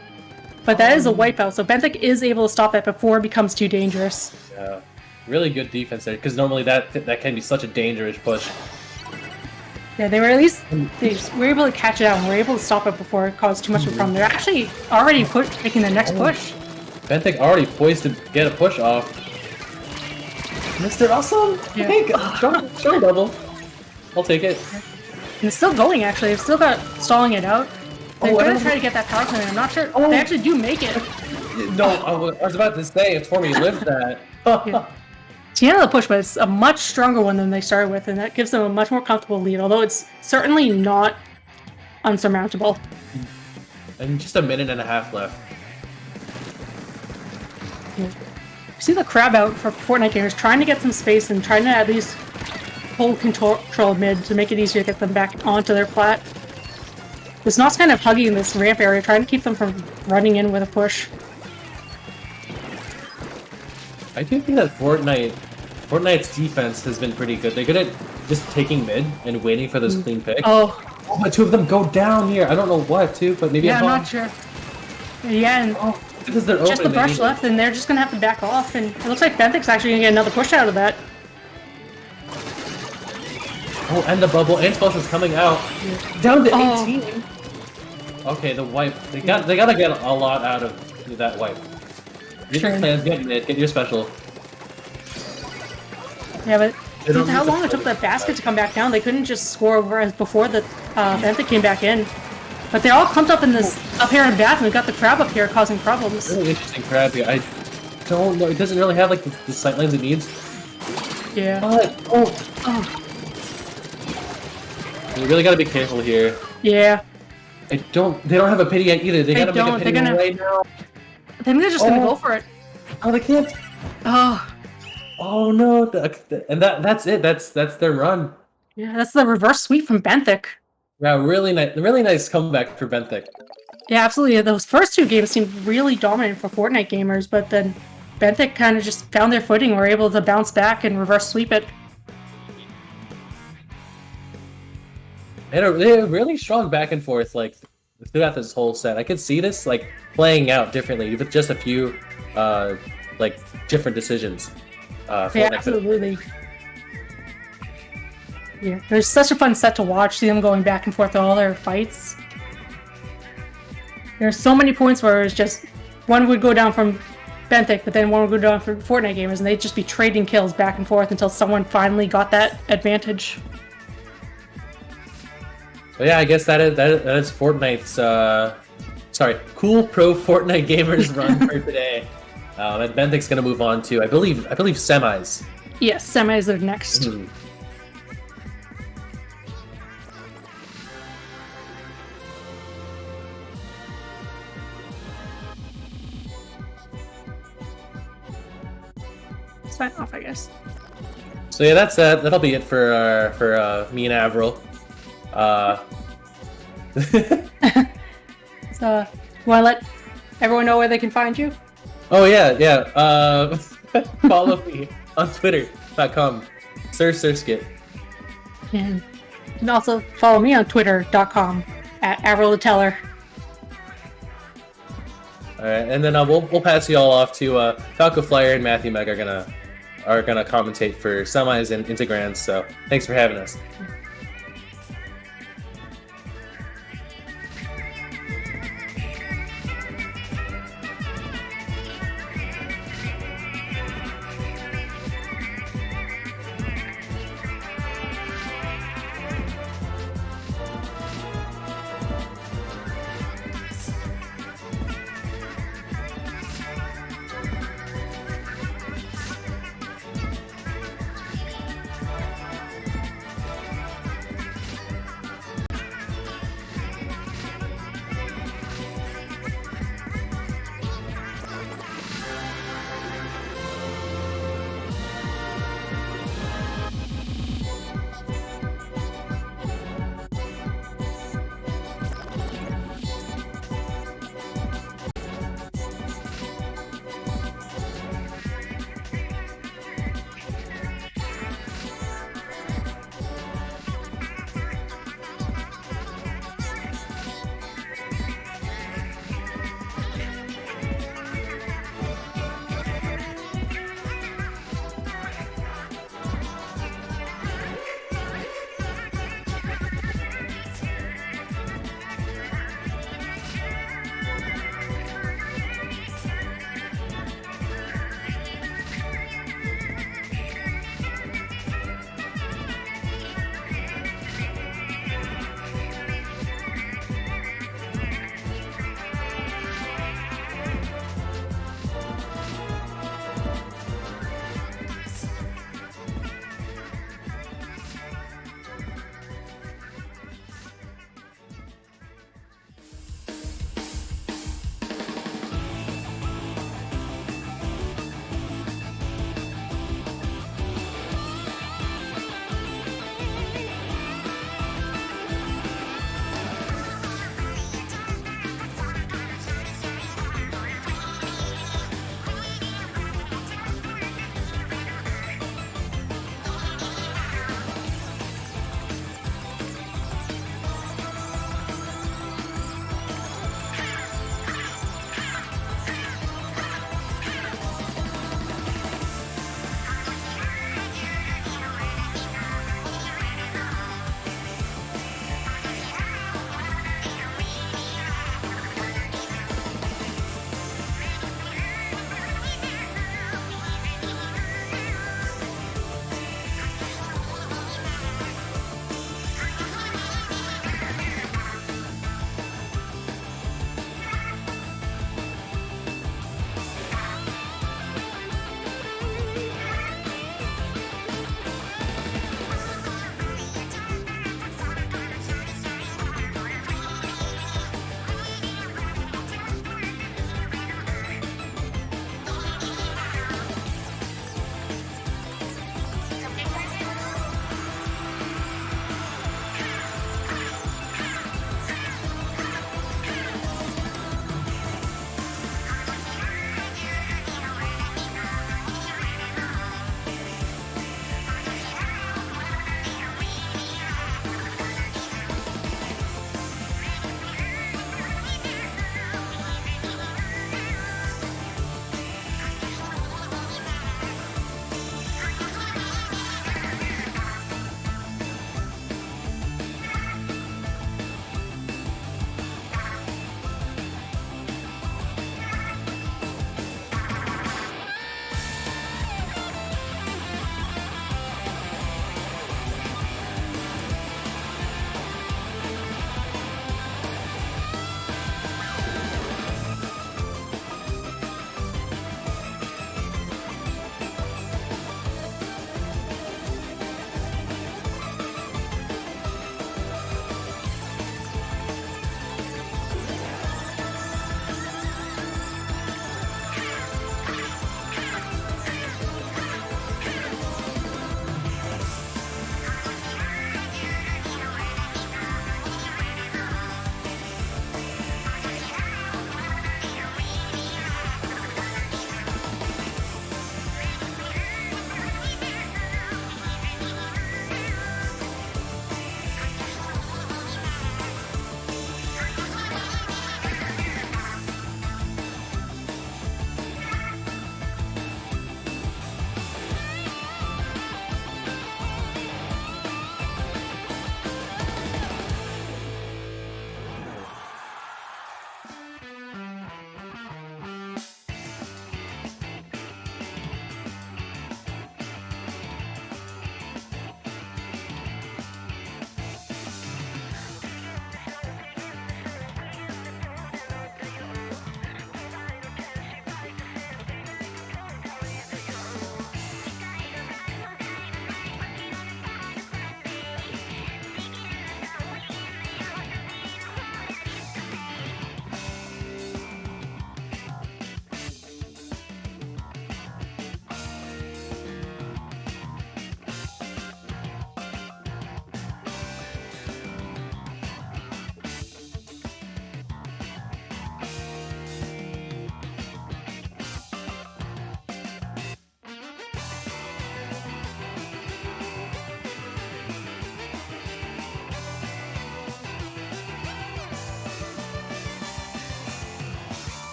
But that is a wipeout, so Benthic is able to stop that before it becomes too dangerous. Yeah. Really good defense there, because normally that can be such a dangerous push. Yeah, they were at least they were able to catch it out and were able to stop it before it caused too much of a problem. They're actually already making the next push. Benthic already poised to get a push off. Mr. Awesome! Yeah. Hey, show double. I'll take it. And it's still going, actually. They've still got stalling it out. They're I going don't to try to get that power plant. I'm not sure. They actually do make it. No, I was about to say, it's for me, lift that. Yeah. It's the end of the push, but it's a much stronger one than they started with, and that gives them a much more comfortable lead, although it's certainly not unsurmountable. And just a minute and a half left. See the crab out for Fortnite gamers trying to get some space and trying to at least hold control mid to make it easier to get them back onto their plat. The Snot's kind of hugging this ramp area, trying to keep them from running in with a push. I do think that Fortnite's defense has been pretty good. They're good at just taking mid and waiting for this clean pick. Oh, Oh, but two of them go down here. I don't know what, too, but maybe yeah, a I'm bomb. not sure. Yeah, and Oh, because they're just the open, they brush need left, and they're just going to have to back off, and it looks like Benthic's actually going to get another push out of that. Oh, and the bubble and Explosion's coming out. Down to Oh. 18. Okay, the wipe. They gotta get a lot out of that wipe. Get your Sure. plans, get mid, get your special. Yeah, but They don't with how need to long it took play that basket to come back down, they couldn't just score over as before the Benthic came back in. But they're all clumped up in this up here in bats, and we've got the crab up here causing problems. Really interesting crab here. I don't know. It doesn't really have like the sight lines it needs. Yeah. But oh, Oh, you really gotta be careful here. yeah. They don't have a pity yet either. They gotta make don't. a They're pity gonna- right now. I think they're just gonna Oh. go for it. Oh, they can't. Oh, Oh no! And that's it. That's their run. yeah. That's the reverse sweep from Benthic. Yeah, really nice comeback for Benthic. Yeah, absolutely. Those first two games seemed really dominant for Fortnite gamers, but then Benthic kind of just found their footing, and were able to bounce back and reverse sweep it. They had a really strong back and forth like throughout this whole set. I could see this like playing out differently with just a few like different decisions. For Yeah, next- absolutely. Yeah, there's such a fun set to watch. See them going back and forth in all their fights. There's so many points where it's just one would go down from Benthic, but then one would go down for Fortnite gamers, and they'd just be trading kills back and forth until someone finally got that advantage. But yeah, I guess that is Fortnite's cool pro Fortnite gamers run for today. And Benthic's gonna move on to I believe semis. Yes, semis are next. Hmm. Sign off, I guess. So yeah, that's that'll be it for me and Avril. So, you want to let everyone know where they can find you? Oh yeah. Follow me on Twitter.com, Sirskit. And you can also follow me on Twitter.com at Avril the Teller. All right, and then we'll pass you all off to Falco Flyer and Matthew Meg are gonna commentate for semis and integrands. So thanks for having us.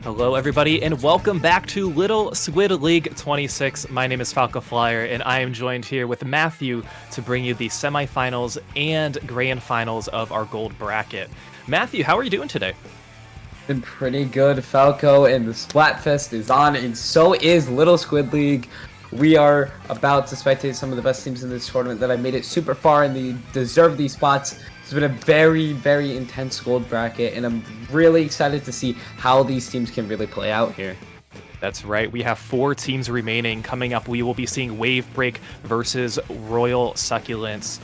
Hello, everybody, and welcome back to Little Squid League 26. My name is Falco Flyer, and I am joined here with Matthew to bring you the semifinals and grand finals of our gold bracket. Matthew, how are you doing today? Been pretty good, Falco, and the Splatfest is on, and so is Little Squid League. We are about to spectate some of the best teams in this tournament that have made it super far and they deserve these spots. It's been a very, very intense gold bracket, and I'm really excited to see how these teams can really play out here. That's right. We have 4 teams remaining. Coming up, we will be seeing Wave Break versus Royal Succulents.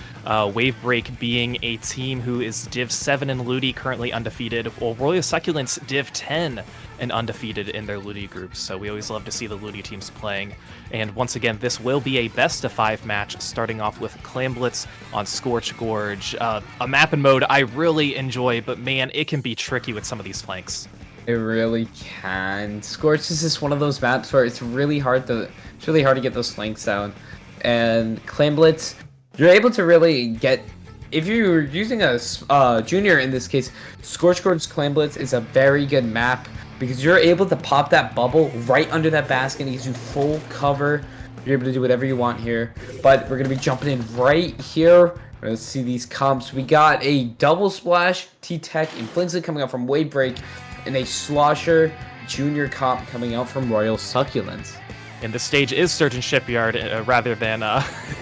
Wave Break being a team who is Div 7 and Ludi, currently undefeated, while Royal Succulents Div 10 and undefeated in their Ludi groups. So we always love to see the Ludi teams playing. And once again, this will be a best-of-5 match, starting off with Clamblitz on Scorch Gorge. A map and mode I really enjoy, but man, it can be tricky with some of these flanks. It really can. Scorch is just one of those maps where it's really hard to get those flanks down. And Clamblitz, you're able to really get, if you're using a junior in this case, Scorch Gorge Clamblitz is a very good map because you're able to pop that bubble right under that basket. It gives you full cover. You're able to do whatever you want here. But we're going to be jumping in right here. Let's see these comps. We got a double splash, T-Tech, and Flingsley coming out from Wave Break, and a Slosher junior comp coming out from Royal Succulents. And the stage is Surgeon Shipyard rather than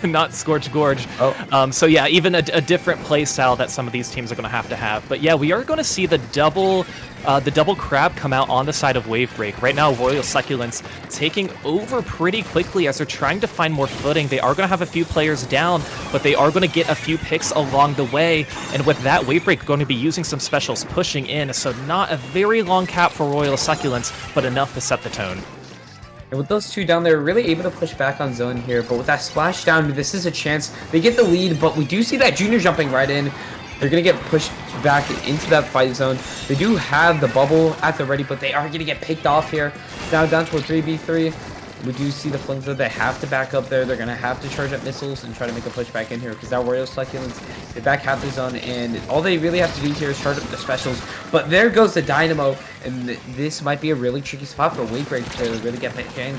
not Scorch Gorge. Oh. So yeah, even a different play style that some of these teams are going to have. But yeah, we are going to see the double crab come out on the side of Wave Break. Right now, Royal Succulents taking over pretty quickly as they're trying to find more footing. They are going to have a few players down, but they are going to get a few picks along the way. And with that, Wave Break going to be using some specials pushing in. So not a very long cap for Royal Succulents, but enough to set the tone. And with those two down, they're really able to push back on zone here. But with that splash down, this is a chance. They get the lead, but we do see that junior jumping right in. They're going to get pushed back into that fight zone. They do have the bubble at the ready, but they are going to get picked off here. It's now down to a 3v3. We do see the Flingsley. They have to back up there. They're going to have to charge up missiles and try to make a push back in here because now Royal Succulents, they back half the zone, and all they really have to do here is charge up the specials. But there goes the Dynamo, and this might be a really tricky spot for Wave Break to really get back in.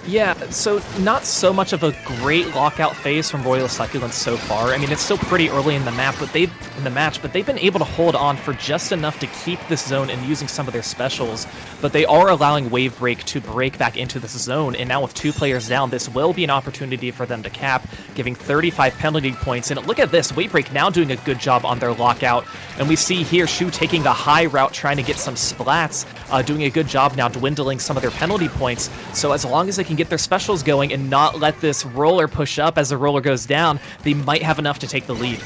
Yeah, so not so much of a great lockout phase from Royal Succulents so far. I mean, it's still pretty early in the match, but they've been able to hold on for just enough to keep this zone and using some of their specials. But they are allowing Wave Break to break back into this zone, and now with 2 players down, this will be an opportunity for them to cap, giving 35 penalty points. And look at this, Wave Break now doing a good job on their lockout. And we see here Shu taking the high route, trying to get some splats, doing a good job now dwindling some of their penalty points. So as long as they can get their specials going and not let this roller push up as the roller goes down, they might have enough to take the lead.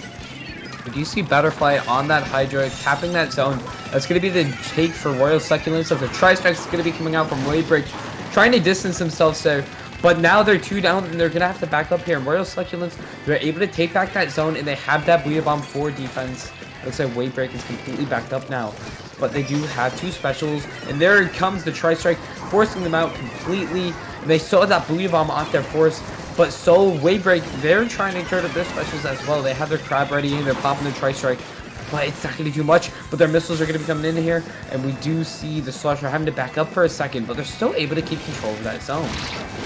But you see Butterfly on that Hydra, capping that zone. That's going to be the take for Royal Succulents. So the Tri-Strike is going to be coming out from Wave Break, trying to distance themselves there. But now they're 2 down, and they're going to have to back up here. And Royal Succulents, they're able to take back that zone, and they have that Booyah Bomb 4 defense. Looks like Wave Break is completely backed up now. But they do have 2 specials, and there comes the Tri-Strike, forcing them out completely. And they saw that Booyah Bomb off their force, but so Wave Break, they're trying to turn up their specials as well. They have their crab ready, and they're popping their Tri-Strike, but it's not going to do much. But their missiles are going to be coming in here, and we do see the Slosher having to back up for a second, but they're still able to keep control of that zone.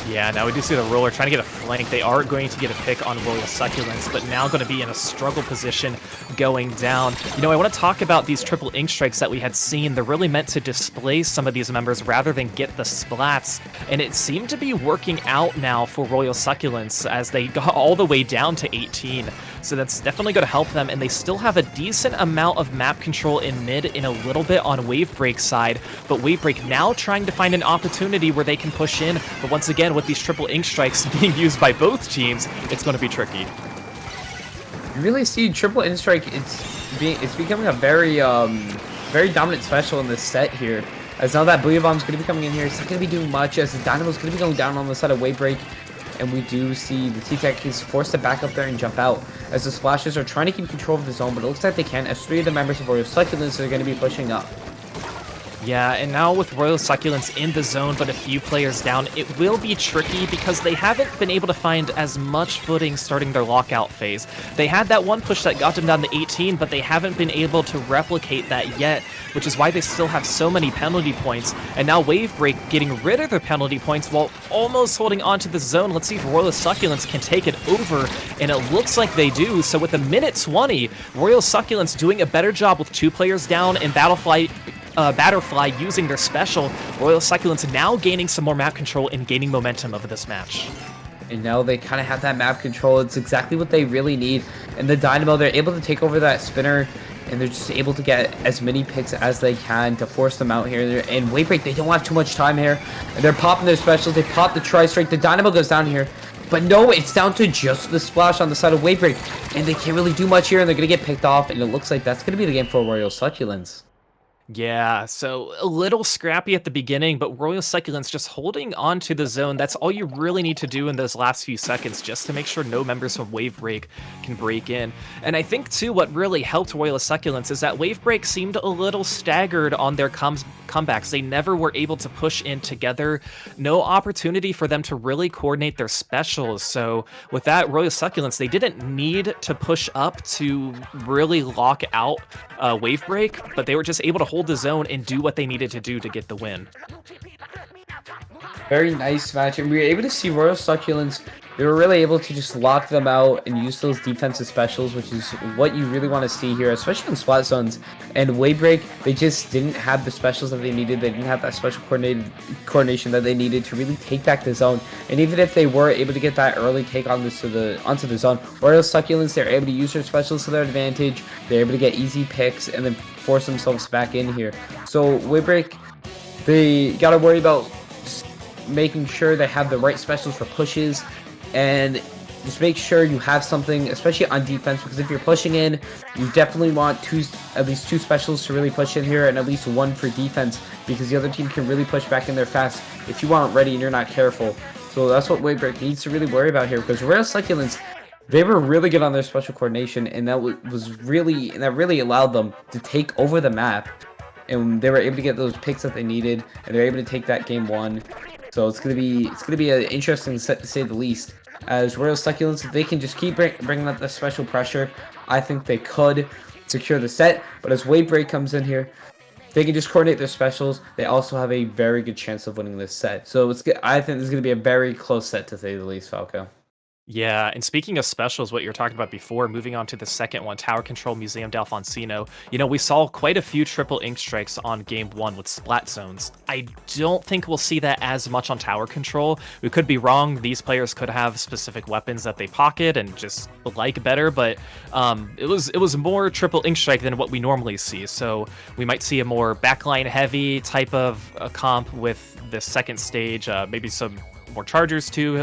Yeah, now we do see the roller trying to get a flank. They are going to get a pick on Royal Succulents, but now going to be in a struggle position going down. You know, I want to talk about these triple ink strikes that we had seen. They're really meant to displace some of these members rather than get the splats, and it seemed to be working out now for Royal Succulents as they got all the way down to 18. So that's definitely going to help them, and they still have a decent amount of map control in mid and a little bit on Wave Break side, but Wave Break now trying to find an opportunity where they can push in, but once again, with these triple ink strikes being used by both teams, it's going to be tricky. You really see triple ink strike, it's becoming a very dominant special in this set here. As now that Booyah Bomb is going to be coming in here, it's not going to be doing much as the Dynamo is going to be going down on the side of Wave Break. And we do see the T-Tech is forced to back up there and jump out as the Splashes are trying to keep control of the zone, but it looks like they can as 3 of the members of Royal Succulents are going to be pushing up. Yeah, and now with Royal Succulents in the zone but a few players down, it will be tricky because they haven't been able to find as much footing starting their lockout phase. They had that one push that got them down to 18, but they haven't been able to replicate that yet, which is why they still have so many penalty points. And now Wave Break getting rid of their penalty points while almost holding on to the zone. Let's see if Royal Succulents can take it over, and it looks like they do. So with a minute 20, Royal Succulents doing a better job with 2 players down and Batterfly using their special. Royal Succulents now gaining some more map control and gaining momentum over this match. And now they kind of have that map control. It's exactly what they really need. And the Dynamo, they're able to take over that spinner, and they're just able to get as many picks as they can to force them out here. And Wave Break, they don't have too much time here. And they're popping their specials. They pop the Tri-Strike. The Dynamo goes down here. But no, it's down to just the splash on the side of Wave Break. And they can't really do much here, and they're going to get picked off. And it looks like that's going to be the game for Royal Succulents. Yeah, so a little scrappy at the beginning, but Royal Succulents just holding on to the zone. That's all you really need to do in those last few seconds, just to make sure no members from Wave Break can break in. And I think, too, what really helped Royal Succulents is that Wave Break seemed a little staggered on their comebacks. They never were able to push in together. No opportunity for them to really coordinate their specials. So with that, Royal Succulents, they didn't need to push up to really lock out Wave Break, but they were just able to hold the zone and do what they needed to do to get the win. Very nice match, and we were able to see Royal Succulents. They were really able to just lock them out and use those defensive specials, which is what you really want to see here, especially in splat zones. And Wave Break, they just didn't have the specials that they needed. They didn't have that special coordination that they needed to really take back the zone. And even if they were able to get that early take onto the zone, Royal Succulents, they're able to use their specials to their advantage. They're able to get easy picks and then force themselves back in here. So Wave Break, they got to worry about making sure they have the right specials for pushes, and just make sure you have something, especially on defense, because if you're pushing in, you definitely want at least two specials to really push in here, and at least one for defense, because the other team can really push back in there fast if you aren't ready and you're not careful. So that's what Wave Break needs to really worry about here, because Royal Succulents, they were really good on their special coordination, and that really allowed them to take over the map, and they were able to get those picks that they needed, and they're able to take that game 1. So it's gonna be an interesting set, to say the least. As Royal Succulents, if they can just keep bringing up the special pressure, I think they could secure the set. But as Wave Break comes in here, if they can just coordinate their specials, they also have a very good chance of winning this set. So I think this is going to be a very close set, to say the least, Falco. Yeah, and speaking of specials, what you were talking about before, moving on to the second one, Tower Control Museum d'Alfonsino, we saw quite a few triple ink strikes on game 1 with splat zones. I don't think we'll see that as much on Tower Control. We could be wrong. These players could have specific weapons that they pocket and just like better, but it was more triple ink strike than what we normally see. So we might see a more backline heavy type of comp with the second stage, maybe some more chargers too,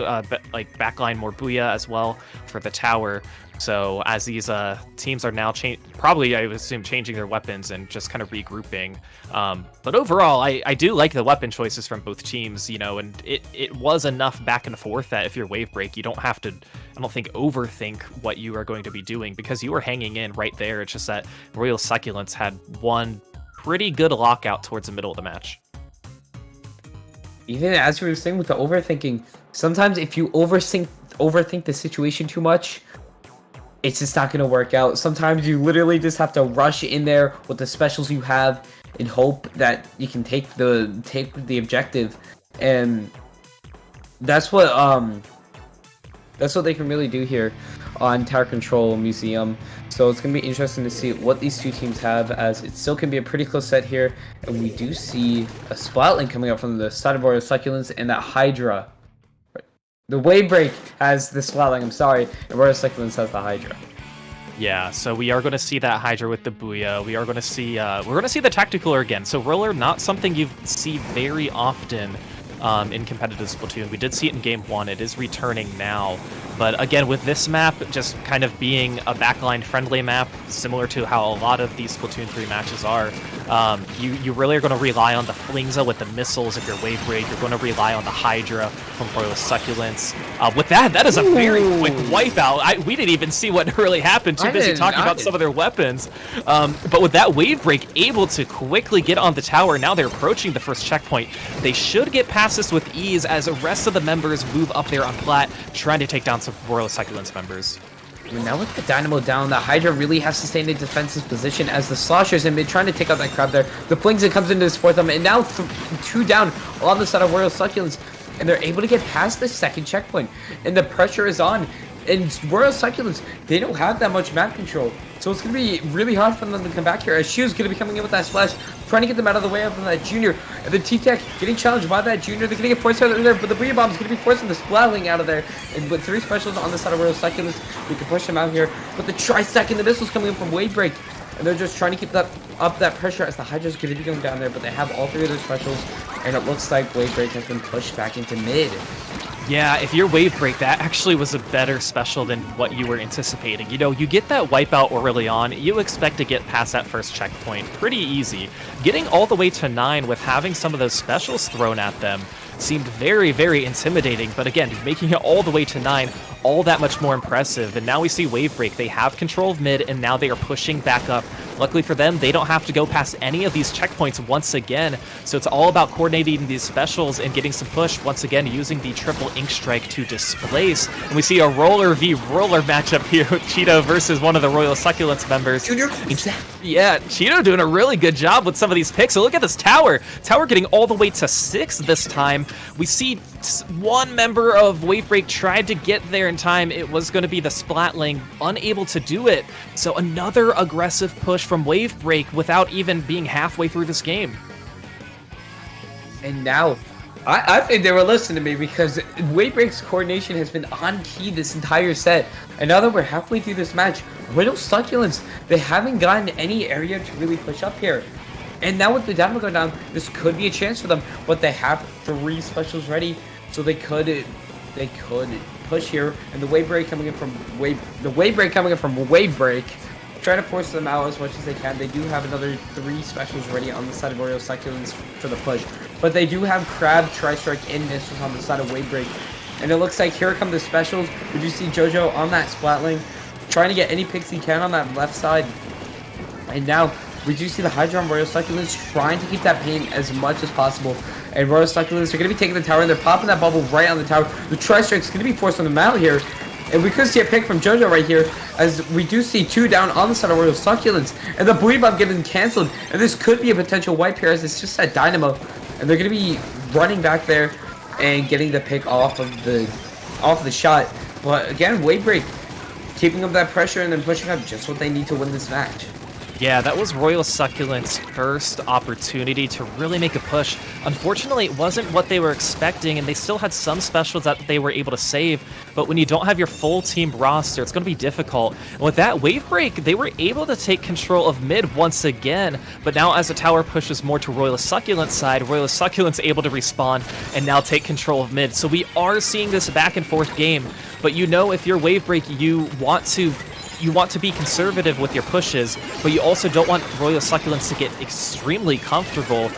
like backline more booyah as well for the tower. So as these teams are now probably, I would assume, changing their weapons and just kind of regrouping. But overall, I do like the weapon choices from both teams, and it was enough back and forth that if you're Wave Break, you don't have to, I don't think, overthink what you are going to be doing, because you were hanging in right there. It's just that Royal Succulents had one pretty good lockout towards the middle of the match. Even as you were saying with the overthinking, sometimes if you overthink the situation too much, it's just not going to work out. Sometimes you literally just have to rush in there with the specials you have and hope that you can take the objective, and that's what they can really do here on Tower Control Museum. So it's going to be interesting to see what these two teams have, as it still can be a pretty close set here. And we do see a splat link coming up from the side of Royal Succulents, and that Hydra. The Wave Break has the splat link, I'm sorry, and Royal Succulents has the Hydra. Yeah, so we are going to see that Hydra with the Booyah. We are going to see the Tacticaler again. So Roller, not something you see very often in competitive Splatoon. We did see it in game 1. It is returning now. But again, with this map just kind of being a backline friendly map, similar to how a lot of these Splatoon 3 matches are, you really are going to rely on the Flingza with the missiles if you're Wave Break. You're going to rely on the Hydra from Royal Succulents. With that is a very quick wipeout. We didn't even see what really happened. Too busy talking about some of their weapons. But with that Wave Break able to quickly get on the tower, now they're approaching the first checkpoint. They should get past this with ease as the rest of the members move up there on plat, trying to take down some Royal Succulents members. Now with the Dynamo down, the Hydra really has to stay in a defensive position as the Sloshers in mid trying to take out that crab there. The Flingza comes in to support them, and now 2 down on the side of Royal Succulents, and they're able to get past the second checkpoint, and the pressure is on. And Royal Succulents, they don't have that much map control, so it's going to be really hard for them to come back here, as Shu's going to be coming in with that splash, trying to get them out of the way of that Junior, and the T-Tech getting challenged by that Junior. They're going to get forced out of there, but the Booyah Bomb is going to be forcing the Splatling out of there, and with 3 specials on the side of Royal Succulents, we can push them out here, but the Tri-Stack and the missiles coming in from Wave Break, and they're just trying to keep that pressure as the Hydra's going to be going down there, but they have all 3 of their specials, and it looks like Wave Break has been pushed back into mid. Yeah, if you're Wave Break, that actually was a better special than what you were anticipating. You know, you get that wipeout early on, you expect to get past that first checkpoint pretty easy. Getting all the way to 9 with having some of those specials thrown at them seemed very, very intimidating, but again, making it all the way to 9, all that much more impressive. And now we see Wave Break, they have control of mid, and now they are pushing back up. Luckily for them, they don't have to go past any of these checkpoints once again, so it's all about coordinating these specials and getting some push, once again using the triple Ink Strike to displace. And we see a roller v roller matchup here with Cheeto versus one of the Royal Succulents members. Yeah, Cheeto doing a really good job with some of these picks. So look at this tower. Tower getting all the way to 6 this time. We see one member of Wave Break tried to get there in time. It was going to be the Splatling, unable to do it. So another aggressive push from Wave Break without even being halfway through this game. And now, I think they were listening to me, because Wave Break's coordination has been on key this entire set. And now that we're halfway through this match, Royal Succulents, they haven't gotten any area to really push up here. And now with the Dynamo going down, this could be a chance for them. But they have 3 specials ready, so they could push here. And the Wave Break coming in from Wave Break, trying to force them out as much as they can. They do have another 3 specials ready on the side of Royal Succulents for the push. But they do have Crab, Tri-Strike, and missiles on the side of Wave Break. And it looks like here come the specials. We do see JoJo on that Splatling, trying to get any picks he can on that left side. And now we do see the Hydra on Royal Succulents trying to keep that paint as much as possible. And Royal Succulents are going to be taking the tower, and they're popping that bubble right on the tower. The Tri-Strike is going to be forcing them out here. And we could see a pick from JoJo right here, as we do see 2 down on the side of Royal Succulents. And the Booyah Bomb getting cancelled. And this could be a potential wipe here, as it's just that Dynamo. And they're going to be running back there and getting the pick off of the shot. But again, Wave Break keeping up that pressure and then pushing up just what they need to win this match. Yeah, that was Royal Succulents' first opportunity to really make a push. Unfortunately, it wasn't what they were expecting, and they still had some specials that they were able to save, but when you don't have your full team roster, it's going to be difficult. And with that Wave Break, they were able to take control of mid once again, but now as the tower pushes more to Royal Succulents' side, Royal Succulents able to respawn and now take control of mid. So we are seeing this back and forth game, but you know, if you're Wave Break, you want to be conservative with your pushes, but you also don't want Royal Succulents to get extremely comfortable,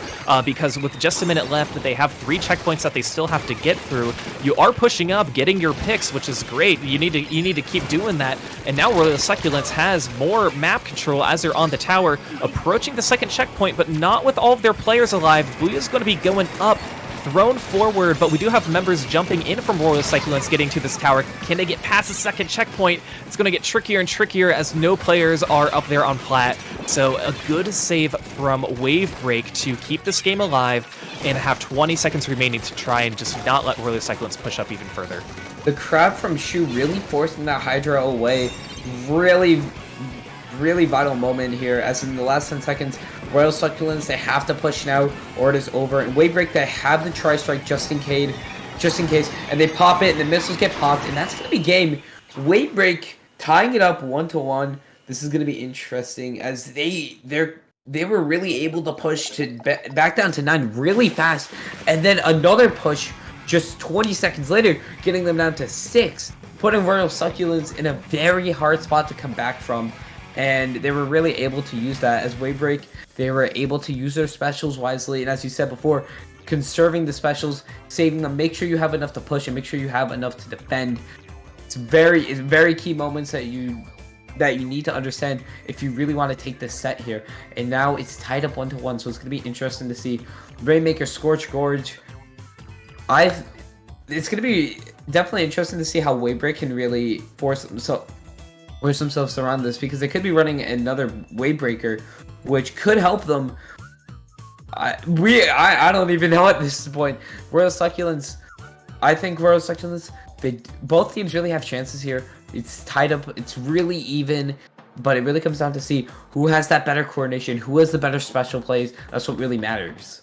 because with just a minute left, they have 3 checkpoints that they still have to get through. You are pushing up, getting your picks, which is great. You need to keep doing that. And now Royal Succulents has more map control as they're on the tower, approaching the second checkpoint, but not with all of their players alive. Booyah's going to be going up, thrown forward, but we do have members jumping in from Royal Succulents getting to this tower. Can they get past the second checkpoint? It's going to get trickier and trickier as no players are up there on plat. So a good save from Wave Break to keep this game alive and have 20 seconds remaining to try and just not let Royal Succulents push up even further. The crab from Shu really forcing that Hydra away. Really vital moment here, as in the last 10 seconds, Royal Succulents, they have to push now or it is over. And Wave Break, they have the Tri-Strike just in case, and they pop it and the missiles get popped, and that's going to be game. Wave Break tying it up 1-1. This is going to be interesting, as they were really able to push to back down to 9 really fast, and then another push just 20 seconds later, getting them down to 6. putting Royal Succulents in a very hard spot to come back from. And they were really able to use that as Wavebreak. They were able to use their specials wisely. And as you said before, conserving the specials, saving them, make sure you have enough to push and make sure you have enough to defend. It's very key moments that you need to understand if you really want to take this set here. And now it's tied up 1-1, so it's going to be interesting to see Rainmaker, Scorch Gorge. It's going to be definitely interesting to see how Wavebreak can really force themselves around this, because they could be running another Wavebreaker, which could help them. I don't even know at this point. Royal Succulents, I think Royal Succulents, both teams really have chances here. It's tied up, it's really even, but it really comes down to see who has that better coordination, who has the better special plays. That's what really matters.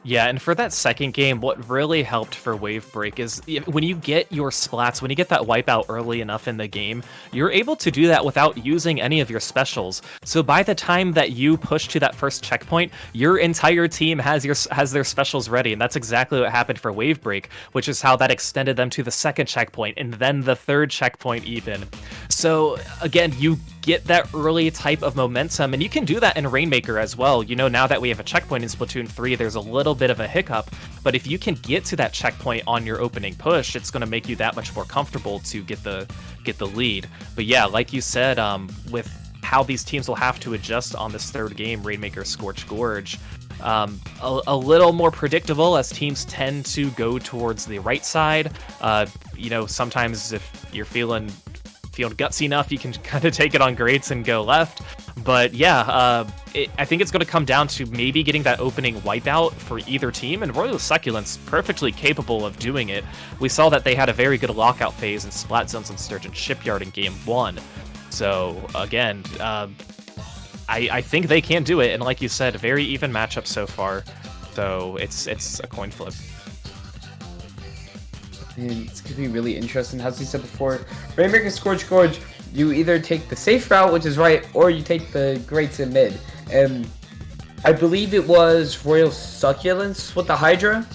Yeah, and for that second game, what really helped for Wavebreak is when you get your splats, when you get that wipeout early enough in the game, you're able to do that without using any of your specials. So by the time that you push to that first checkpoint, your entire team has their specials ready, and that's exactly what happened for Wavebreak, which is how that extended them to the second checkpoint, and then the third checkpoint even. So again, you get that early type of momentum, and you can do that in Rainmaker as well. You know, now that we have a checkpoint in Splatoon 3, there's a little bit of a hiccup, but if you can get to that checkpoint on your opening push, it's going to make you that much more comfortable to get the lead. But yeah, like you said, with how these teams will have to adjust on this third game, Rainmaker, Scorch Gorge, a little more predictable as teams tend to go towards the right side. You know, sometimes if you're feeling gutsy enough, you can kind of take it on grates and go left. But yeah, I think it's going to come down to maybe getting that opening wipeout for either team, and Royal Succulents perfectly capable of doing it. We saw that they had a very good lockout phase in Splat Zones and Sturgeon Shipyard in Game 1. So again, I think they can do it, and like you said, a very even matchup so far. So it's a coin flip. And it's going to be really interesting. As you said before, Rainmaker, Scorch Gorge, you either take the safe route, which is right, or you take the grates in mid. And I believe it was Royal Succulents with the Hydra.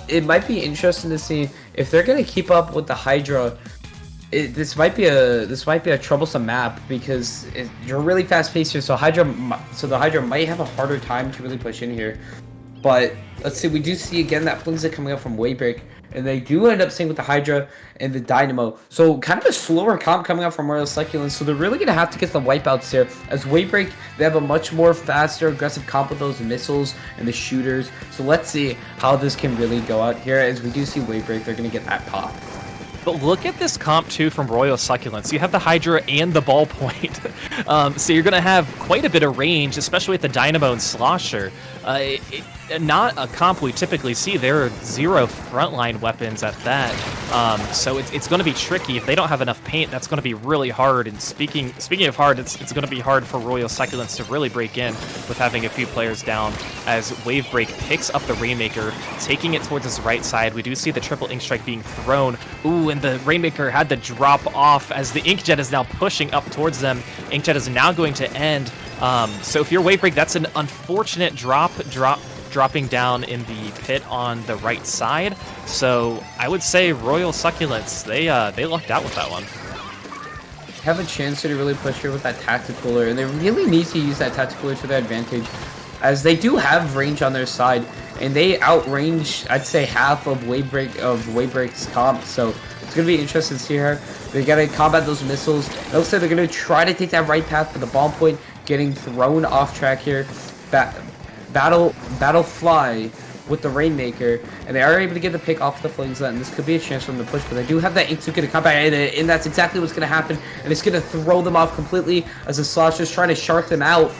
It might be interesting to see if they're going to keep up with the Hydra. This might be a troublesome map, because you're really fast paced here. So the Hydra might have a harder time to really push in here. But let's see, we do see again that Flimsy coming up from Wavebreak, and they do end up staying with the Hydra and the Dynamo. So kind of a slower comp coming out from Royal Succulents, so they're really going to have to get the wipeouts here. As Wavebreak, they have a much more faster, aggressive comp with those missiles and the shooters. So let's see how this can really go out here. As we do see Wavebreak, they're going to get that pop. But look at this comp too from Royal Succulents. You have the Hydra and the ballpoint. So you're going to have quite a bit of range, especially with the Dynamo and Slosher. Not a comp we typically see. There are 0 frontline weapons at that. So it's going to be tricky. If they don't have enough paint, that's going to be really hard. And speaking of hard, it's going to be hard for Royal Succulents to really break in with having a few players down, as Wavebreak picks up the Rainmaker, taking it towards his right side. We do see the triple ink strike being thrown. Ooh, and the Rainmaker had to drop off as the Inkjet is now pushing up towards them. Inkjet is now going to end. So if you're Wavebreak, that's an unfortunate dropping down in the pit on the right side. So I would say Royal Succulents, they lucked out with that one. Have a chance to really push here with that Tacticooler, and they really need to use that Tacticooler to their advantage, as they do have range on their side, and they outrange, I'd say, half of Wavebreak's comp. So it's gonna be interesting to see her. They gotta combat those missiles. It looks like they're gonna try to take that right path for the bomb point, getting thrown off track here. Battle Fly with the Rainmaker, and they are able to get the pick off the Flings, and this could be a chance for them to push, but they do have that Inksuke to combat, and that's exactly what's going to happen, and it's going to throw them off completely as the Slosher's trying to shark them out.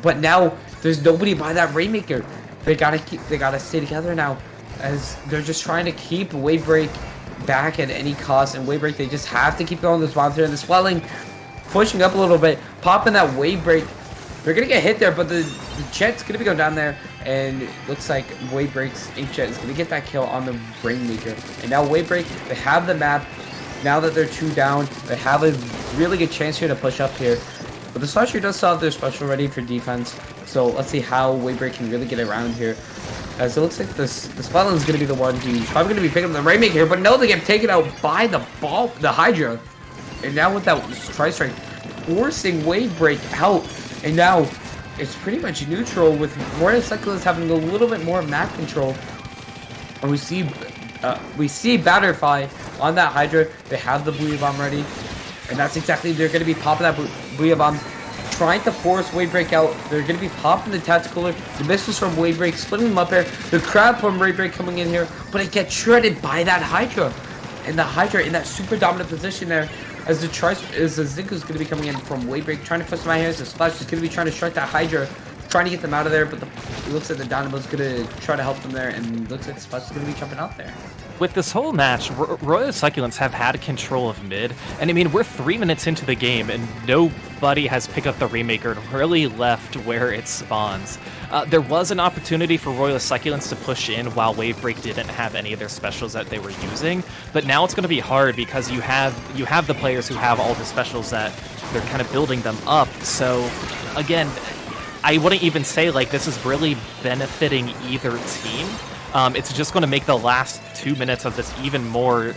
But now there's nobody by that Rainmaker. They gotta stay together now, as they're just trying to keep Wavebreak back at any cost, and Wavebreak, they just have to keep going this monster, and the Swelling pushing up a little bit, popping that Wavebreak. They're gonna get hit there, but the jet's gonna be going down there, and it looks like Wavebreak's Inkjet is gonna get that kill on the Rainmaker. And now Wavebreak, they have the map. Now that they're 2 down, they have a really good chance here to push up here. But the Slosher does still have their special ready for defense, so let's see how Wavebreak can really get around here. As it looks like the Splatland is going to be the one who's probably going to be picking up the Rainmaker here, but no, they get taken out by the Hydra. And now with that Tri-Strike, forcing Wave Break out, and now it's pretty much neutral with Royal Cyclist having a little bit more map control. And we see Batterfly on that Hydra. They have the Booyah Bomb ready, and that's exactly, they're going to be popping that Booyah Bomb, trying to force Wave Break out. They're going to be popping the Tactical, the missiles from Wave Break, splitting them up here. The Crab from Wave Break coming in here, but it gets shredded by that Hydra. And the Hydra in that super dominant position there, as the Zinko's going to be coming in from Wave Break, trying to push my hands. The Splash is going to be trying to strike that Hydra, trying to get them out of there, but it looks like the Dynamo's going to try to help them there, and it looks like the Splash is going to be jumping out there. With this whole match, Royal Succulents have had control of mid, and I mean, we're 3 minutes into the game, and nobody has picked up the Rainmaker and really left where it spawns. There was an opportunity for Royal Succulents to push in while Wave Break didn't have any of their specials that they were using, but now it's going to be hard because you have the players who have all the specials that they're kind of building them up. So, again, I wouldn't even say like this is really benefiting either team. It's just going to make the last 2 minutes of this even more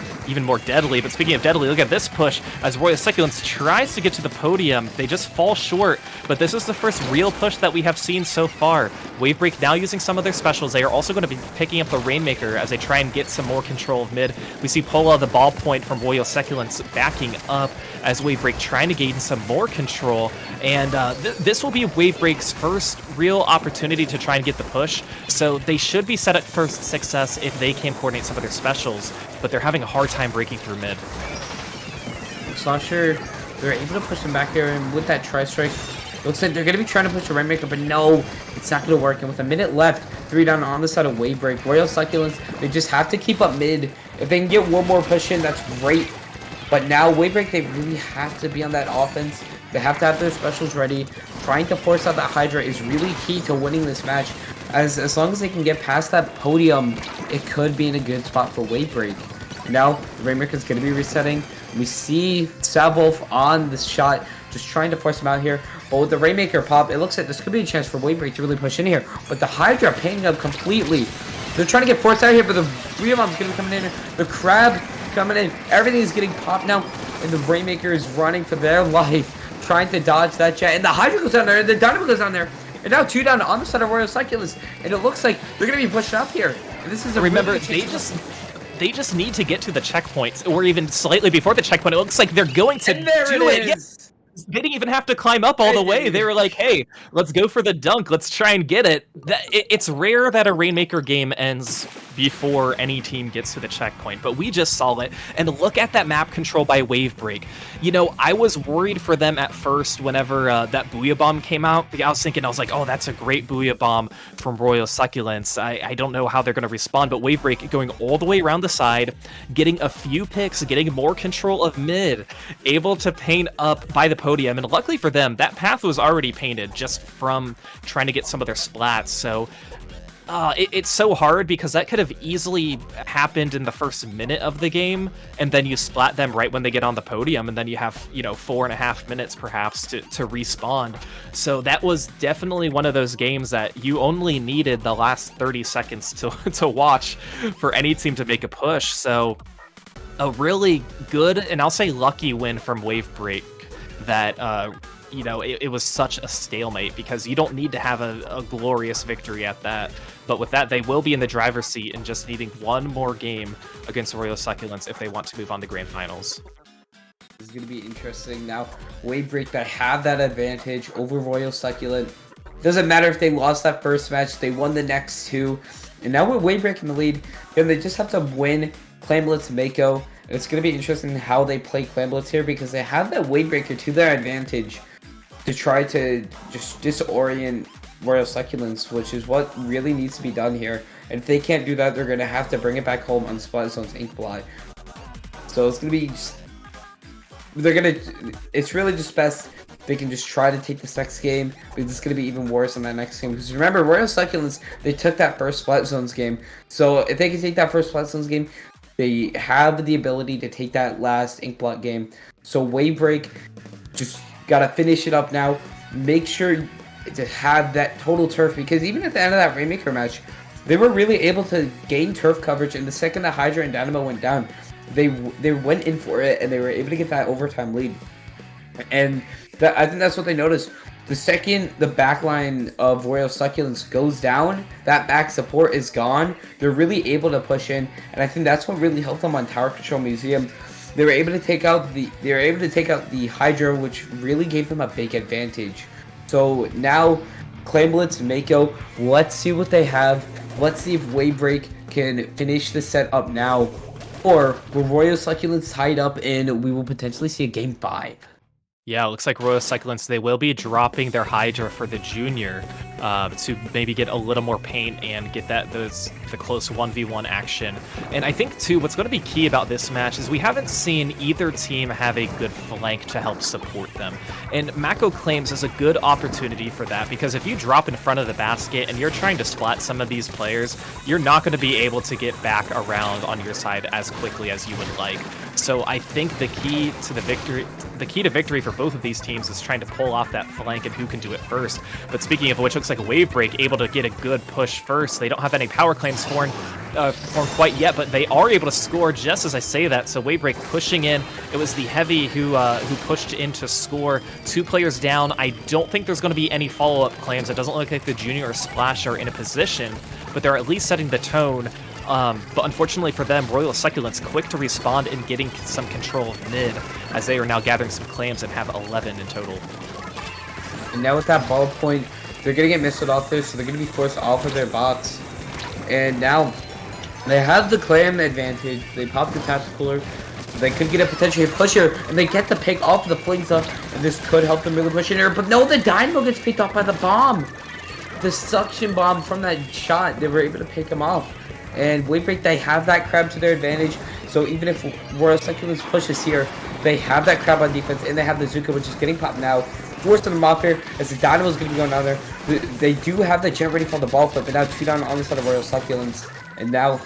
deadly. But speaking of deadly, look at this push as Royal Succulents tries to get to the podium. They just fall short, but this is the first real push that we have seen so far. Wave Break now using some of their specials. They are also going to be picking up the Rainmaker as they try and get some more control of mid. We see Pola, the ball point from Royal Succulents, backing up as Wave Break trying to gain some more control. And this will be Wave Break's first real opportunity to try and get the push. So they should be set up for success if they can coordinate some of their specials, but they're having a hard time breaking through mid. It's not sure they're able to push them back there, and with that Tri-Strike, looks like they're going to be trying to push the Rainmaker, but no, it's not going to work. And with a minute left, 3 down on the side of Wave Break, Royal Succulents, they just have to keep up mid. If they can get one more push in, that's great. But now Wave Break, they really have to be on that offense. They have to have their specials ready. Trying to force out that Hydra is really key to winning this match. As long as they can get past that podium, it could be in a good spot for Wave Break. Now, the Rainmaker is going to be resetting. We see Savwolf on this shot, just trying to force him out here. But with the Rainmaker pop, it looks like this could be a chance for Wave Break to really push in here. But the Hydra painting up completely. They're trying to get forced out here, but the Reamom's going to be coming in. The Crab coming in. Everything's getting popped now. And the Rainmaker is running for their life, trying to dodge that jet. And the Hydra goes down there, and the Dynamo goes down there. And now 2 down on the side of Royal Succulents, and it looks like they're going to be pushing up here. And this is a Remember, really they just need to get to the checkpoint, or even slightly before the checkpoint. It looks like they're going to do it. Yes. They didn't even have to climb up all the way. They were like, hey, let's go for the dunk. Let's try and get it. It's rare that a Rainmaker game ends before any team gets to the checkpoint, but we just saw it. And look at that map control by Wave Break. You know, I was worried for them at first whenever that Booyah Bomb came out. I was thinking, I was like, oh, that's a great Booyah Bomb from Royal Succulents. I don't know how they're going to respond, but Wave Break going all the way around the side, getting a few picks, getting more control of mid, able to paint up by the podium. And luckily for them, that path was already painted just from trying to get some of their splats. So it's so hard because that could have easily happened in the first minute of the game, and then you splat them right when they get on the podium, and then you have, 4.5 minutes perhaps to respawn. So that was definitely one of those games that you only needed the last 30 seconds to watch for any team to make a push. So a really good, and I'll say lucky win from Wave Break that it was such a stalemate, because you don't need to have a glorious victory at that. But with that, they will be in the driver's seat and just needing one more game against Royal Succulents if they want to move on to Grand Finals. This is going to be interesting. Now, Wave Break that have that advantage over Royal Succulent. Doesn't matter if they lost that first match, they won the next 2. And now with Wave Break in the lead, then they just have to win Clan Blitz Mako. And it's going to be interesting how they play Clan Blitz here, because they have that Wave Breaker to their advantage to try to just disorient Royal Succulents, which is what really needs to be done here. And if they can't do that, they're going to have to bring it back home on Splat Zone's Inkblot. So it's going to be it's really just best they can just try to take this next game, because it's going to be even worse in that next game. Because remember, Royal Succulents, they took that first Splat Zones game. So if they can take that first Splat Zones game, they have the ability to take that last Inkblot game. So Wave Break just got to finish it up now. Make sure to have that total turf, because even at the end of that Rainmaker match, they were really able to gain turf coverage, and the second that Hydra and Dynamo went down, they went in for it, and they were able to get that overtime lead. And I think that's what they noticed. The second the backline of Royal Succulents goes down, that back support is gone. They're really able to push in, and I think that's what really helped them on Tower Control Museum. They were able to take out the Hydra, which really gave them a big advantage. So now, Clan Blitz and Mako, let's see what they have. Let's see if Wavebreak can finish the set up now, or will Royal Succulents tied up and we will potentially see a game 5. Yeah, it looks like Royal Cyclants, they will be dropping their Hydra for the Junior to maybe get a little more paint and get the close 1v1 action. And I think, too, what's going to be key about this match is we haven't seen either team have a good flank to help support them. And Mako Claims is a good opportunity for that, because if you drop in front of the basket and you're trying to splat some of these players, you're not going to be able to get back around on your side as quickly as you would like. So I think the key to victory for both of these teams is trying to pull off that flank and who can do it first. But speaking of which, looks like Wavebreak able to get a good push first. They don't have any power claims formed quite yet, but they are able to score just as I say that. So Wavebreak pushing in. It was the Heavy who pushed in to score. 2 players down. I don't think there's going to be any follow-up claims. It doesn't look like the Junior or Splash are in a position, but they're at least setting the tone. But unfortunately for them, Royal Succulents quick to respond and getting some control of mid, as they are now gathering some claims and have 11 in total. And now with that ball point, they're going to get missed off there, so they're going to be forced off of their bots. And now they have the clam advantage. They pop the tacticaler. They could get a potentially pusher, and they get the pick off the Flinza, and this could help them really push in here. But no, the Dynamo gets picked off by the bomb. The suction bomb from that shot, they were able to pick him off. And Wavebreak, they have that crab to their advantage. So even if Royal Succulents pushes here, they have that crab on defense, and they have the Zuka, which is getting popped now. Forcing them off here, as the Dynamo's going to be going down there. They do have the jet ready for the ball flip, but now 2 down on the side of Royal Succulents. And now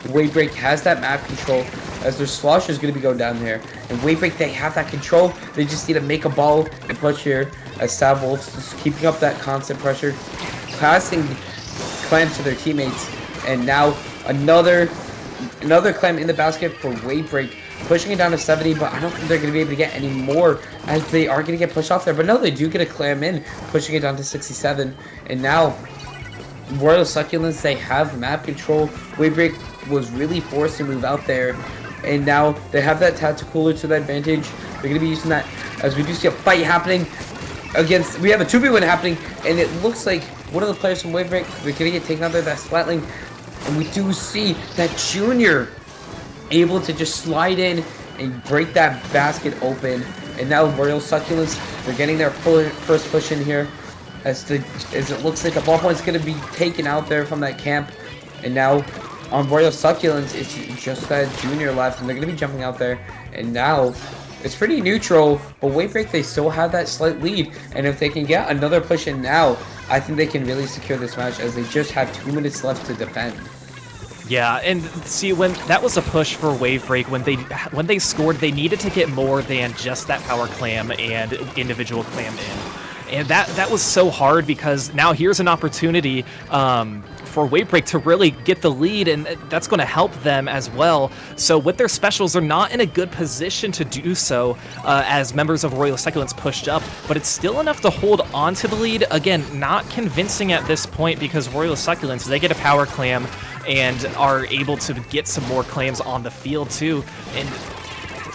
Wavebreak has that map control, as their Slosher is going to be going down there. And Wavebreak, they have that control. They just need to make a ball and push here, as Sav Wolf's just keeping up that constant pressure, passing clams to their teammates. And now another clam in the basket for Wavebreak, pushing it down to 70, but I don't think they're going to be able to get any more, as they are going to get pushed off there. But no, they do get a clam in, pushing it down to 67. And now Royal Succulents, they have map control. Wavebreak was really forced to move out there, and now they have that tacticaler to their advantage. They're going to be using that, as we do see a fight happening against, we have a 2v1 happening, and it looks like one of the players from Wavebreak, they're going to get taken out there, that Splatling. And we do see that Junior able to just slide in and break that basket open. And now Royal Succulents, they're getting their first push in here, as it looks like the ball point is going to be taken out there from that camp. And now on Royal Succulents, it's just that Junior left, and they're going to be jumping out there. And now it's pretty neutral, but Wavebreak, they still have that slight lead. And if they can get another push in now, I think they can really secure this match, as they just have 2 minutes left to defend. Yeah, and see, when that was a push for Wavebreak, when they scored, they needed to get more than just that power clam and individual clam in. And that was so hard, because now here's an opportunity for Wavebreak to really get the lead, and that's going to help them as well. So with their specials, they're not in a good position to do so, as members of Royal Succulents pushed up, but it's still enough to hold on to the lead. Again, not convincing at this point, because Royal Succulents, they get a power clam and are able to get some more claims on the field too. And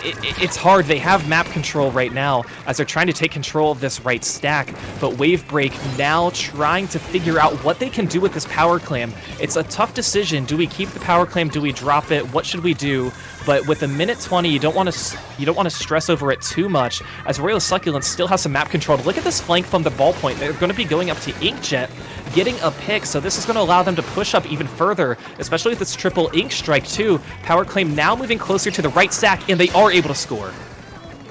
it's hard. They have map control right now, as they're trying to take control of this right stack, but Wavebreak now trying to figure out what they can do with this power clam. It's a tough decision. Do we keep the power clam? Do we drop it? What should we do? But with a minute 20, you don't want to stress over it too much, as Royal Succulents still has some map control. Look at this flank from the ball point. They're going to be going up to Inkjet, getting a pick, so this is going to allow them to push up even further, especially with this triple Ink Strike too. Power claim now moving closer to the right stack, and they are able to score.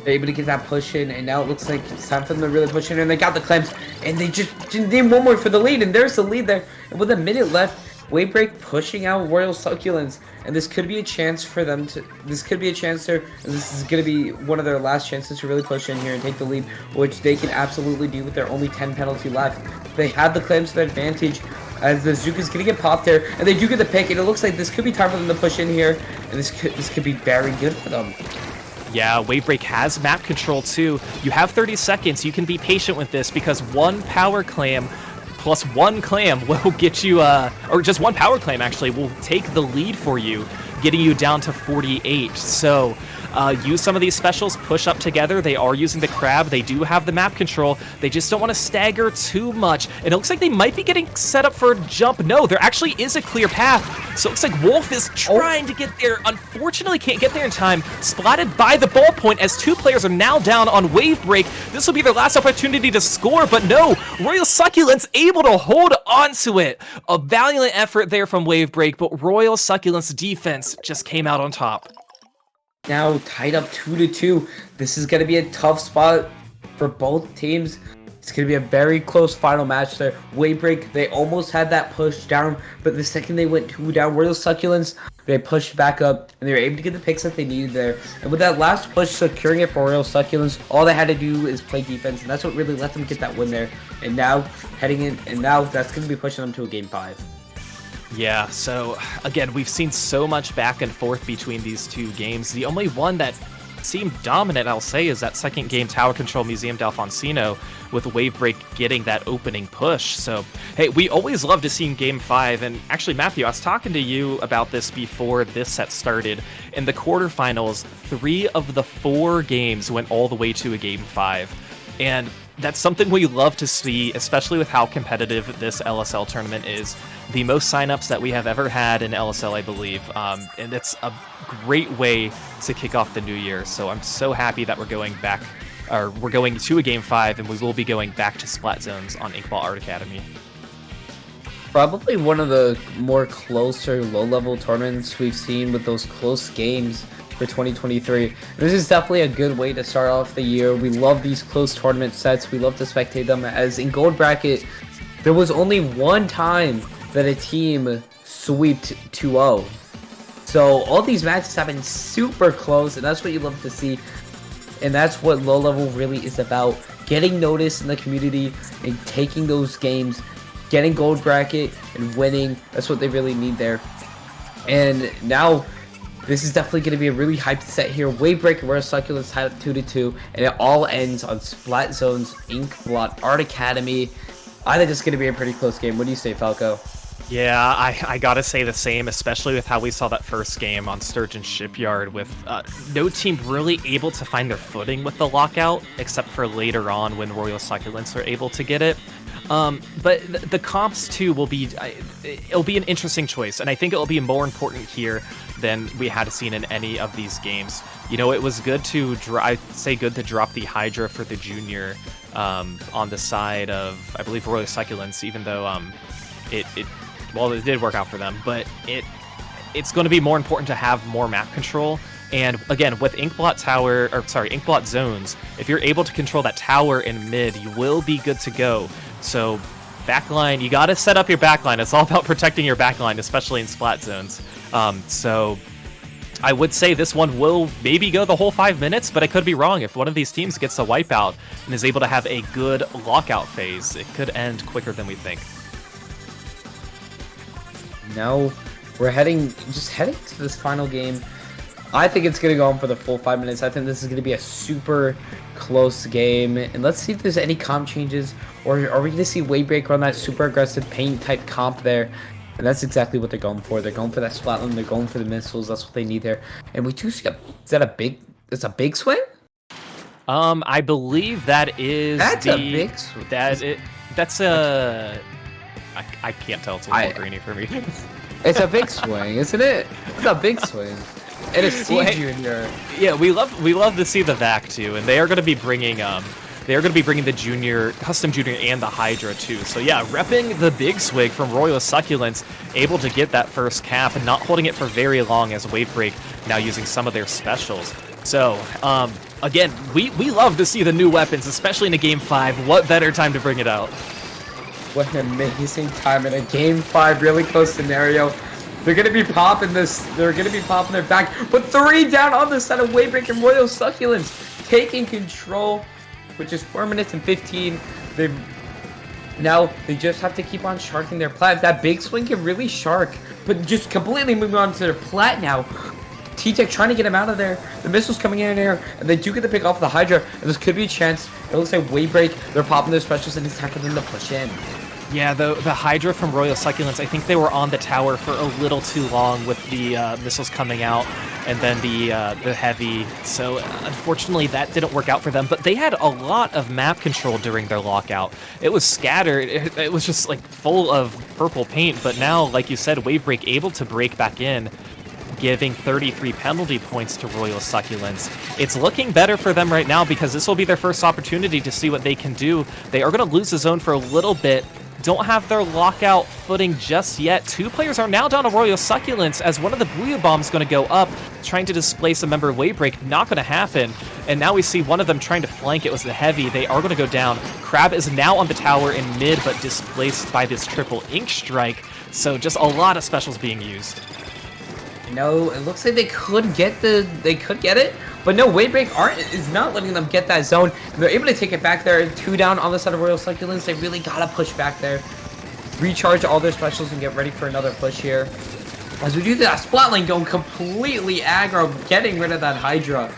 They're able to get that push in, and now it looks like it's time for them to really push in, and they got the claims, and they just need one more for the lead, and there's the lead there. And with a minute left, Wavebreak pushing out Royal Succulents, and this could be a chance for them to, and this is going to be one of their last chances to really push in here and take the lead, which they can absolutely do with their only 10 penalty left. They have the claims to their advantage, as the Zuka's gonna get popped there, and they do get the pick, and it looks like this could be time for them to push in here, and this could be very good for them. Yeah, Wave Break has map control too. You have 30 seconds. You can be patient with this because one power clam plus one clam will get you, or just one power clam actually, will take the lead for you, getting you down to 48. So use some of these specials, push up together. They are using the crab. They do have the map control. They just don't want to stagger too much. And it looks like they might be getting set up for a jump. No, there actually is a clear path. So it looks like Wolf is trying to get there. Unfortunately, can't get there in time. Splatted by the ballpoint as two players are now down on Wave Break. This will be their last opportunity to score, but no, Royal Succulents able to hold on to it. A valiant effort there from Wave Break, but Royal Succulents defense just came out on top. Now tied up 2-2. This is going to be a tough spot for both teams. It's going to be a very close final match there. Wave Break, they almost had that push down, but the second they went 2 down, Royal Succulents, they pushed back up, and they were able to get the picks that they needed there. And with that last push securing it for Royal Succulents, all they had to do is play defense, and that's what really let them get that win there. And now, heading in, and now that's going to be pushing them to a Game 5. Yeah, so again, we've seen so much back and forth between these two games. The only one that seemed dominant, I'll say, is that second game, Tower Control Museum d'Alfonsino, with Wave Break getting that opening push. So, hey, we always love to see in Game 5, and actually, Matthew, I was talking to you about this before this set started. In the quarterfinals, 3 of the 4 games went all the way to a Game 5, and that's something we love to see, especially with how competitive this LSL tournament is. The most signups that we have ever had in LSL, I believe, and it's a great way to kick off the new year. So I'm so happy that we're going back, or we're going to a Game 5, and we will be going back to Splat Zones on Inkball Art Academy. Probably one of the more closer low-level tournaments we've seen with those close games for 2023. This is definitely a good way to start off the year. We love these close tournament sets. We love to spectate them, as in Gold Bracket, there was only one time that a team sweeped 2-0. So all these matches have been super close, and that's what you love to see. And that's what low level really is about. Getting noticed in the community and taking those games, getting Gold Bracket and winning. That's what they really need there. And now this is definitely going to be a really hyped set here. Wave Break and Royal Succulents tied up 2-2, and it all ends on Splat Zone's Inkblot Art Academy. I think it's going to be a pretty close game. What do you say, Falco? Yeah, I gotta say the same, especially with how we saw that first game on Sturgeon Shipyard with no team really able to find their footing with the lockout, except for later on when Royal Succulents are able to get it. But the comps too will be, it'll be an interesting choice, and I think it'll be more important here than we had seen in any of these games. You know, it was good to good to drop the Hydra for the junior on the side of, I believe, Royal Succulents, even though well, it did work out for them, but it's going to be more important to have more map control. And again, with Inkblot Zones, if you're able to control that tower in mid, you will be good to go. So backline, you got to set up your backline. It's all about protecting your backline, especially in Splat Zones. So I would say this one will maybe go the whole 5 minutes, but I could be wrong. If one of these teams gets a wipeout and is able to have a good lockout phase, it could end quicker than we think. Now we're heading to this final game. I think it's going to go on for the full 5 minutes. I think this is going to be a super close game. And let's see if there's any comp changes, or are we going to see Wave Break run that super aggressive paint type comp there? And that's exactly what they're going for. They're going for that Splatland. They're going for the missiles. That's what they need there. And we do see it's a big swing? I believe that is a big swing. I can't tell. It's a little grainy for me. It's a big swing, isn't it? It's a big swing. And it's Junior. Yeah, we love to see the VAC too, and they are going to be bringing the junior, custom junior, and the Hydra too. So yeah, repping the big swig from Royal Succulents, able to get that first cap and not holding it for very long as Wave Break now using some of their specials. So again, we love to see the new weapons, especially in a Game 5. What better time to bring it out? What an amazing time in a Game 5, really close scenario. They're going to be popping this. They're going to be popping their back. But 3 down on the side of Wave Break and Royal Succulents taking control, which is 4 minutes and 15. Now they just have to keep on sharking their plat. That big swing can really shark, but just completely moving on to their plat now. T-Tech trying to get him out of there. The missiles coming in there, and they do get the pick off the Hydra. And this could be a chance. It looks like Wave Break. They're popping their specials, and it's time for them to push in. Yeah, the Hydra from Royal Succulents, I think they were on the tower for a little too long with the missiles coming out and then the heavy. So unfortunately, that didn't work out for them. But they had a lot of map control during their lockout. It was scattered. It was just like full of purple paint. But now, like you said, Wave Break able to break back in, giving 33 penalty points to Royal Succulents. It's looking better for them right now because this will be their first opportunity to see what they can do. They are going to lose the zone for a little bit. Don't have their lockout footing just yet. 2 players are now down to Royal Succulents as one of the Booyah Bombs going to go up, trying to displace a member of Wave Break. Not going to happen. And now we see one of them trying to flank. It was the Heavy. They are going to go down. Crab is now on the tower in mid, but displaced by this triple Ink Strike. So just a lot of specials being used. No, it looks like they could get it, but no, Wave Break is not letting them get that zone. And they're able to take it back there. 2 down on the side of Royal Succulents. They really gotta push back there, recharge all their specials, and get ready for another push here. As we do that, Splat Lane going completely aggro, getting rid of that Hydra.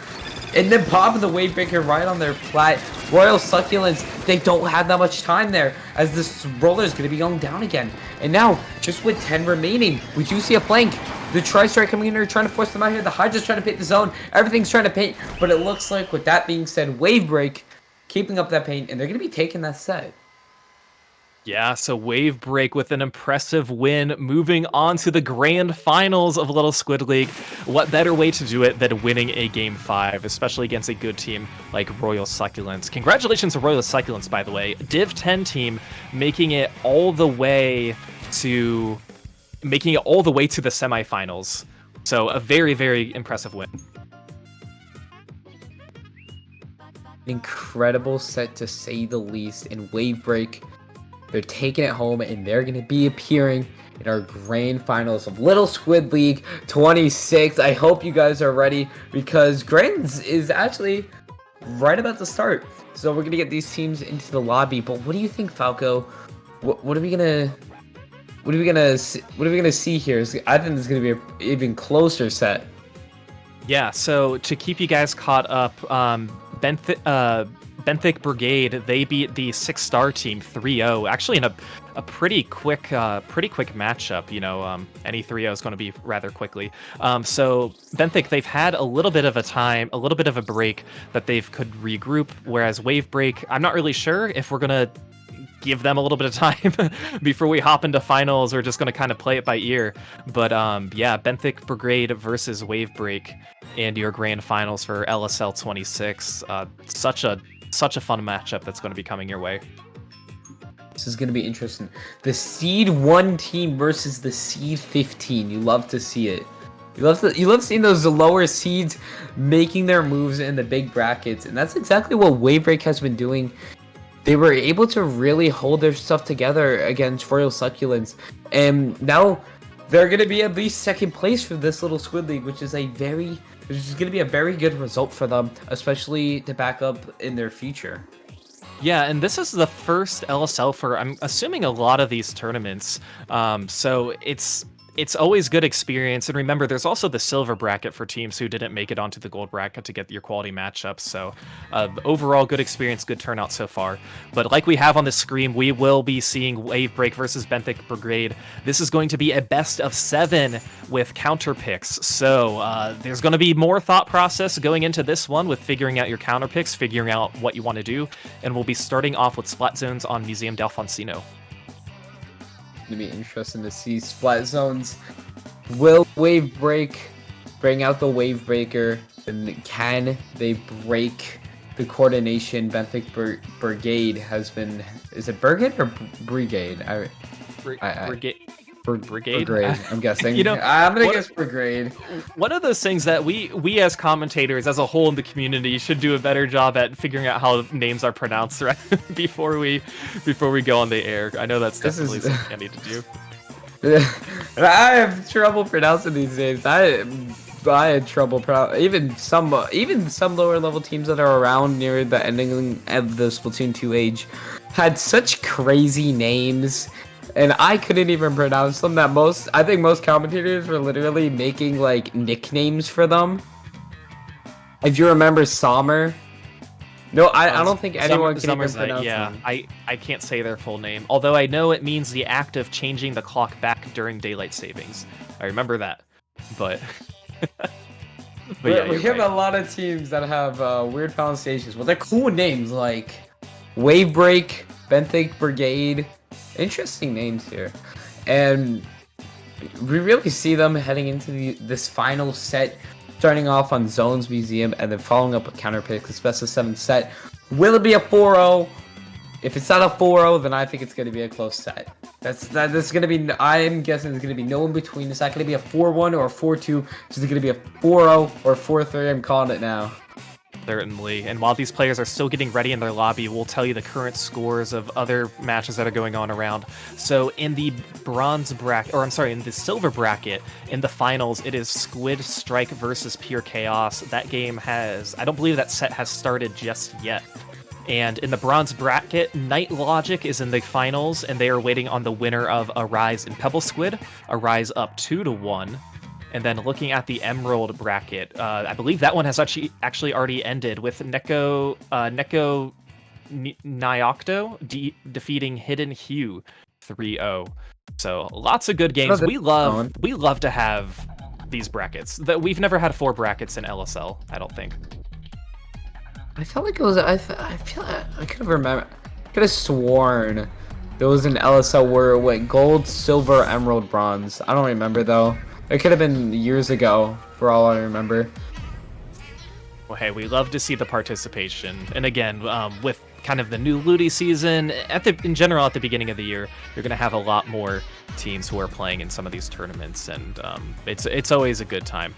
And then popping the Wave Breaker right on their plat. Royal Succulents, they don't have that much time there, as this roller is going to be going down again. And now, just with 10 remaining, we do see a flank. The Tri-Strike coming in here, trying to force them out here. The Hydra's trying to paint the zone. Everything's trying to paint. But it looks like, with that being said, Wave Break keeping up that paint, and they're going to be taking that set. Yeah, so Wave Break with an impressive win, moving on to the grand finals of Little Squid League. What better way to do it than winning a Game 5, especially against a good team like Royal Succulents. Congratulations to Royal Succulents, by the way. Div 10 team making it all the way to the semifinals. So a very, very impressive win. Incredible set, to say the least, in Wave Break. They're taking it home, and they're going to be appearing in our grand finals of Little Squid League 26. I hope you guys are ready, because Grands is actually right about to start. So we're going to get these teams into the lobby. But what do you think, Falco? What are we gonna see here? I think it's gonna be an even closer set. Yeah, so to keep you guys caught up, Benthic Brigade, they beat the 6-star team 3-0, actually in a pretty quick matchup. You know, any 3-0 is going to be rather quickly. So Benthic, they've had a little bit of a break that they could regroup, whereas Wave Break, I'm not really sure if we're gonna give them a little bit of time before we hop into finals. We're just going to kind of play it by ear. But yeah, Benthic Brigade versus Wave Break in your grand finals for LSL 26. Such a fun matchup that's going to be coming your way. This is going to be interesting. The Seed 1 team versus the Seed 15. You love to see it. You love seeing those lower seeds making their moves in the big brackets. And that's exactly what Wave Break has been doing. They were able to really hold their stuff together against Royal Succulents. And now they're going to be at least second place for this Little Squid League, which is going to be a very good result for them, especially to back up in their future. Yeah, and this is the first LSL for, I'm assuming, a lot of these tournaments. So it's always good experience. And remember, there's also the silver bracket for teams who didn't make it onto the gold bracket to get your quality matchups. So overall, good experience, good turnout so far. But like we have on the screen, we will be seeing Wave Break versus Benthic Brigade. This is going to be a best of 7 with counter picks. So there's going to be more thought process going into this one with figuring out your counter picks, figuring out what you want to do. And we'll be starting off with Splat Zones on Museum Delfonsino. Gonna be interesting to see Splat Zones. Will Wave Break bring out the Wave Breaker? And can they break the coordination? Benthic Brigade has been... Is it Brigade or Brigade? Brigade. Brigade, I'm guessing. You know, I'm gonna guess Brigade. One of those things that we as commentators, as a whole in the community, should do a better job at figuring out how names are pronounced, right? before we go on the air. I know that's definitely something I need to do. I have trouble pronouncing these names. I had trouble. Even some lower level teams that are around near the ending of the Splatoon 2 age had such crazy names, and I couldn't even pronounce them. I think most commentators were literally making like nicknames for them. If you remember Sommer. No, I don't think anyone can even pronounce them. I can't say their full name. Although I know it means the act of changing the clock back during daylight savings. I remember that. But we have a lot of teams that have weird pronunciations. Well, they're cool names like Wave Break, Benthic Brigade. Interesting names here. And we really see them heading into this final set, starting off on Zones Museum and then following up with Counter Pick, this best of 7 set. Will it be a 4-0? If it's not a 4-0, then I think it's going to be a close set. That's going to be, I'm guessing there's going to be no in between. It's not going to be a 4-1 or a 4-2. It's going to be a 4-0 or 4-3. I'm calling it now. Certainly. And while these players are still getting ready in their lobby, we'll tell you the current scores of other matches that are going on around. So in the bronze bracket, or I'm sorry, in the silver bracket, in the finals, it is Squid Strike versus Pure Chaos. That game has, I don't believe that set has started just yet. And in the bronze bracket, Night Logic is in the finals, and they are waiting on the winner of Arise and Pebble Squid. Arise up 2-1. And then looking at the Emerald bracket, I believe that one has actually already ended with Neko Nyocto defeating Hidden Hue 3-0. So lots of good games. We love to have these brackets. We've never had 4 brackets in LSL, I don't think. I felt like it was. I could have sworn there was an LSL where it went gold, silver, emerald, bronze. I don't remember though. It could have been years ago, for all I remember. Well, hey, we love to see the participation, and again, with kind of the new Ludi season, in general at the beginning of the year, you're going to have a lot more teams who are playing in some of these tournaments, and it's always a good time.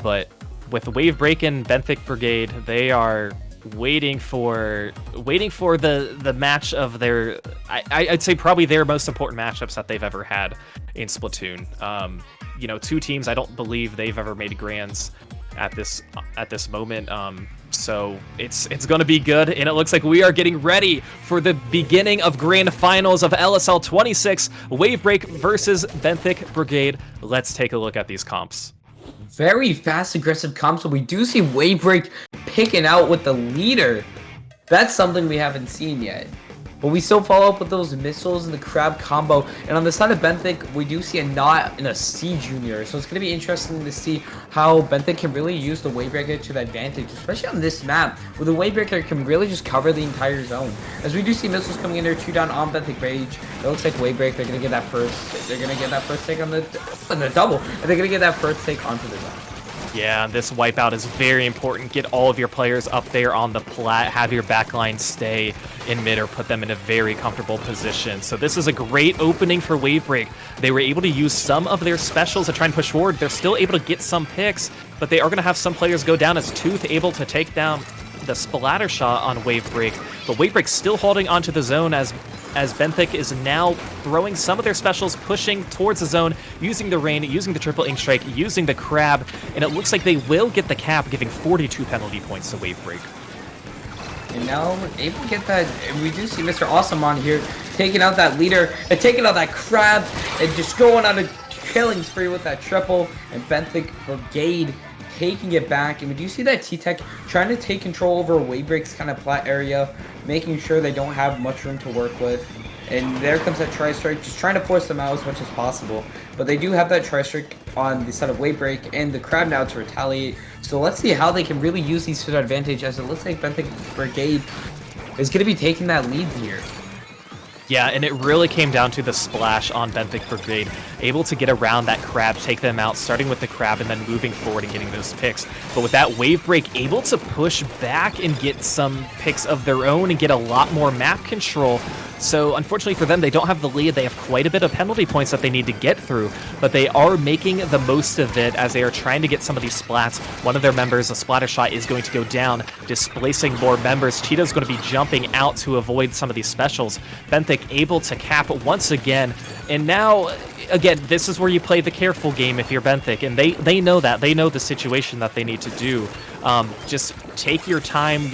But with Wave Break and Benthic Brigade, they are waiting for the match of their, I'd say probably their most important matchups that they've ever had in Splatoon. You know, 2 teams I don't believe they've ever made grands at this moment. So it's going to be good, and it looks like we are getting ready for the beginning of grand finals of LSL 26, Wave Break versus Benthic Brigade. Let's take a look at these comps. Very fast, aggressive comps, but we do see Wave Break picking out with the leader. That's something we haven't seen yet. But we still follow up with those missiles and the crab combo. And on the side of Benthic, we do see a Knot and a C Junior. So it's going to be interesting to see how Benthic can really use the Wave Breaker to the advantage, especially on this map, where the Wave Breaker can really just cover the entire zone. As we do see missiles coming in there, 2 down on Benthic Rage. It looks like Wave Break, they're going to get that first. They're going to get that first take on the double. And they're going to get that first take onto the zone. Yeah, this wipeout is very important. Get all of your players up there on the plat, have your backline stay in mid or put them in a very comfortable position. So this is a great opening for Wave Break. They were able to use some of their specials to try and push forward. They're still able to get some picks, but they are going to have some players go down as Tooth able to take down the splatter shot on Wave Break. But Wave Break still holding onto the zone as Benthic is now throwing some of their specials, pushing towards the zone, using the rain, using the triple ink strike, using the crab, and it looks like they will get the cap, giving 42 penalty points to Wave Break. And now we're able to get that. We do see Mr. Awesome on here taking out that leader and taking out that crab and just going on a killing spree with that triple, and Benthic Brigade taking it back. And we do see that T-Tech trying to take control over Wave Break's kind of plat area, making sure they don't have much room to work with. And there comes that Tri-Strike, just trying to force them out as much as possible. But they do have that Tri-Strike on the side of Wave Break and the crab now to retaliate. So let's see how they can really use these to their advantage, as it looks like Benthic Brigade is going to be taking that lead here. Yeah, and it really came down to the splash on Benthic Brigade, able to get around that crab, take them out, starting with the crab and then moving forward and getting those picks. But with that Wave Break, able to push back and get some picks of their own and get a lot more map control. So unfortunately for them, they don't have the lead. They have quite a bit of penalty points that they need to get through, but they are making the most of it as they are trying to get some of these splats. One of their members, a splatter shot, is going to go down, displacing more members. Cheetah's going to be jumping out to avoid some of these specials. Benthic able to cap once again, and now, again, this is where you play the careful game if you're Benthic, and they know that. They know the situation that they need to do. Just take your time,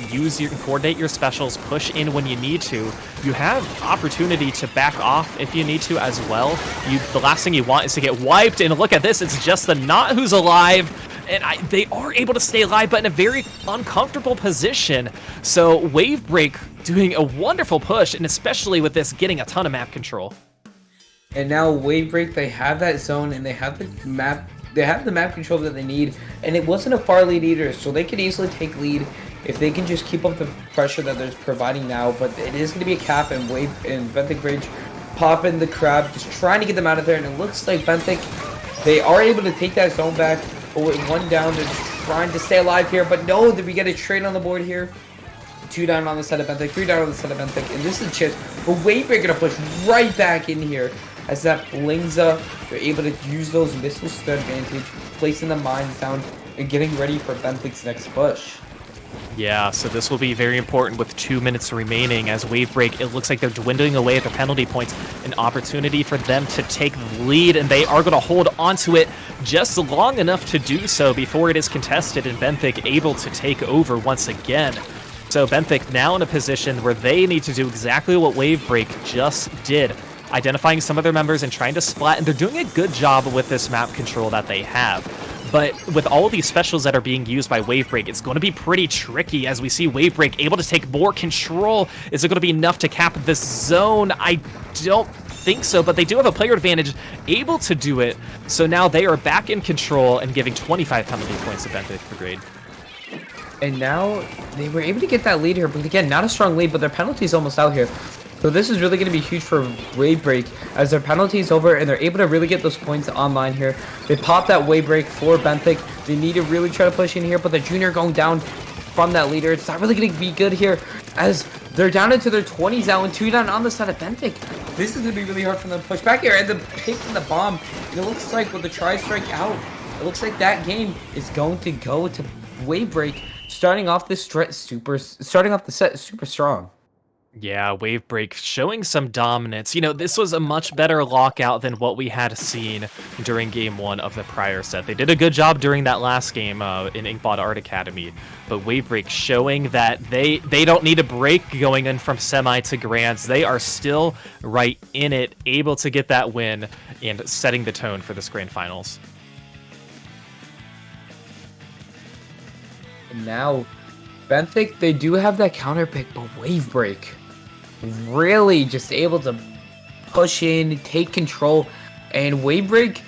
coordinate your specials, push in when you need to. You have opportunity to back off if you need to as well. The last thing you want is to get wiped, and look at this, it's just the Knot who's alive, and they are able to stay alive, but in a very uncomfortable position. So Wave Break doing a wonderful push, and especially with this, getting a ton of map control. And now Wave Break, they have that zone, and they have the map. They have the map control that they need, and it wasn't a far lead either, so they could easily take lead if they can just keep up the pressure that they're providing now. But it is going to be a cap, and Benthic Bridge popping the crab, just trying to get them out of there. And it looks like Benthic, they are able to take that zone back, but with 1 down, they're just trying to stay alive here. But no, we get a trade on the board here. 2 down on the side of Benthic, 3 down on the side of Benthic, and this is a chance for Wave Break to push right back in here. As that flings up, they're able to use those missiles to their advantage, placing the mines down and getting ready for Benthic's next push. Yeah, so this will be very important with 2 minutes remaining as Wave Break, it looks like they're dwindling away at their penalty points. An opportunity for them to take the lead, and they are going to hold onto it just long enough to do so before it is contested, and Benthic able to take over once again. So Benthic now in a position where they need to do exactly what Wave Break just did, identifying some of their members and trying to splat, and they're doing a good job with this map control that they have. But with all these specials that are being used by Wave Break, it's going to be pretty tricky as we see Wave Break able to take more control. Is it going to be enough to cap this zone? I don't think so, but they do have a player advantage, able to do it. So now they are back in control and giving 25 penalty points to Benthic Brigade. And now they were able to get that lead here, but again, not a strong lead, but their penalty is almost out here. So this is really going to be huge for Wave Break as their penalty is over and they're able to really get those points online here. They pop that Wave Break for Benthic. They need to really try to push in here, but the Junior going down from that leader. It's not really going to be good here as they're down into their 20s now and 2 down on the side of Benthic. This is going to be really hard for them to push back here, and the pick from the bomb. And it looks like with the tri-strike out, it looks like that game is going to go to Wave Break, starting off the set super strong. Yeah, Wave Break showing some dominance. You know, this was a much better lockout than what we had seen during Game 1 of the prior set. They did a good job during that last game in Inkbot Art Academy, but Wave Break showing that they don't need a break going in from semi to grands. They are still right in it, able to get that win and setting the tone for this grand finals. And now, Benthic, they do have that counter pick, but Wave Break really just able to push in, take control, and Wave Break,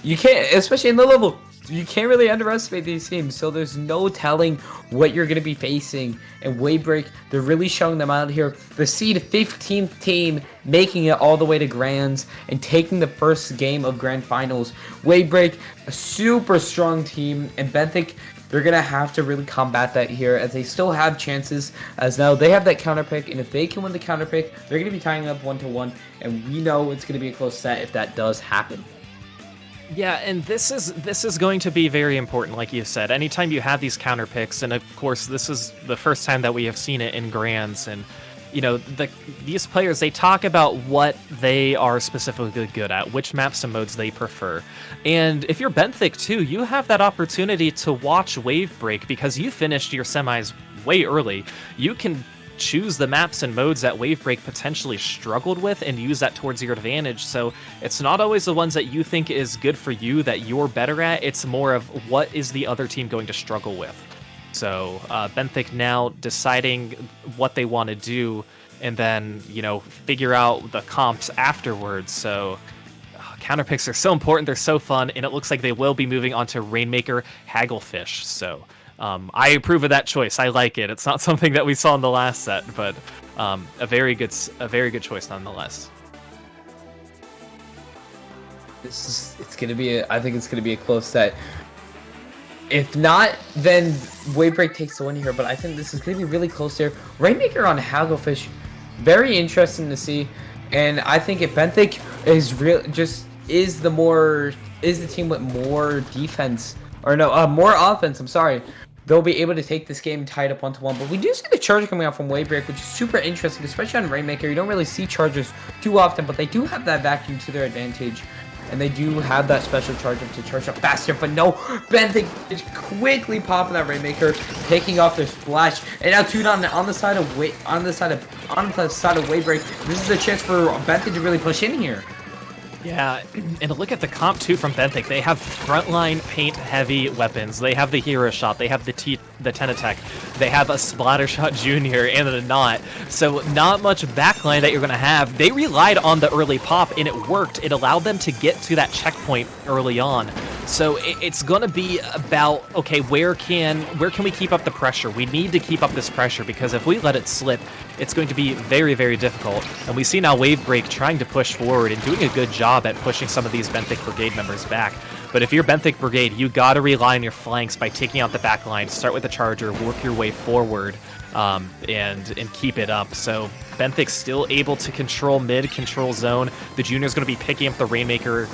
you can't, especially in the level, you can't really underestimate these teams, so there's no telling what you're going to be facing. And Wave Break, they're really showing them out here. The seed 15th team making it all the way to Grands and taking the first game of Grand Finals. Wave Break, a super strong team, and Benthic, they're going to have to really combat that here as they still have chances, as now they have that counter pick, and if they can win the counter pick, they're going to be tying up 1-1, and we know it's going to be a close set if that does happen. Yeah, and this is going to be very important, like you said. Anytime you have these counter picks, and of course this is the first time that we have seen it in Grands, and you know, these players, they talk about what they are specifically good at, which maps and modes they prefer. And if you're Benthic too, you have that opportunity to watch Wave Break because you finished your semis way early. You can choose the maps and modes that Wave Break potentially struggled with and use that towards your advantage. So it's not always the ones that you think is good for you that you're better at. It's more of what is the other team going to struggle with. So Benthic now deciding what they want to do and then, you know, figure out the comps afterwards. So counter picks are so important. They're so fun. And it looks like they will be moving on to Rainmaker Hagglefish. So I approve of that choice. I like it. It's not something that we saw in the last set, but a very good choice nonetheless. It's gonna be I think it's gonna be a close set. If not, then Wave Break takes the win here, but I think this is gonna be really close here. Rainmaker on Hagglefish, Very interesting to see, and I think if Benthic is the team with more defense, or no, more offense. I'm sorry. They'll be able to take this game tied up 1-1. But we do see the charger coming out from Wavebreak, which is super interesting, especially on Rainmaker. You don't really see chargers too often, but they do have that vacuum to their advantage. And they do have that special charge up to charge up faster. But no, Benthic is quickly popping that Rainmaker, taking off their splash. And now 2 down on the side of Wavebreak. This is a chance for Benthic to really push in here. Yeah, and look at the comp too from Benthic. They have frontline paint heavy weapons. They have the Hero Shot. They have the Tenatech. They have a Splatter Shot Junior and a Knot. So not much backline that you're going to have. They relied on the early pop and it worked. It allowed them to get to that checkpoint early on. So it's going to be about, okay, where can we keep up the pressure? We need to keep up this pressure because if we let it slip, it's going to be very, very difficult. And we see now Wavebreak trying to push forward and doing a good job at pushing some of these Benthic Brigade members back. But if you're Benthic Brigade, you got to rely on your flanks by taking out the back line, start with the charger, work your way forward, and keep it up. So Benthic's still able to control mid, control zone. The Junior's going to be picking up the Rainmaker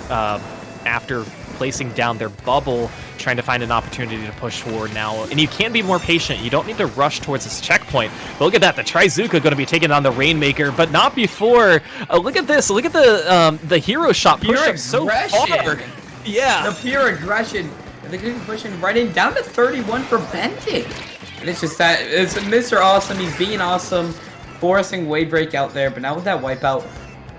after placing down their bubble, trying to find an opportunity to push forward now. And you can be more patient. You don't need to rush towards this checkpoint. But look at that. The Trizuka going to be taking on the Rainmaker, but not before. Look at this. Look at the Hero Shot pushed up so far. Yeah. The pure aggression. And they're going to be pushing right in down to 31 for Benthic. And it's just that, it's Mr. Awesome. He's being awesome, forcing Wavebreak out there. But now with that wipeout,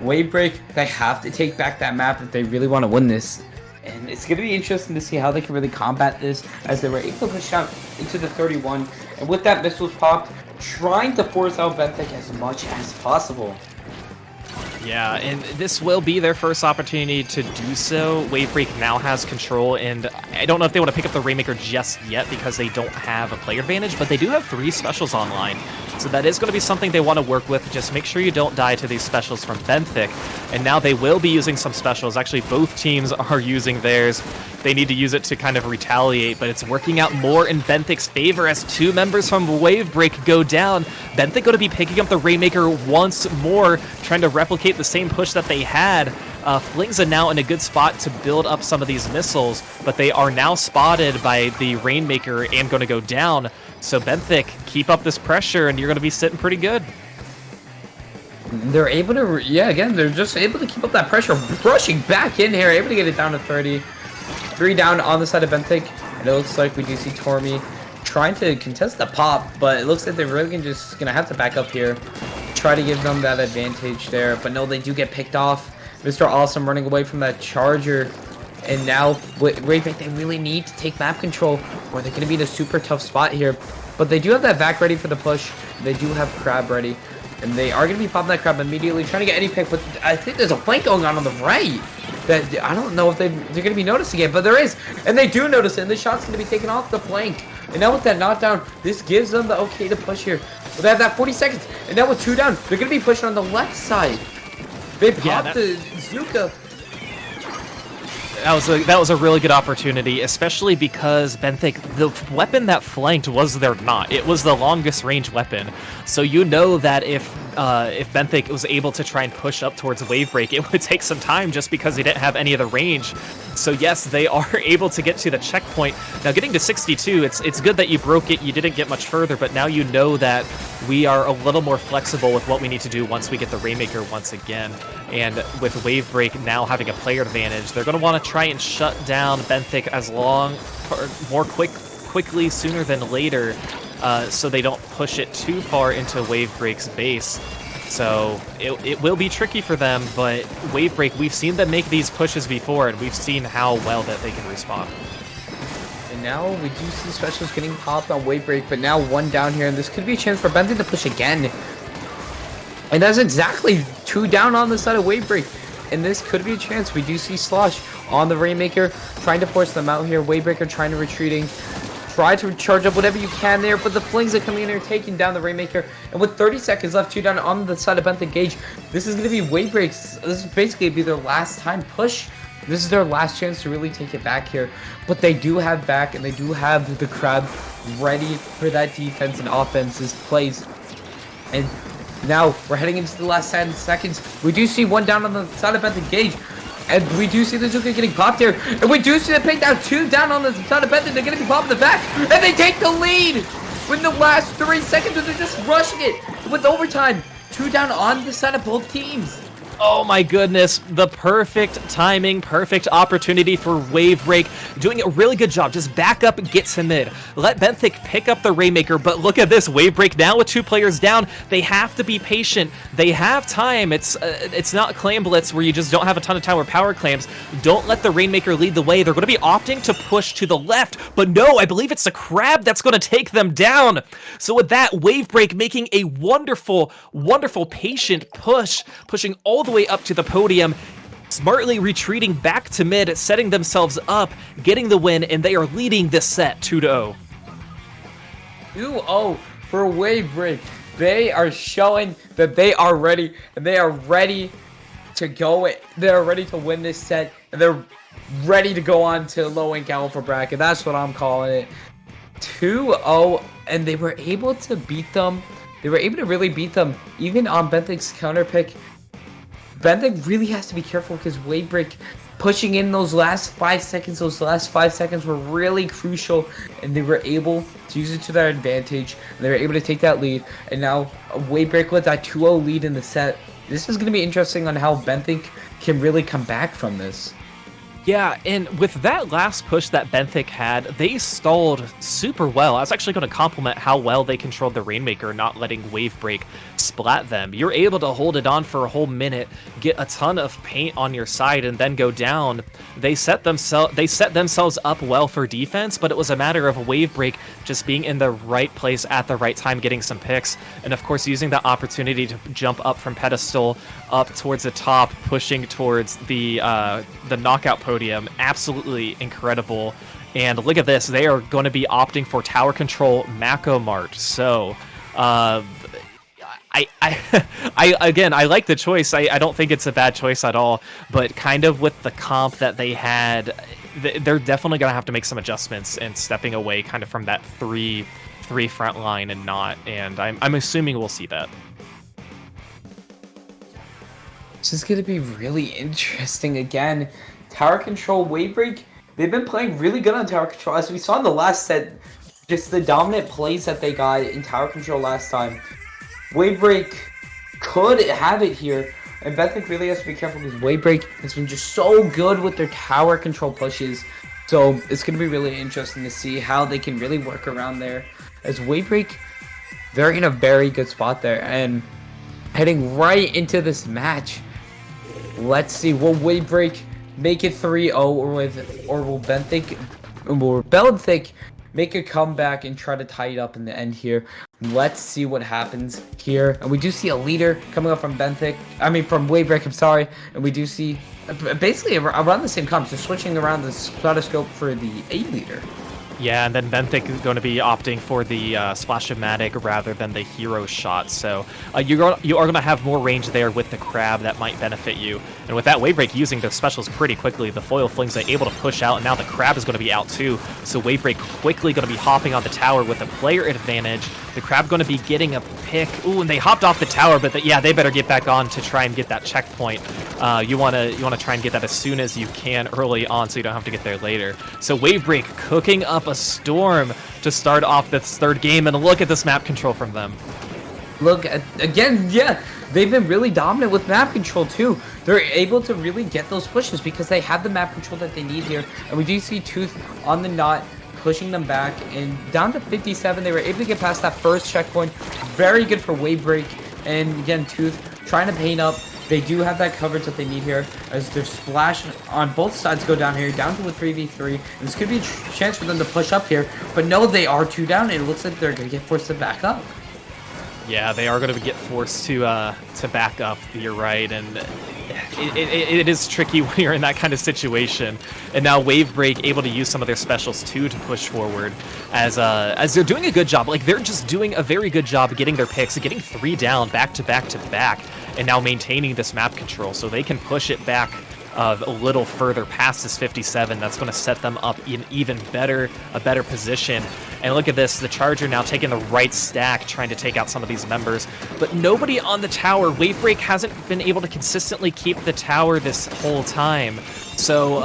Wavebreak, they have to take back that map if they really want to win this. And it's going to be interesting to see how they can really combat this as they were able to push out into the 31. And with that missiles popped, trying to force out Benthic as much as possible. Yeah, and this will be their first opportunity to do so. Wavebreak now has control, and I don't know if they want to pick up the Rainmaker just yet because they don't have a player advantage, but they do have 3 specials online. So that is going to be something they want to work with. Just make sure you don't die to these specials from Benthic. And now they will be using some specials. Actually, both teams are using theirs. They need to use it to kind of retaliate, but it's working out more in Benthic's favor as 2 members from Wavebreak go down. Benthic going to be picking up the Rainmaker once more, trying to replicate the same push that they had. Flings are now in a good spot to build up some of these missiles, but they are now spotted by the Rainmaker and going to go down. So Benthic, keep up this pressure and you're going to be sitting pretty good. They're able to, yeah, again, they're just able to keep up that pressure, rushing back in here, able to get it down to 30. 3 down on the side of Benthic, and it looks like we do see Tormy trying to contest the pop, but it looks like they're really just going to have to back up here, try to give them that advantage there, but no, they do get picked off. Mr. Awesome running away from that charger, and now Wavebreak, they really need to take map control, or they're going to be in a super tough spot here, but they do have that vac ready for the push, they do have Crab ready, and they are going to be popping that Crab immediately, trying to get any pick, but I think there's a flank going on the right. That I don't know if they're going to be noticing it, but there is, and they do notice it, and the shot's going to be taken off the flank. And now with that knockdown, this gives them the okay to push here. But they have that 40 seconds, and now with 2 down, they're going to be pushing on the left side. They popped the Zuka. That was a really good opportunity, especially because Benthic, the weapon that flanked was their knot. It was the longest range weapon. So you know that if Benthic was able to try and push up towards Wavebreak, it would take some time just because they didn't have any of the range. So yes, they are able to get to the checkpoint. Now getting to 62, it's good that you broke it, you didn't get much further, but now you know that we are a little more flexible with what we need to do once we get the Rainmaker once again. And with Wavebreak now having a player advantage, they're going to want to try and shut down Benthic quickly sooner than later, so they don't push it too far into Wavebreak's base. So it will be tricky for them, but Wavebreak, we've seen them make these pushes before, and we've seen how well that they can respond. And now we do see specials getting popped on Wavebreak, but now 1 down here, and this could be a chance for Benthic to push again. And that's exactly 2 down on the side of Wavebreak. And this could be a chance. We do see Slosh on the Rainmaker, trying to force them out here. Wavebreaker trying to retreating. Try to charge up whatever you can there, but the flings are coming in here, taking down the Rainmaker. And with 30 seconds left, 2 down on the side of Benthic Gage, this is going to be Wavebreak's. This is basically be their last time push. This is their last chance to really take it back here. But they do have back, and they do have the Crab ready for that defense and offense's plays. And Now, we're heading into the last 10 seconds. We do see one down on the side of Benthic Gage. And we do see the Zuka getting popped here. And we do see the pick down 2 down on the side of Benthic. They're going to be popping the back. And they take the lead with the last 3 seconds. They're just rushing it with overtime. 2 down on the side of both teams. Oh my goodness, the perfect timing, perfect opportunity for Wave Break, doing a really good job. Just back up and get to mid. Let Benthic pick up the Rainmaker, but look at this, Wave Break now with 2 players down. They have to be patient. They have time. It's not Clam Blitz where you just don't have a ton of time or power clams. Don't let the Rainmaker lead the way. They're going to be opting to push to the left, but no, I believe it's the Crab that's going to take them down. So with that, Wave Break making a wonderful, wonderful patient push, pushing all the way up to the podium, smartly retreating back to mid, setting themselves up, getting the win, and they are leading this set 2-0. 2-0 for Wave Break. They are showing that they are ready, and they are ready to go. They're ready to win this set, and they're ready to go on to low rank alpha bracket. That's what I'm calling it. 2-0, and they were able to beat them. They were able to really beat them, even on Benthic's counter pick. Benthic really has to be careful because Wave Break pushing in those last 5 seconds, were really crucial, and they were able to use it to their advantage. They were able to take that lead, and now Wave Break with that 2-0 lead in the set. This is going to be interesting on how Benthic can really come back from this. Yeah, and with that last push that Benthic had, they stalled super well. I was actually going to compliment how well they controlled the Rainmaker, not letting Wave Break splat them. You're able to hold it on for a whole minute, get a ton of paint on your side, and then go down. They set themselves up well for defense, but it was a matter of Wave Break just being in the right place at the right time, getting some picks, and of course using that opportunity to jump up from pedestal up towards the top, pushing towards the knockout podium. Absolutely incredible. And look at this, they are going to be opting for tower control Mako Mart. So I like the choice. I don't think it's a bad choice at all, but kind of with the comp that they had, they're definitely going to have to make some adjustments and stepping away kind of from that three front line and not, and I'm assuming we'll see that. This is going to be really interesting again. Tower control, Wave Break, they've been playing really good on tower control. As we saw in the last set, just the dominant plays that they got in tower control last time. Wave Break could have it here, and Benthic really has to be careful because Wave Break has been just so good with their tower control pushes. So it's going to be really interesting to see how they can really work around there. As Wave Break, they're in a very good spot there, and heading right into this match. Let's see, will Wave Break make it 3-0, or will Benthic make a comeback and try to tie it up in the end here? Let's see what happens here. And we do see a leader coming up from from Wave Break, I'm sorry. And we do see basically around the same comp, so switching around the stratoscope for the A leader. Yeah, and then Benthic is going to be opting for the Splash-O-Matic rather than the Hero Shot. So you are going to have more range there with the Crab that might benefit you. And with that, Wave Break using their specials pretty quickly, the Foil Flings are able to push out, and now the Crab is going to be out too. So Wave Break quickly going to be hopping on the tower with a player advantage. The Crab going to be getting a pick. Ooh, and they hopped off the tower, but they better get back on to try and get that checkpoint. You want to try and get that as soon as you can early on so you don't have to get there later. So Wave Break cooking up a storm to start off this third game, and look at this map control from them. Look at, again, yeah, they've been really dominant with map control too. They're able to really get those pushes because they have the map control that they need here. And we do see Tooth on the knot, pushing them back, and down to 57. They were able to get past that first checkpoint. Very good for Wave Break. And again, Tooth trying to paint up. They do have that coverage that they need here, as their splash on both sides go down here, down to a 3v3. And this could be a chance for them to push up here, but no, they are 2 down, and it looks like they're going to get forced to back up. Yeah, they are going to get forced to back up. You're right, and it is tricky when you're in that kind of situation. And now Wave Break able to use some of their specials too to push forward, as they're doing a good job. Like, they're just doing a very good job getting their picks, getting 3 down back to back to back, and now maintaining this map control so they can push it back a little further past this 57. That's going to set them up in even better position. And look at this, the Charger now taking the right stack, trying to take out some of these members. But nobody on the tower. Wavebreak hasn't been able to consistently keep the tower this whole time. So,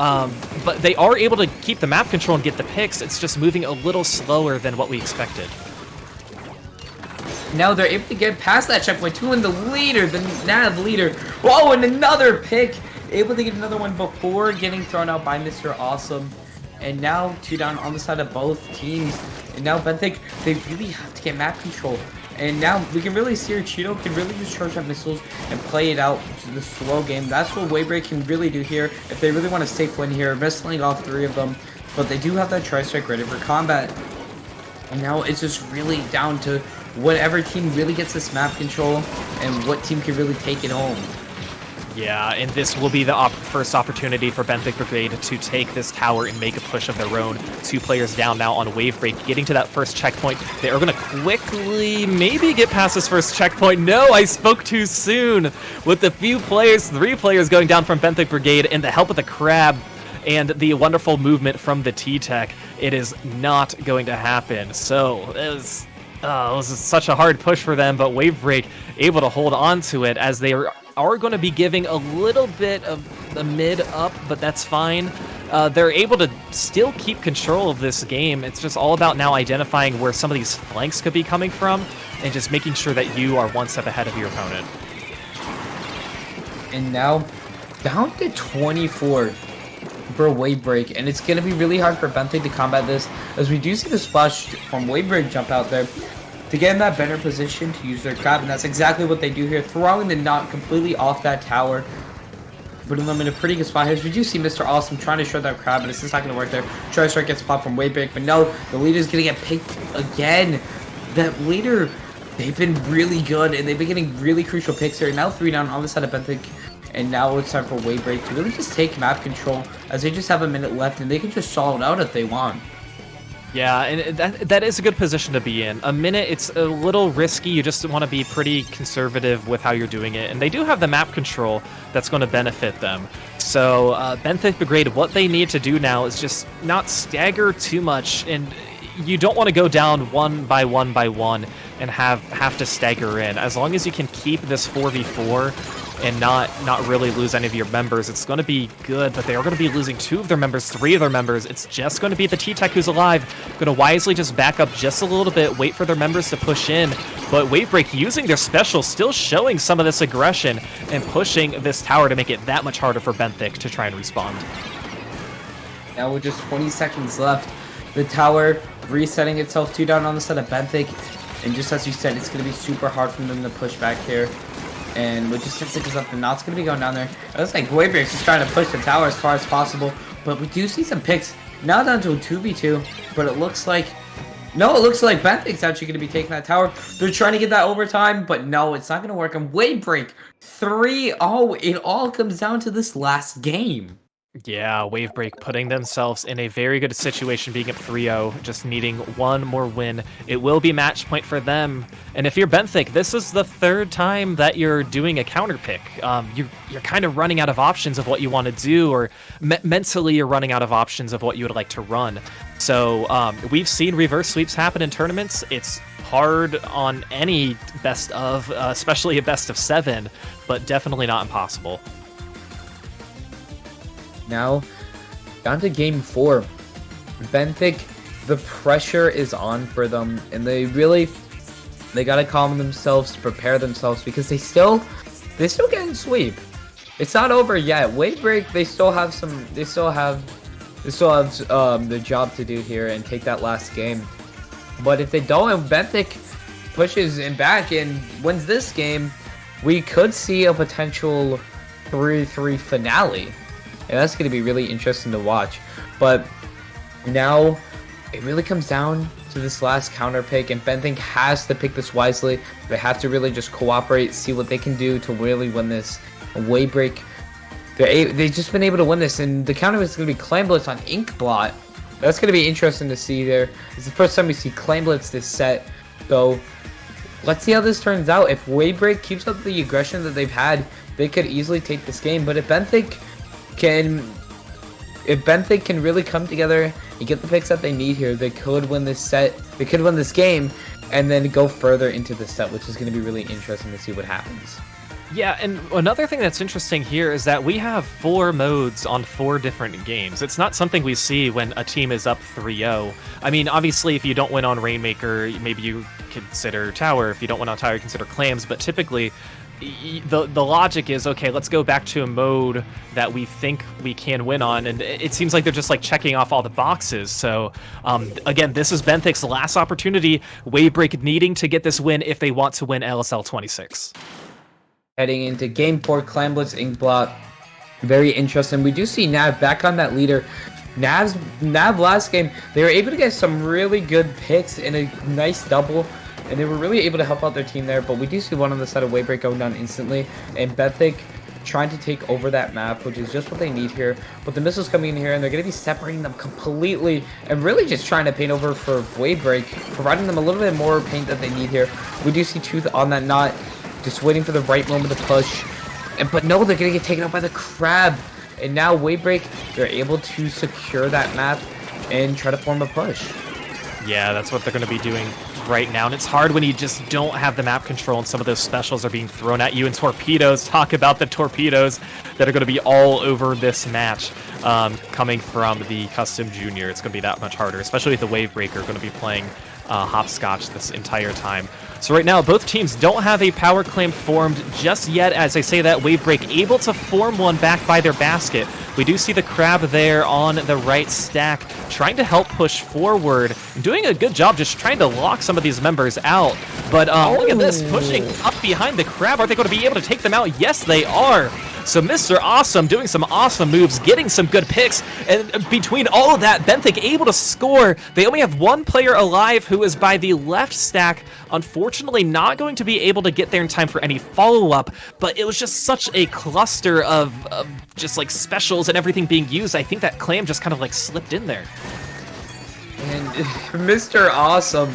but they are able to keep the map control and get the picks. It's just moving a little slower than what we expected. Now they're able to get past that checkpoint. 2 in the leader, the nav leader. Whoa, and another pick. Able to get another one before getting thrown out by Mr. Awesome. And now 2 down on the side of both teams. And now Benthic, they really have to get map control. And now we can really see Cheeto can really just charge up missiles and play it out to the slow game. That's what Wavebreak can really do here if they really want to stay win here, missiling off 3 of them. But they do have that tri-strike ready for combat. And now it's just really down to whatever team really gets this map control and what team can really take it home. Yeah, and this will be the first opportunity for Benthic Brigade to take this tower and make a push of their own. 2 players down now on Wavebreak, getting to that first checkpoint. They are going to quickly maybe get past this first checkpoint. No, I spoke too soon. With a few players, 3 players going down from Benthic Brigade, and the help of the Crab and the wonderful movement from the T-Tech, it is not going to happen. So, it was such a hard push for them, but Wavebreak able to hold on to it as they are going to be giving a little bit of the mid up, but that's fine. They're able to still keep control of this game. It's just all about now identifying where some of these flanks could be coming from and just making sure that you are one step ahead of your opponent. And now down to 24 for Wavebreak, and it's going to be really hard for Benthic to combat this, as we do see the splash from Wavebreak jump out there to get in that better position to use their Crab, and that's exactly what they do here, throwing the knot completely off that tower, putting them in a pretty good spot here. As we do see Mr. Awesome trying to show that Crab, but it's just not going to work there. Tri-Strike gets popped from Wavebreak, but no, the leader's going to get picked again. That leader, they've been really good, and they've been getting really crucial picks here. Now 3 down on the side of Benthic. And now it's time for Wavebreak to really just take map control, as they just have a minute left and they can just solve it out if they want. Yeah, and that is a good position to be in. A minute, it's a little risky. You just want to be pretty conservative with how you're doing it. And they do have the map control that's going to benefit them. So Benthic Brigade, what they need to do now is just not stagger too much. And you don't want to go down one by one and have to stagger in. As long as you can keep this 4v4 and not really lose any of your members, it's going to be good. But they are going to be losing 2 of their members, 3 of their members. It's just going to be the T-Tech who's alive. Going to wisely just back up just a little bit, wait for their members to push in. But Wavebreak using their special, still showing some of this aggression and pushing this tower to make it that much harder for Benthic to try and respond. Now with just 20 seconds left, the tower resetting itself 2 down on the side of Benthic. And just as you said, it's going to be super hard for them to push back here. And with just 10 seconds left, the knot's going to be going down there. It looks like Wavebreak's just trying to push the tower as far as possible. But we do see some picks. Now down to a 2v2. But it looks like... No, it looks like Benthic's actually going to be taking that tower. They're trying to get that overtime. But no, it's not going to work. And Wavebreak 3-0. It all comes down to this last game. Yeah, Wavebreak putting themselves in a very good situation, being up 3-0, just needing one more win. It will be match point for them. And if you're Benthic, this is the 3rd time that you're doing a counter pick. You're kind of running out of options of what you want to do, or mentally you're running out of options of what you would like to run. So we've seen reverse sweeps happen in tournaments. It's hard on any best of, especially a best of 7, but definitely not impossible. Now, down to game 4. Benthic, the pressure is on for them, and they gotta calm themselves, prepare themselves, because they still getting sweep. It's not over yet. Wavebreak, they still have the job to do here and take that last game. But if they don't, and Benthic pushes in back and wins this game, we could see a potential 3-3 finale. And that's going to be really interesting to watch. But now it really comes down to this last counter pick, and Benthic has to pick this wisely. They have to really just cooperate, see what they can do to really win this. Wavebreak, they've just been able to win this, and the counter is going to be Claimblitz on Inkblot. That's going to be interesting to see there. It's the first time we see Claimblitz this set. So let's see how this turns out. If Wavebreak keeps up the aggression that they've had, they could easily take this game. But if Benthic if Benthic can really come together and get the picks that they need here, they could win this set. They could win this game, and then go further into the set, which is going to be really interesting to see what happens. Yeah, and another thing that's interesting here is that we have 4 modes on 4 different games. It's not something we see when a team is up 3-0. I mean, obviously, if you don't win on Rainmaker, maybe you consider Tower. If you don't win on Tower, you consider Clams. But typically, the logic is, okay, let's go back to a mode that we think we can win on, and it seems like they're just like checking off all the boxes. So again, this is Benthic's last opportunity. Wavebreak needing to get this win if they want to win LSL 26. Heading into Game 4, Clan Blitz Inkblot. Very interesting. We do see Nav back on that leader. Nav last game, they were able to get some really good picks in a nice double, and they were really able to help out their team there. But we do see one on the side of Wavebreak going down instantly, and Benthic trying to take over that map, which is just what they need here. But the missiles coming in here, and they're going to be separating them completely, and really just trying to paint over for Wavebreak, providing them a little bit more paint that they need here. We do see Tooth on that knot, just waiting for the right moment to push. But no, they're going to get taken out by the Crab. And now Wavebreak, they're able to secure that map and try to form a push. Yeah, that's what they're going to be doing right now. And it's hard when you just don't have the map control and some of those specials are being thrown at you. And torpedoes, talk about the torpedoes that are going to be all over this match coming from the Custom Junior. It's going to be that much harder, especially with the Wavebreaker going to be playing hopscotch this entire time. So right now, both teams don't have a power claim formed just yet. As I say that, Wavebreak able to form one back by their basket. We do see the Crab there on the right stack, trying to help push forward, doing a good job just trying to lock some of these members out. But look at this, pushing up behind the Crab. Are they going to be able to take them out? Yes, they are. So Mr. Awesome doing some awesome moves, getting some good picks, and between all of that, Benthic able to score. They only have one player alive who is by the left stack. Unfortunately, not going to be able to get there in time for any follow-up, but it was just such a cluster of just like specials and everything being used. I think that Clam just kind of like slipped in there. And Mr. Awesome,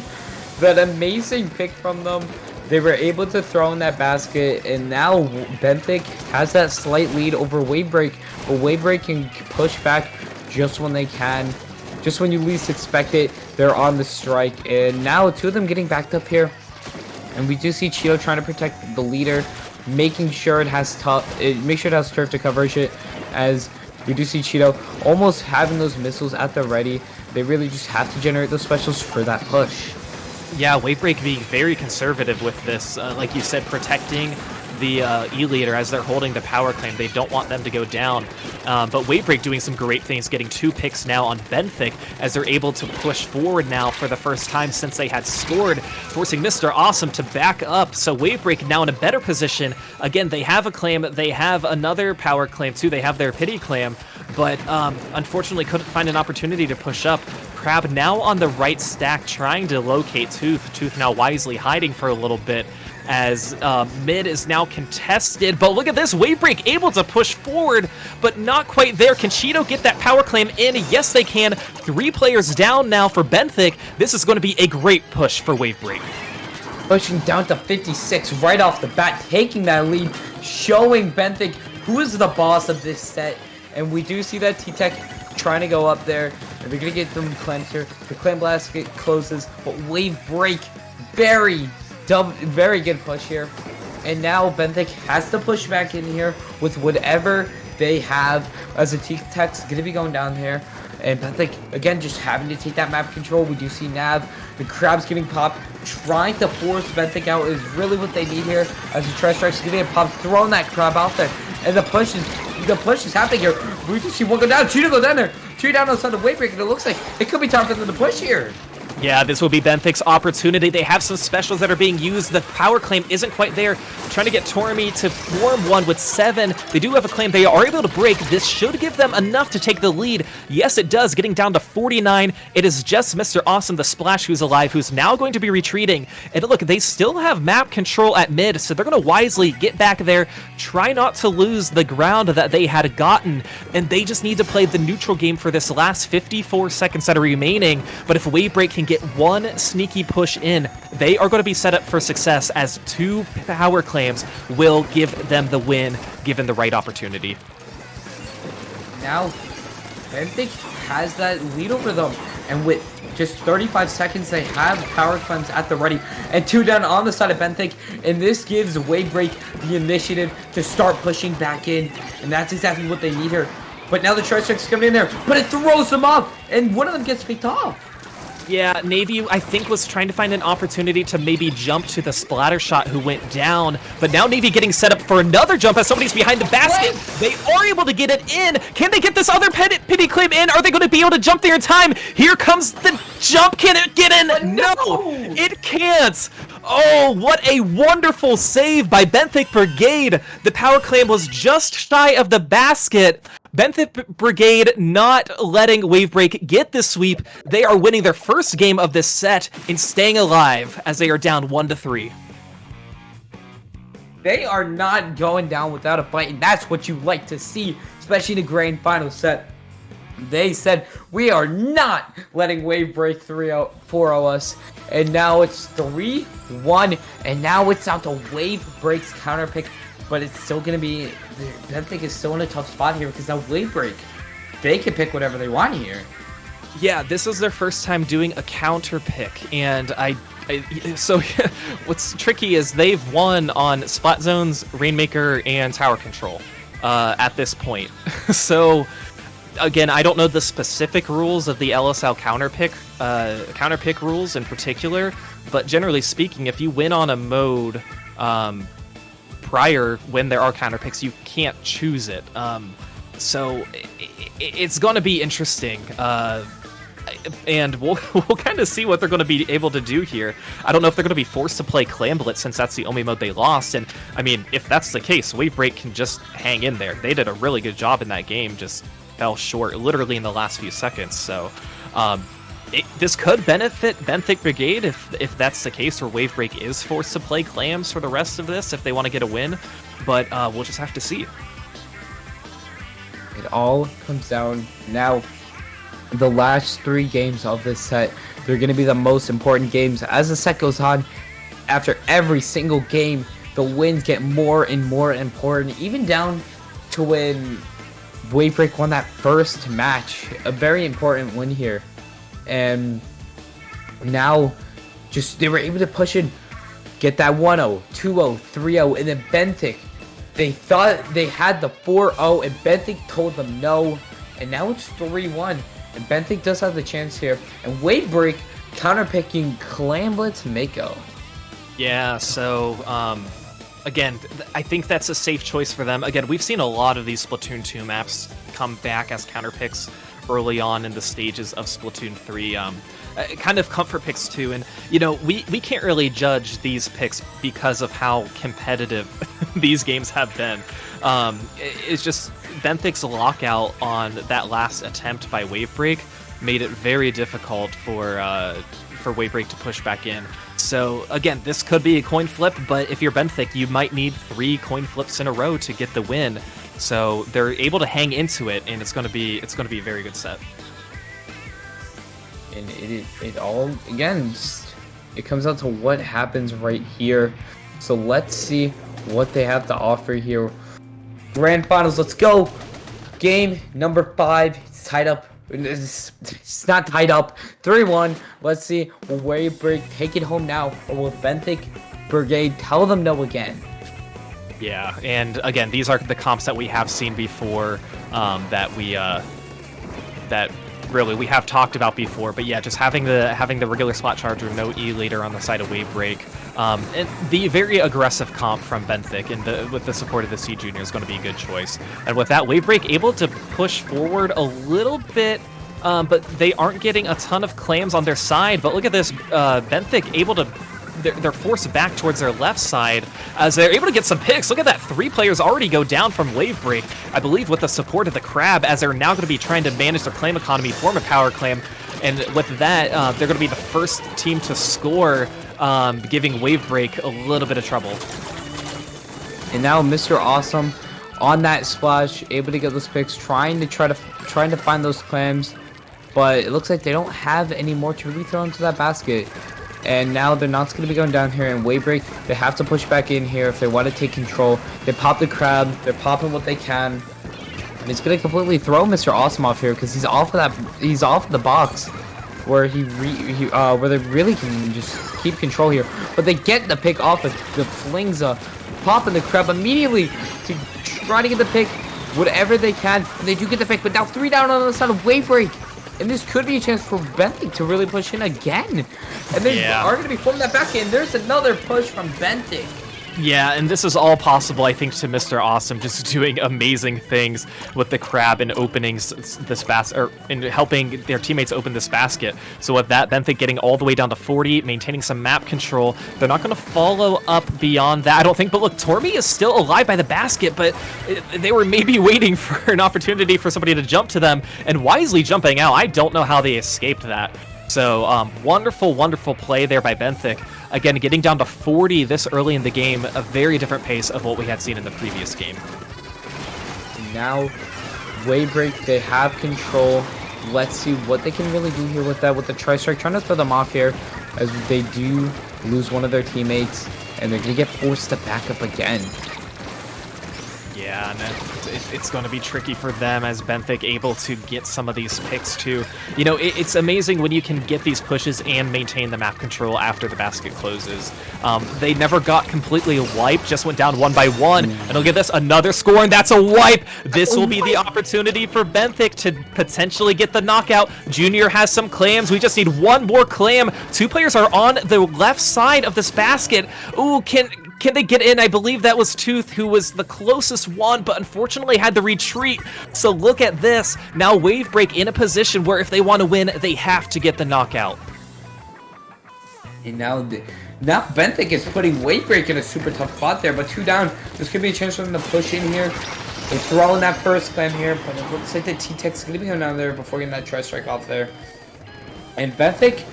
that amazing pick from them. They were able to throw in that basket, and now Benthic has that slight lead over Wavebreak, but Wavebreak can push back just when they can. Just when you least expect it, they're on the strike, and now 2 of them getting backed up here. And we do see Cheeto trying to protect the leader, making sure it has turf to cover it, as we do see Cheeto almost having those missiles at the ready. They really just have to generate those specials for that push. Yeah, Wavebreak being very conservative with this, like you said, protecting the E-Leader as they're holding the power claim. They don't want them to go down. But Wavebreak doing some great things, getting 2 picks now on Benthic as they're able to push forward now for the first time since they had scored, forcing Mr. Awesome to back up. So Wavebreak now in a better position. Again, they have a claim. They have another power claim too. They have their pity claim, but unfortunately couldn't find an opportunity to push up. Crab now on the right stack trying to locate Tooth. Tooth now wisely hiding for a little bit as mid is now contested. But look at this, Wavebreak able to push forward, but not quite there. Can Cheeto get that power claim in? Yes, they can. 3 players down now for Benthic. This is going to be a great push for Wavebreak. Pushing down to 56 right off the bat, taking that lead, showing Benthic who is the boss of this set. And we do see that T-Tech trying to go up there, and they're going to get them cleanser. The Clan Blast closes, but Wavebreak, very good push here. And now Benthic has to push back in here with whatever they have, as the T-Tech's going to be going down here. And Benthic, again, just having to take that map control. We do see Nav, the Crab's getting popped. Trying to force Benthic out is really what they need here, as the Tri-Strike's getting popped, throwing that Crab out there. And the push is happening here. We do see one go down, Cheeto go down there. 2 down on the side of Wavebreak, and it looks like it could be time for them to push here. Yeah, this will be Benthic's opportunity. They have some specials that are being used. The power claim isn't quite there. Trying to get Tormy to form one with 7. They do have a claim they are able to break. This should give them enough to take the lead. Yes, it does, getting down to 49. It is just Mr. Awesome, the Splash, who's alive, who's now going to be retreating. And look, they still have map control at mid, so they're going to wisely get back there, try not to lose the ground that they had gotten, and they just need to play the neutral game for this last 54 seconds that are remaining. But if Wavebreak can get one sneaky push in, they are going to be set up for success, as 2 power claims will give them the win given the right opportunity. now Benthic has that lead over them, and with just 35 seconds, they have power cleanse at the ready, and 2 down on the side of Benthic, and this gives Wave Break the initiative to start pushing back in, and that's exactly what they need here. But now the Tri-Strike's coming in there, but it throws them up, and one of them gets picked off. Yeah, Navy, I think, was trying to find an opportunity to maybe jump to the splatter shot who went down, but now Navy getting set up for another jump as somebody's behind the basket. They are able to get it in. Can they get this other pity claim in? Are they going to be able to jump there in time? Here comes the jump. Can it get in? No, it can't. Oh, what a wonderful save by Benthic Brigade. The power claim was just shy of the basket. Benthic Brigade not letting Wave Break get this sweep. They are winning their first game of this set and staying alive as they are down 1-3. They are not going down without a fight, and that's what you like to see, especially in the grand final set. They said, we are not letting Wave Break 3-0, 4-0 us, and now it's 3-1, and now it's out to Wave Break's counter pick, but it's still going to be, Benthic is still in a tough spot here because now Wave Break, they can pick whatever they want here. Yeah, this is their first time doing a counter pick, and so what's tricky is they've won on Spot Zones, Rainmaker, and Tower Control at this point. So again, I don't know the specific rules of the LSL counter pick rules in particular, but generally speaking, if you win on a mode prior when there are counter picks, you can't choose it. So it's going to be interesting. And we'll kind of see what they're going to be able to do here. I don't know if they're going to be forced to play Clam Blitz since that's the only mode they lost. And I mean, if that's the case, Wave Break can just hang in there. They did a really good job in that game, just fell short literally in the last few seconds. So this could benefit Benthic Brigade if that's the case, where Wave Break is forced to play Clams for the rest of this if they want to get a win. But we'll just have to see. It all comes down now. The last 3 games of this set, they're going to be the most important games. As the set goes on, after every single game, the wins get more and more important, even down to when Wave Break won that first match. A very important win here. And now, just they were able to push in, get that 1-0, 2-0, 3-0, and then Benthic, they thought they had the 4-0, and Benthic told them no, and now it's 3-1. And Benthic does have the chance here. And Wave Break counterpicking Clam Blitz Mako. Yeah, so again, I think that's a safe choice for them. Again, we've seen a lot of these Splatoon 2 maps come back as counterpicks early on in the stages of Splatoon 3. Kind of comfort picks too, and you know, we can't really judge these picks because of how competitive these games have been. It's just Benthic's lockout on that last attempt by Wave Break made it very difficult for Wave Break to push back in. So again, this could be a coin flip, but if you're Benthic, you might need 3 coin flips in a row to get the win. So they're able to hang into it, and it's going to be a very good set. And it all, again, it comes down to what happens right here. So let's see what they have to offer here. Grand Finals, let's go. Game number 5. It's tied up. It's not tied up. 3-1. Let's see. Will Wave Break take it home now, or will Benthic Brigade tell them no again? Yeah, and again, these are the comps that we have seen before, that we have talked about before. But yeah, just having the regular spot charger, no E later on the side of Wave Break, and the very aggressive comp from Benthic, and with the support of the C Junior is going to be a good choice. And with that, Wave Break able to push forward a little bit, but they aren't getting a ton of clams on their side. But look at this, Benthic able to. They're forced back towards their left side as they're able to get some picks. Look at that, 3 players already go down from Wave Break, I believe with the support of the Crab, as they're now going to be trying to manage their claim economy, form a power claim, and with that, they're going to be the first team to score, giving Wave Break a little bit of trouble. And now Mr. Awesome on that splash, able to get those picks, trying to find those clams, but it looks like they don't have any more to really throw into that basket. And now they're not going to be going down here in Wave Break. They have to push back in here if they want to take control. They pop the Crab. They're popping what they can. And it's gonna completely throw Mr. Awesome off here because he's off of the box where where they really can just keep control here. But they get the pick off of the flings popping the crab immediately to try to get the pick whatever they can. And they do get the pick, but now 3 down on the side of Wave Break. And this could be a chance for Benthic to really push in again. And they are going to be forming that basket, and there's another push from Benthic. Yeah, and this is all possible, I think, to Mr. Awesome just doing amazing things with the crab and opening this basket, or and helping their teammates open this basket. So with that, Benthic getting all the way down to 40, maintaining some map control. They're not going to follow up beyond that, I don't think. But look, Tormy is still alive by the basket, but they were maybe waiting for an opportunity for somebody to jump to them, and wisely jumping out. I don't know how they escaped that. So wonderful, wonderful play there by Benthic. Again, getting down to 40 this early in the game, a very different pace of what we had seen in the previous game. Now, Wave Break, they have control. Let's see what they can really do here with that, with the Tri-Strike, trying to throw them off here as they do lose one of their teammates, and they're going to get forced to back up again. Yeah, and it's going to be tricky for them as Benthic able to get some of these picks too. You know, it's amazing when you can get these pushes and maintain the map control after the basket closes. They never got completely wiped, just went down 1 by 1. And they'll get this another score, and that's a wipe. This will be the opportunity for Benthic to potentially get the knockout. Junior has some clams. We just need one more clam. 2 players are on the left side of this basket. Ooh, can they get in? I believe that was Tooth who was the closest one, but unfortunately had to retreat. So look at this. Now Wave Break in a position where if they want to win, they have to get the knockout. And now Benthic is putting Wave Break in a super tough spot there, but 2 down. There's going to be a chance for them to push in here. They throw in that first clam here, but it looks like the T-Tech's going to be going down there before getting that Tri-Strike off there. And Benthic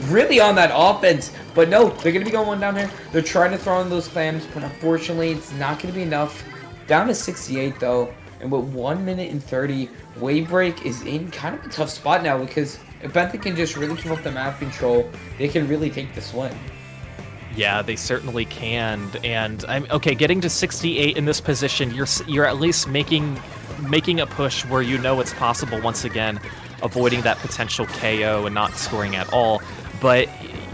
really on that offense, but no, they're going to be going 1 down here. They're trying to throw in those clams, but unfortunately, it's not going to be enough. Down to 68, though, and with 1 minute and 30, Wave Break is in kind of a tough spot now because if Benthic can just really keep up the map control, they can really take this win. Yeah, they certainly can. And I'm okay. Getting to 68 in this position, you're at least making a push where you know it's possible once again, avoiding that potential KO and not scoring at all. But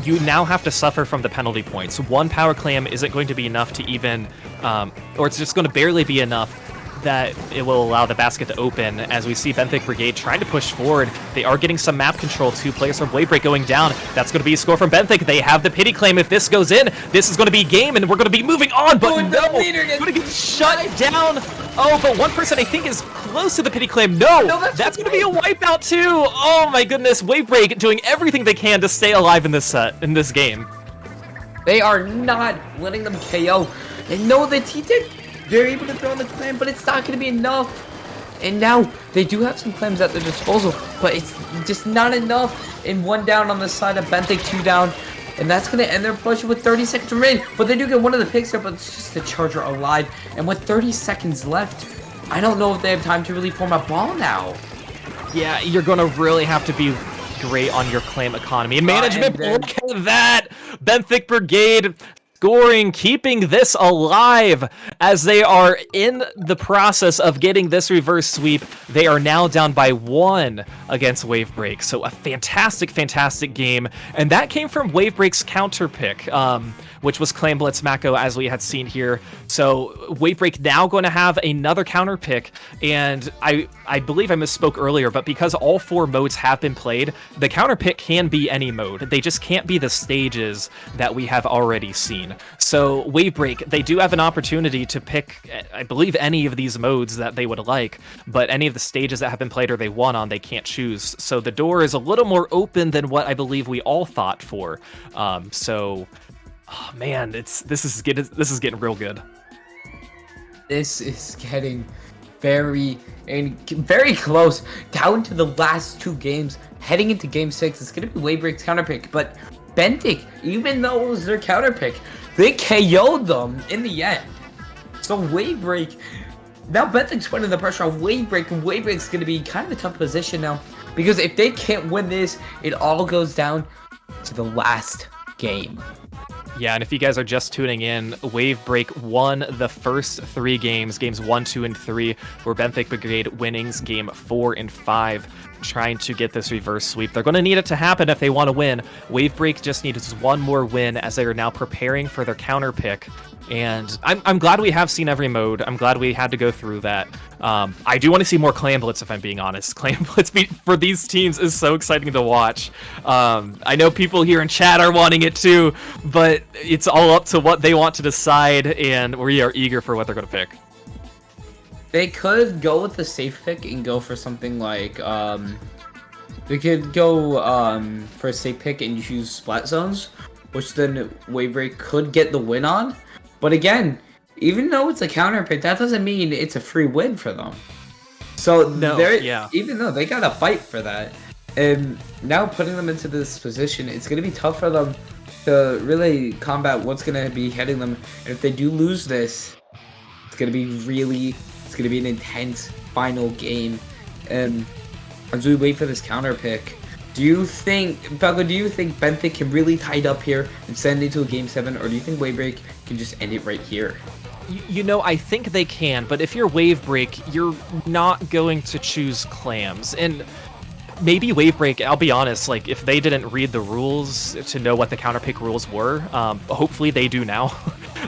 you now have to suffer from the penalty points. 1 power clam isn't going to be enough to even, or it's just going to barely be enough that it will allow the basket to open. As we see Benthic Brigade trying to push forward, they are getting some map control. 2 players from Wave Break going down. That's going to be a score from Benthic. They have the pity claim. If this goes in, this is going to be game, and we're going to be moving on. But no, it's going to get shut down. Oh, but one person I think is close to the pity claim. No, that's going to be a wipeout too. Oh my goodness, Wave Break doing everything they can to stay alive in this game. They are not letting them KO. And no, the T-Tech, they're able to throw in the clam, but it's not going to be enough. And now they do have some clams at their disposal, but it's just not enough. And 1 down on the side of Benthic, 2 down. And that's going to end their push with 30 seconds remaining. But they do get one of the picks there, but it's just the Charger alive. And with 30 seconds left, I don't know if they have time to really form a ball now. Yeah, you're going to really have to be great on your claim economy. And management, look at that! Benthic Brigade scoring, keeping this alive as they are in the process of getting this reverse sweep. They are now down by 1 against Wave Break. So a fantastic, fantastic game. And that came from Wave Break's counter pick, which was Claim Blitz Mako, as we had seen here. So Wave Break now going to have another counter pick. And I believe I misspoke earlier, but because all 4 modes have been played, the counter pick can be any mode. They just can't be the stages that we have already seen. So Wave Break, they do have an opportunity to pick, I believe, any of these modes that they would like, but any of the stages that have been played or they won on, they can't choose. So the door is a little more open than what I believe we all thought for. Oh man, this is getting real good. This is getting very close, down to the last 2 games. Heading into Game 6, it's going to be Wave Break's counter pick, but Benthic, even though it was their counter pick, they KO'd them in the end. So Wave Break, now Benthic's putting the pressure on Wave Break, and Wave Break's going to be kind of a tough position now, because if they can't win this, it all goes down to the last game. Yeah, and if you guys are just tuning in, Wave Break won the first 3 games, games 1, 2, and 3, where Benthic Brigade winnings game 4 and 5, trying to get this reverse sweep. They're going to need it to happen if they want to win. Wave Break just needs one more win as they are now preparing for their counter pick. And I'm glad we have seen every mode. I'm glad we had to go through that. I do want to see more Clam Blitz, if I'm being honest. Clam Blitz for these teams is so exciting to watch. I know people here in chat are wanting it too, but it's all up to what they want to decide, and we are eager for what they're going to pick. They could go with the safe pick and go for something like, they could go for a safe pick and choose Splat Zones, which then Wave Break could get the win on. But again, even though it's a counter pick, that doesn't mean it's a free win for them. So even though they gotta fight for that, and now putting them into this position, it's gonna be tough for them to really combat what's gonna be heading them. And if they do lose this, it's gonna be an intense final game. And as we wait for this counter pick, do you think Benthic can really tie it up here and send it to a game 7, or do you think Wave Break can just end it right here? You know, I think they can, but if you're Wave Break, you're not going to choose clams. And maybe Wave Break, I'll be honest, like, if they didn't read the rules to know what the counter pick rules were, hopefully they do now.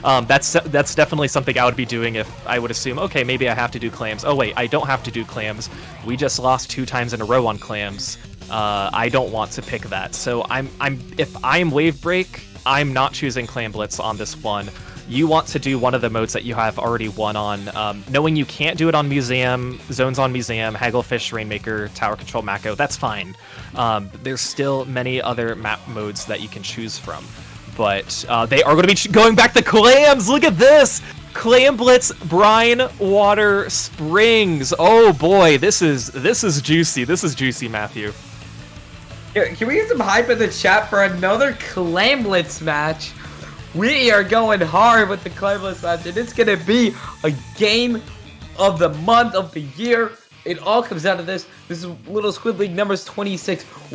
That's definitely something I would be doing if I would assume, okay, maybe I have to do clams. Oh wait, I don't have to do clams. We just lost 2 times in a row on clams. I don't want to pick that. So if I'm Wave Break, I'm not choosing Clam Blitz on this one. You want to do one of the modes that you have already won on. Knowing you can't do it on Museum, Zones on Museum, Hagglefish, Rainmaker, Tower Control, Mako, that's fine. There's still many other map modes that you can choose from. But they are going to be going back to clams! Look at this! Clam Blitz, Brine, Water, Springs. Oh boy, this is juicy. This is juicy, Matthew. Can we get some hype in the chat for another Clam Blitz match? We are going hard with the Clam Blitz match, and it's gonna be a game of the month, of the year. It all comes down to this. This is Little Squid League numbers 26. This is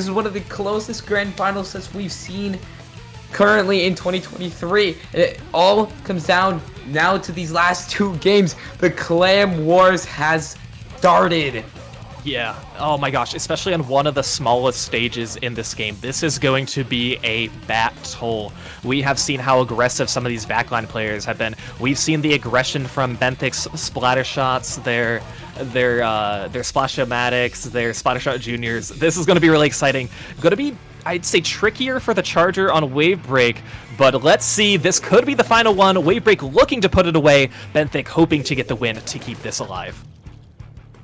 one of the closest grand final sets we've seen currently in 2023. And it all comes down now to these last 2 games. The Clam Wars has started. Yeah, oh my gosh, especially on one of the smallest stages in this game. This is going to be a battle. We have seen how aggressive some of these backline players have been. We've seen the aggression from Benthic's splatter shots, their Splash-O-Matics, their splatter shot juniors. This is going to be really exciting. Going to be, I'd say, trickier for the Charger on Wave Break, but let's see. This could be the final one. Wave Break looking to put it away. Benthic hoping to get the win to keep this alive.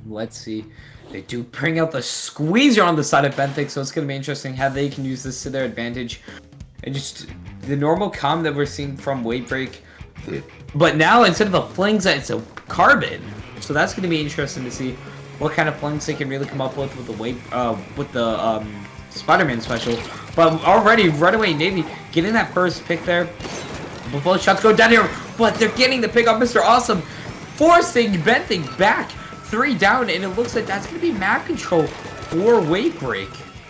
Let's see. They do bring out the squeezer on the side of Benthic, so it's going to be interesting how they can use this to their advantage. And just the normal comm that we're seeing from Wave Break. But now, instead of a flings, it's a carbon. So that's going to be interesting to see what kind of flings they can really come up with the Spider-Man special. But already, right away, Navy getting that first pick there. Before the shots go down here, but they're getting the pick off Mr. Awesome, forcing Benthic back. 3 down, and it looks like that's going to be map control for Wave Break.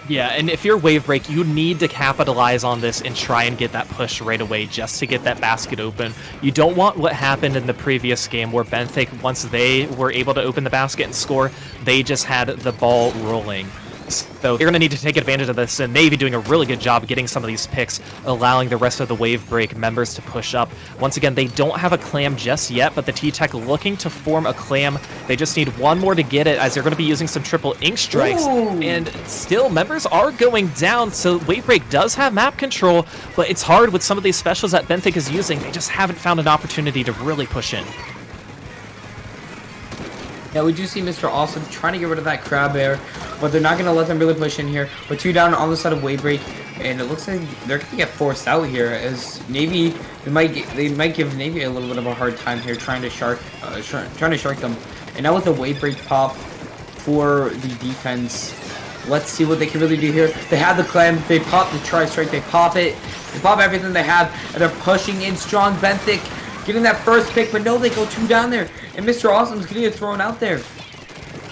Yeah, and if you're Wave Break, you need to capitalize on this and try and get that push right away just to get that basket open. You don't want what happened in the previous game where Benthic, once they were able to open the basket and score, they just had the ball rolling. So you're going to need to take advantage of this, and Navy doing a really good job getting some of these picks, allowing the rest of the Wave Break members to push up. Once again, they don't have a clam just yet, but the T-Tech looking to form a clam. They just need one more to get it, as they're going to be using some triple ink strikes. Ooh. And still, members are going down, so Wave Break does have map control, but it's hard with some of these specials that Benthic is using. They just haven't found an opportunity to really push in. Yeah, we do see Mr. Awesome trying to get rid of that crab bear, but they're not going to let them really push in here. But 2 down on the side of Wave Break, and it looks like they're going to get forced out here as Navy. They might give Navy a little bit of a hard time here, trying to shark them. And now with a Wave Break pop for the defense, let's see what they can really do here. They have the clam, they pop the tri-strike, they pop it, they pop everything they have, and they're pushing in strong. Benthic getting that first pick, but no, they go 2 down there, and Mr. Awesome's getting it thrown out there.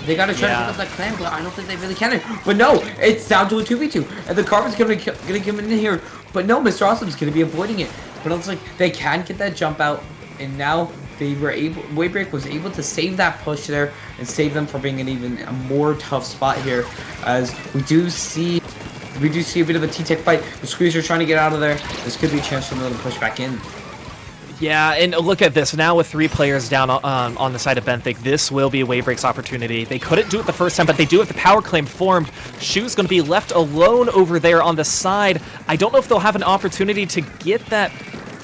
They gotta try to pick up that clam, but I don't think they really can. But no, it's down to a 2v2, and the Carbon's gonna come in here. But no, Mr. Awesome's gonna be avoiding it. But it's like they can get that jump out, and now they were able. Wavebreak was able to save that push there and save them from being in even a more tough spot here, as we do see a bit of a T-Tech fight. The Squeezer trying to get out of there. This could be a chance for them to push back in. Yeah, and look at this. Now with 3 players down on the side of Benthic, this will be Wavebreak's opportunity. They couldn't do it the first time, but they do have the power claim formed. Shu's going to be left alone over there on the side. I don't know if they'll have an opportunity to get that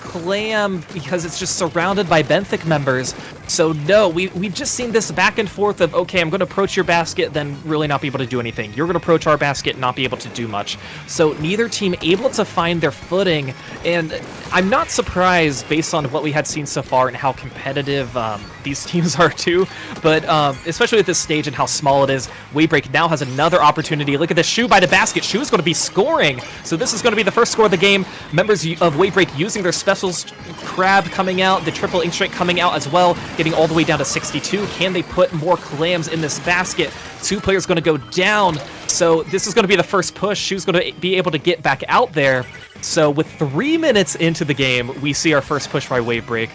clam because it's just surrounded by Benthic members. So no, we've just seen this back and forth of, okay, I'm going to approach your basket, then really not be able to do anything. You're going to approach our basket and not be able to do much. So neither team able to find their footing, and I'm not surprised based on what we had seen so far and how competitive these teams are too, but especially at this stage and how small it is, Wavebreak now has another opportunity. Look at this, Shu by the basket. Shu is going to be scoring, so this is going to be the first score of the game. Members of Wavebreak using their specials, Crab coming out, the triple ink strike coming out as well, getting all the way down to 62. Can they put more clams in this basket? 2 players going to go down, so this is going to be the first push. Shu's going to be able to get back out there. So with 3 minutes into the game, we see our first push by Wavebreak.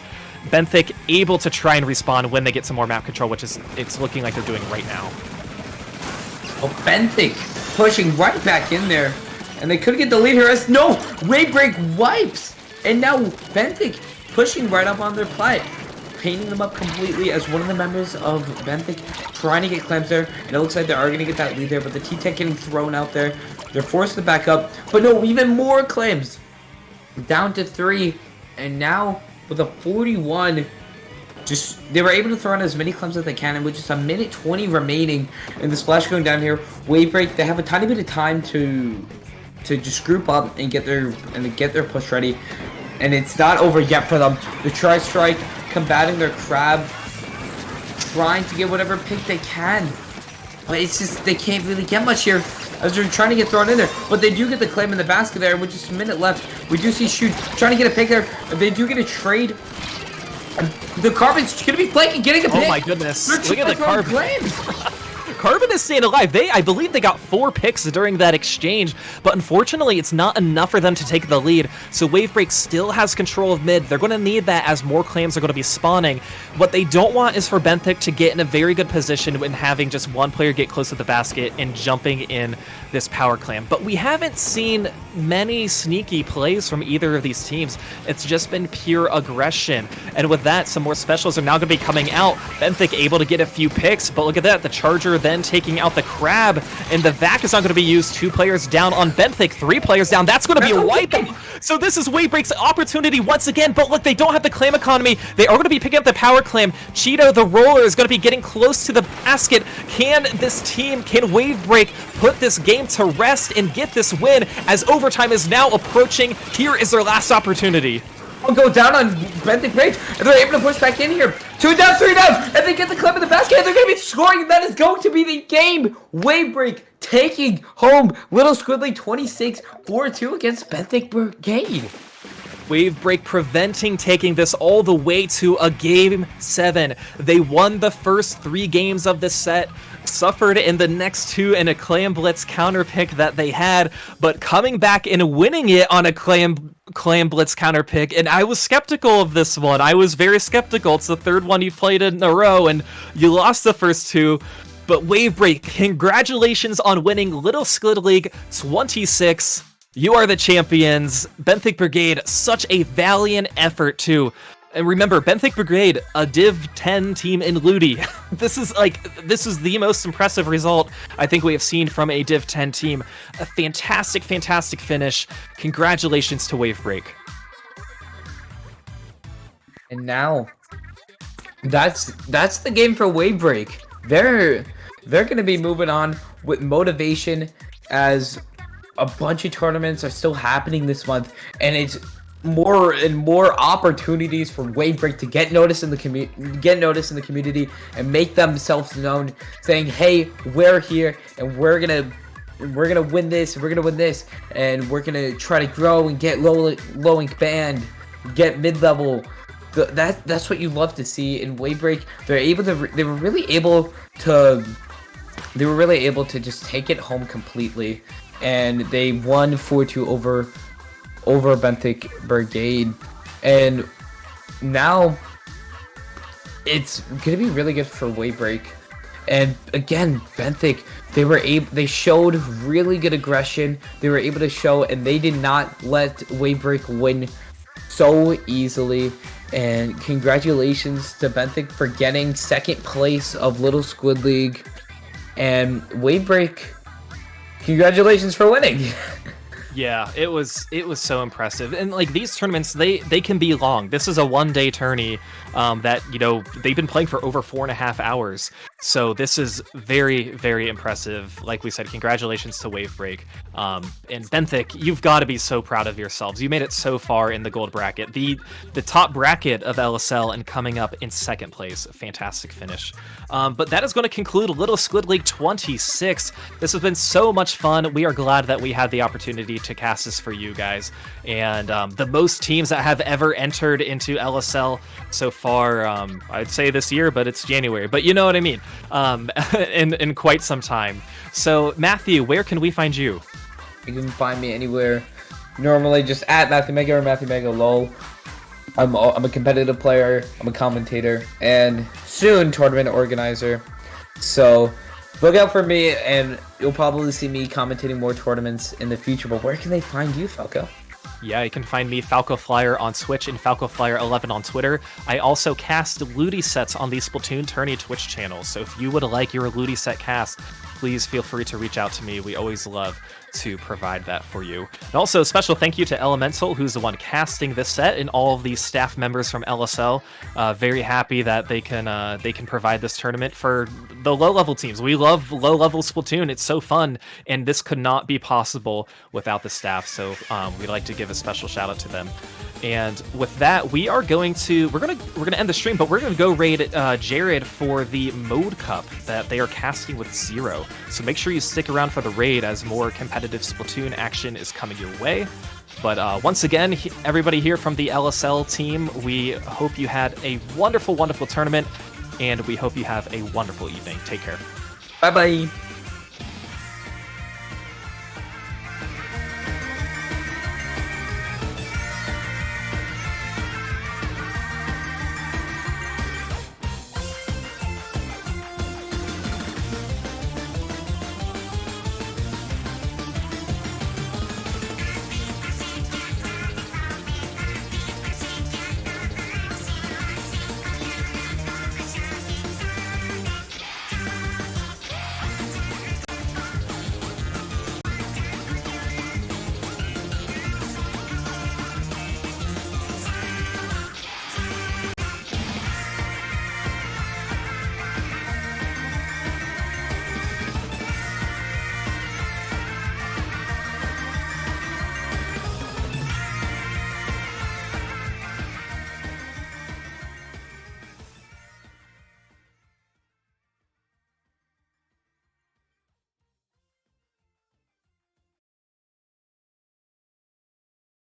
Benthic able to try and respawn when they get some more map control, which is it's looking like they're doing right now. Oh, Benthic pushing right back in there, and they could get the lead here as no, Wavebreak wipes, and now Benthic pushing right up on their plat, painting them up completely as one of the members of Benthic trying to get clams there, and it looks like they are going to get that lead there, but the T-Tech getting thrown out there. They're forced to back up, but no, even more clams. Down to 3, and now with a 41, they were able to throw in as many clams as they can, and with just a minute 20 remaining, and the splash going down here, Wavebreak, they have a tiny bit of time to just group up and get their push ready, and it's not over yet for them. The Tri-Strike combating their Crab, trying to get whatever pick they can, but it's just they can't really get much here as they're trying to get thrown in there, but they do get the claim in the basket there with just a minute left. We do see Shu trying to get a pick there. They do get a trade. And the Carbon's going to be flanking, getting a pick. Oh my goodness. They're Look at the Carbon. Claims. Carbon is staying alive. I believe they got 4 picks during that exchange, but unfortunately it's not enough for them to take the lead. So Wavebreak still has control of mid. They're going to need that as more clams are going to be spawning. What they don't want is for Benthic to get in a very good position when having just one player get close to the basket and jumping in this power clam. But we haven't seen many sneaky plays from either of these teams. It's just been pure aggression. And with that, some more specials are now going to be coming out. Benthic able to get a few picks, but look at that. The Charger then taking out the Crab, and the Vac is not going to be used. 2 players down on Benthic, 3 players down. That's going to be a wipe. So this is Wavebreak's opportunity once again, but look, they don't have the clam economy. They are going to be picking up the power clam. Cheeto, the roller, is going to be getting close to the basket. Can Wavebreak put this game to rest and get this win as overtime is now approaching? Here is their last opportunity. Go down on Benthic Rage, and they're able to push back in here. 2 down, 3 down, and they get the clip in the basket, and they're going to be scoring, and that is going to be the game. Wavebreak taking home Little Squidly 26-4-2 against Benthic Brigade. Wavebreak preventing taking this all the way to a Game 7. They won the first 3 games of this set, suffered in the next 2 in a Clam Blitz counter pick that they had, but coming back and winning it on a Clam Blitz counter pick, and I was skeptical of this one. I was very skeptical. It's the 3rd one you've played in a row, and you lost the first 2. But Wavebreak, congratulations on winning Little Squid League 26. You are the champions. Benthic Brigade, such a valiant effort too. And remember, Benthic Brigade, a Div 10 team in Ludi. This is the most impressive result I think we have seen from a Div 10 team. A fantastic, fantastic finish. Congratulations to Wavebreak. And now, that's the game for Wavebreak. They're going to be moving on with motivation as a bunch of tournaments are still happening this month, and it's more and more opportunities for Wavebreak to get noticed in the community and make themselves known, saying, "Hey, we're here, and we're gonna win this. We're gonna win this, and we're gonna try to grow and get low ink band, get mid level." That's what you love to see in Wavebreak. They were really able to they were really able to just take it home completely, and they won 4-2 over Benthic Brigade, and now it's gonna be really good for Waybreak. And again, Benthic, they showed really good aggression. They were able to show, and they did not let Waybreak win so easily. And congratulations to Benthic for getting second place of Little Squid League. And Waybreak, congratulations for winning. Yeah, it was so impressive. And like these tournaments, they can be long. This is a one-day tourney that, you know, they've been playing for over 4.5 hours. So this is very, very impressive. Like we said, congratulations to Wavebreak. And Benthic, you've got to be so proud of yourselves. You made it so far in the gold bracket. The top bracket of LSL and coming up in second place. Fantastic finish. But that is going to conclude Little Squid League 26. This has been so much fun. We are glad that we had the opportunity to cast this for you guys. And the most teams that have ever entered into LSL so far, I'd say this year, but it's January. But you know what I mean. In quite some time. So Matthew, where can we find you? You can find me anywhere. Normally just at Matthew Mega or Matthew Mega LOL. I'm a competitive player, I'm a commentator, and soon tournament organizer. So look out for me, and you'll probably see me commentating more tournaments in the future. But where can they find you, Falco? Yeah, you can find me, Falco Flyer, on Twitch and Falco Flyer 11 on Twitter. I also cast Ludi sets on the Splatoon Tourney Twitch channel. So if you would like your Ludi set cast, please feel free to reach out to me. We always love to provide that for you. And also a special thank you to Elemental, who's the one casting this set, and all of these staff members from LSL. Very happy that they can provide this tournament for the low-level teams. We love low-level Splatoon. It's so fun, and this could not be possible without the staff. So we'd like to give a special shout out to them. And with that, we're gonna end the stream, but we're gonna go raid Jared for the Mode Cup that they are casting with Zero. So make sure you stick around for the raid as more competitive Splatoon action is coming your way. But once again, everybody here from the LSL team, we hope you had a wonderful, wonderful tournament, and we hope you have a wonderful evening. Take care. Bye bye.